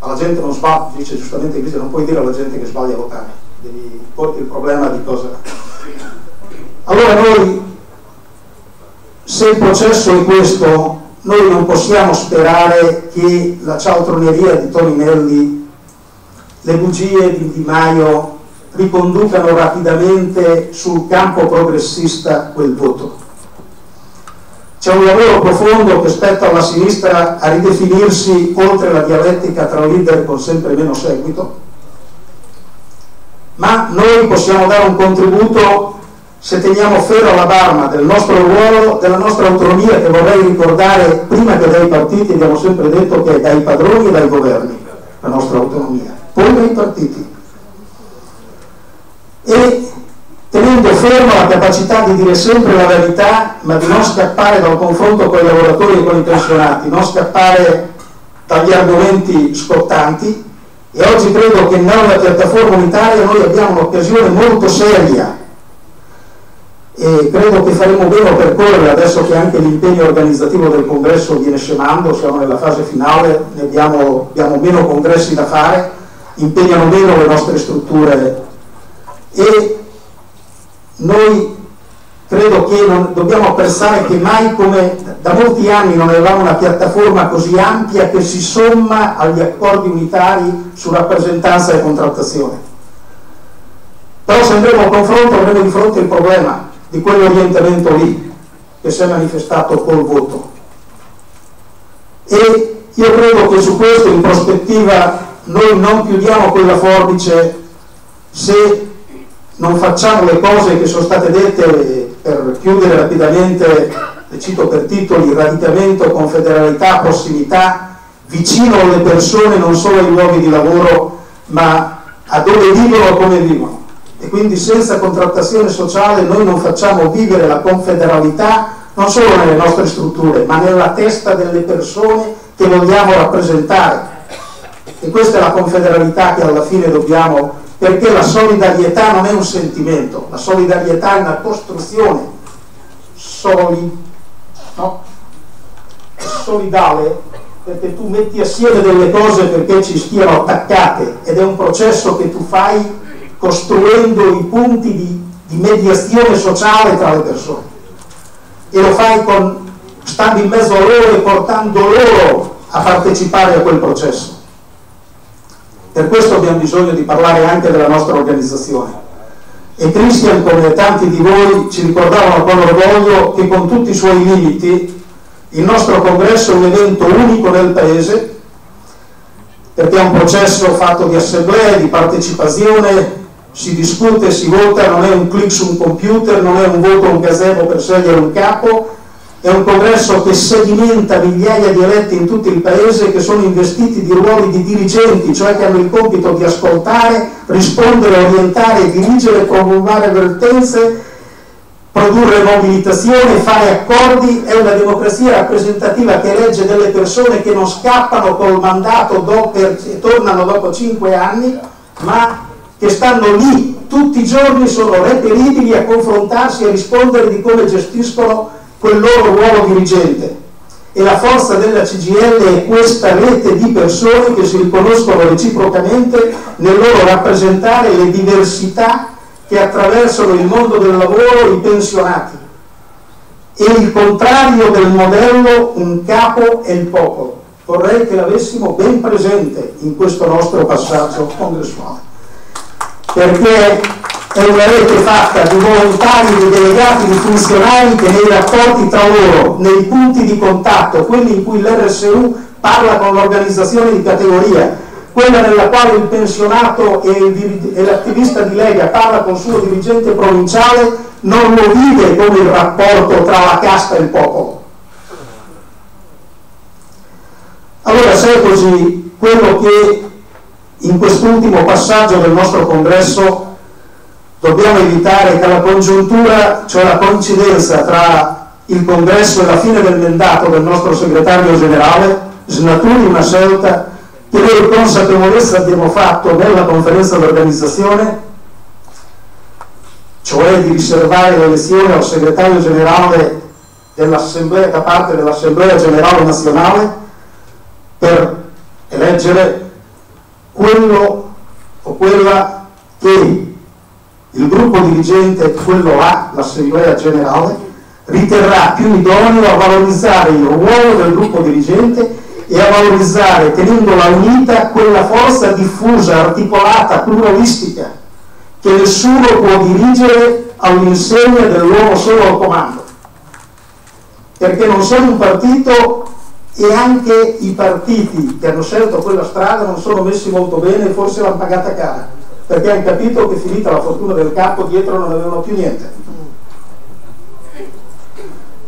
Ma la gente non sbaglia, dice giustamente Inglese, non puoi dire alla gente che sbaglia a votare, devi porti il problema di cosa. Allora noi, se il processo è questo, noi non possiamo sperare che la cialtroneria di Toninelli, le bugie di Di Maio riconducano rapidamente sul campo progressista quel voto. C'è un lavoro profondo che spetta alla sinistra a ridefinirsi oltre la dialettica tra leader con sempre meno seguito, ma noi possiamo dare un contributo se teniamo ferro alla barma del nostro ruolo, della nostra autonomia, che vorrei ricordare prima che dai partiti, abbiamo sempre detto che è dai padroni e dai governi la nostra autonomia, poi dai partiti. E tenendo ferma la capacità di dire sempre la verità, ma di non scappare dal confronto con i lavoratori e con i pensionati, non scappare dagli argomenti scottanti. E oggi credo che nella piattaforma unitaria noi abbiamo un'occasione molto seria e credo che faremo bene a percorrere, adesso che anche l'impegno organizzativo del congresso viene scemando, siamo nella fase finale, ne abbiamo meno congressi da fare, impegnano meno le nostre strutture e noi credo che non dobbiamo pensare che mai come da molti anni non avevamo una piattaforma così ampia che si somma agli accordi unitari su rappresentanza e contrattazione. Però se andremo al confronto avremo di fronte il problema di quell'orientamento lì che si è manifestato col voto. E io credo che su questo in prospettiva noi non chiudiamo quella forbice se non facciamo le cose che sono state dette, per chiudere rapidamente, le cito per titoli: radicamento, confederalità, prossimità, vicino alle persone, non solo ai luoghi di lavoro, ma a dove vivono e come vivono. E quindi senza contrattazione sociale noi non facciamo vivere la confederalità non solo nelle nostre strutture, ma nella testa delle persone che vogliamo rappresentare. E questa è la confederalità che alla fine dobbiamo, perché la solidarietà non è un sentimento, la solidarietà è una costruzione solidale, perché tu metti assieme delle cose perché ci stiano attaccate, ed è un processo che tu fai costruendo i punti di mediazione sociale tra le persone, e lo fai stando in mezzo a loro e portando loro a partecipare a quel processo. Per questo abbiamo bisogno di parlare anche della nostra organizzazione. E Christian, come tanti di voi, ci ricordavano con orgoglio che con tutti i suoi limiti il nostro congresso è un evento unico nel paese, perché è un processo fatto di assemblee, di partecipazione, si discute, si vota, non è un click su un computer, non è un voto a un gazebo per scegliere un capo, è un congresso che sedimenta migliaia di eletti in tutto il paese che sono investiti di ruoli di dirigenti, cioè che hanno il compito di ascoltare, rispondere, orientare, dirigere, promulgare vertenze, produrre mobilitazione, fare accordi. È una democrazia rappresentativa che elegge delle persone che non scappano col mandato e tornano dopo 5 anni, ma che stanno lì tutti i giorni, sono reperibili a confrontarsi e a rispondere di come gestiscono quel loro ruolo dirigente. E la forza della CGIL è questa rete di persone che si riconoscono reciprocamente nel loro rappresentare le diversità che attraversano il mondo del lavoro, i pensionati. E il contrario del modello un capo e il popolo. Vorrei che l'avessimo ben presente in questo nostro passaggio congressuale, perché è una rete fatta di volontari, di delegati, di funzionari che nei rapporti tra loro, nei punti di contatto, quelli in cui l'RSU parla con l'organizzazione di categoria, quella nella quale il pensionato e l'attivista di Lega parla con il suo dirigente provinciale, non lo vive come il rapporto tra la casta e il popolo. Allora, se è così, quello che in quest'ultimo passaggio del nostro congresso dobbiamo evitare che la congiuntura, cioè la coincidenza tra il congresso e la fine del mandato del nostro segretario generale, snaturi una scelta che noi consapevolezza abbiamo fatto nella conferenza d'organizzazione, cioè di riservare l'elezione al segretario generale dell'Assemblea da parte dell'Assemblea Generale Nazionale per eleggere quello o quella che il gruppo dirigente, quello là, l'Assemblea Generale, riterrà più idoneo a valorizzare il ruolo del gruppo dirigente e a valorizzare, tenendola unita, quella forza diffusa, articolata, pluralistica, che nessuno può dirigere all'insegna dell'uomo solo al comando. Perché non siamo un partito, e anche i partiti che hanno scelto quella strada non sono messi molto bene e forse l'hanno pagata cara, perché hanno capito che finita la fortuna del capo dietro non avevano più niente.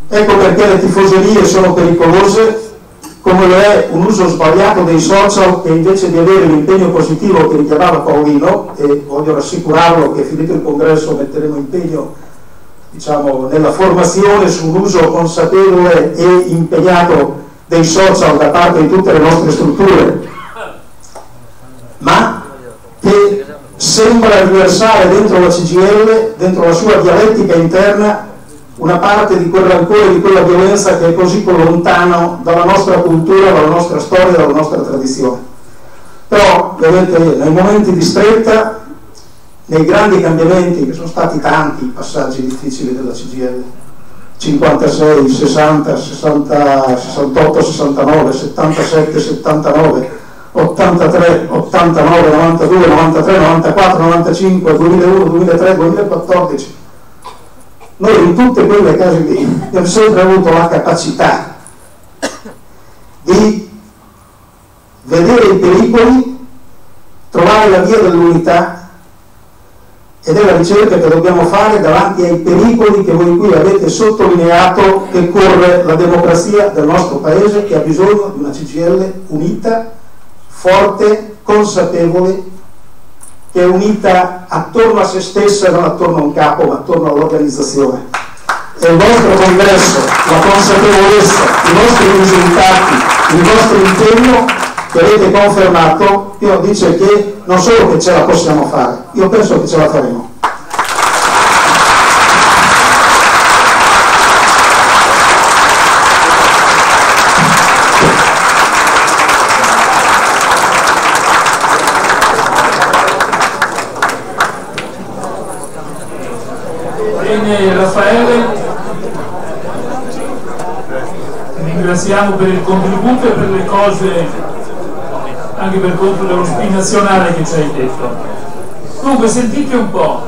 Ecco perché le tifoserie sono pericolose, come lo è un uso sbagliato dei social, che invece di avere l'impegno positivo che richiamava Paolino, e voglio rassicurarlo che finito il congresso metteremo impegno, diciamo, nella formazione su un uso consapevole e impegnato dei social da parte di tutte le nostre strutture, ma che sembra riversare dentro la CGIL, dentro la sua dialettica interna, una parte di quel rancore, di quella violenza che è così lontano dalla nostra cultura, dalla nostra storia, dalla nostra tradizione. Però, vedete, nei momenti di stretta, nei grandi cambiamenti, che sono stati tanti i passaggi difficili della CGIL, 56, 60, 60, 68, 69, 77, 79, 83, 89, 92, 93, 94, 95, 2001, 2003, 2014. Noi in tutte quelle case lì abbiamo sempre avuto la capacità di vedere i pericoli, trovare la via dell'unità ed è la ricerca che dobbiamo fare davanti ai pericoli che voi qui avete sottolineato che corre la democrazia del nostro paese, che ha bisogno di una CGIL unita, forte, consapevole, che è unita attorno a se stessa, non attorno a un capo, ma attorno all'organizzazione. E il vostro congresso, la consapevolezza, i vostri risultati, il vostro impegno che avete confermato, io dice che non solo che ce la possiamo fare, io penso che ce la faremo. Bene, Raffaele, ringraziamo per il contributo e per le cose, anche per conto dello spin nazionale che ci hai detto. Dunque, sentite un po'.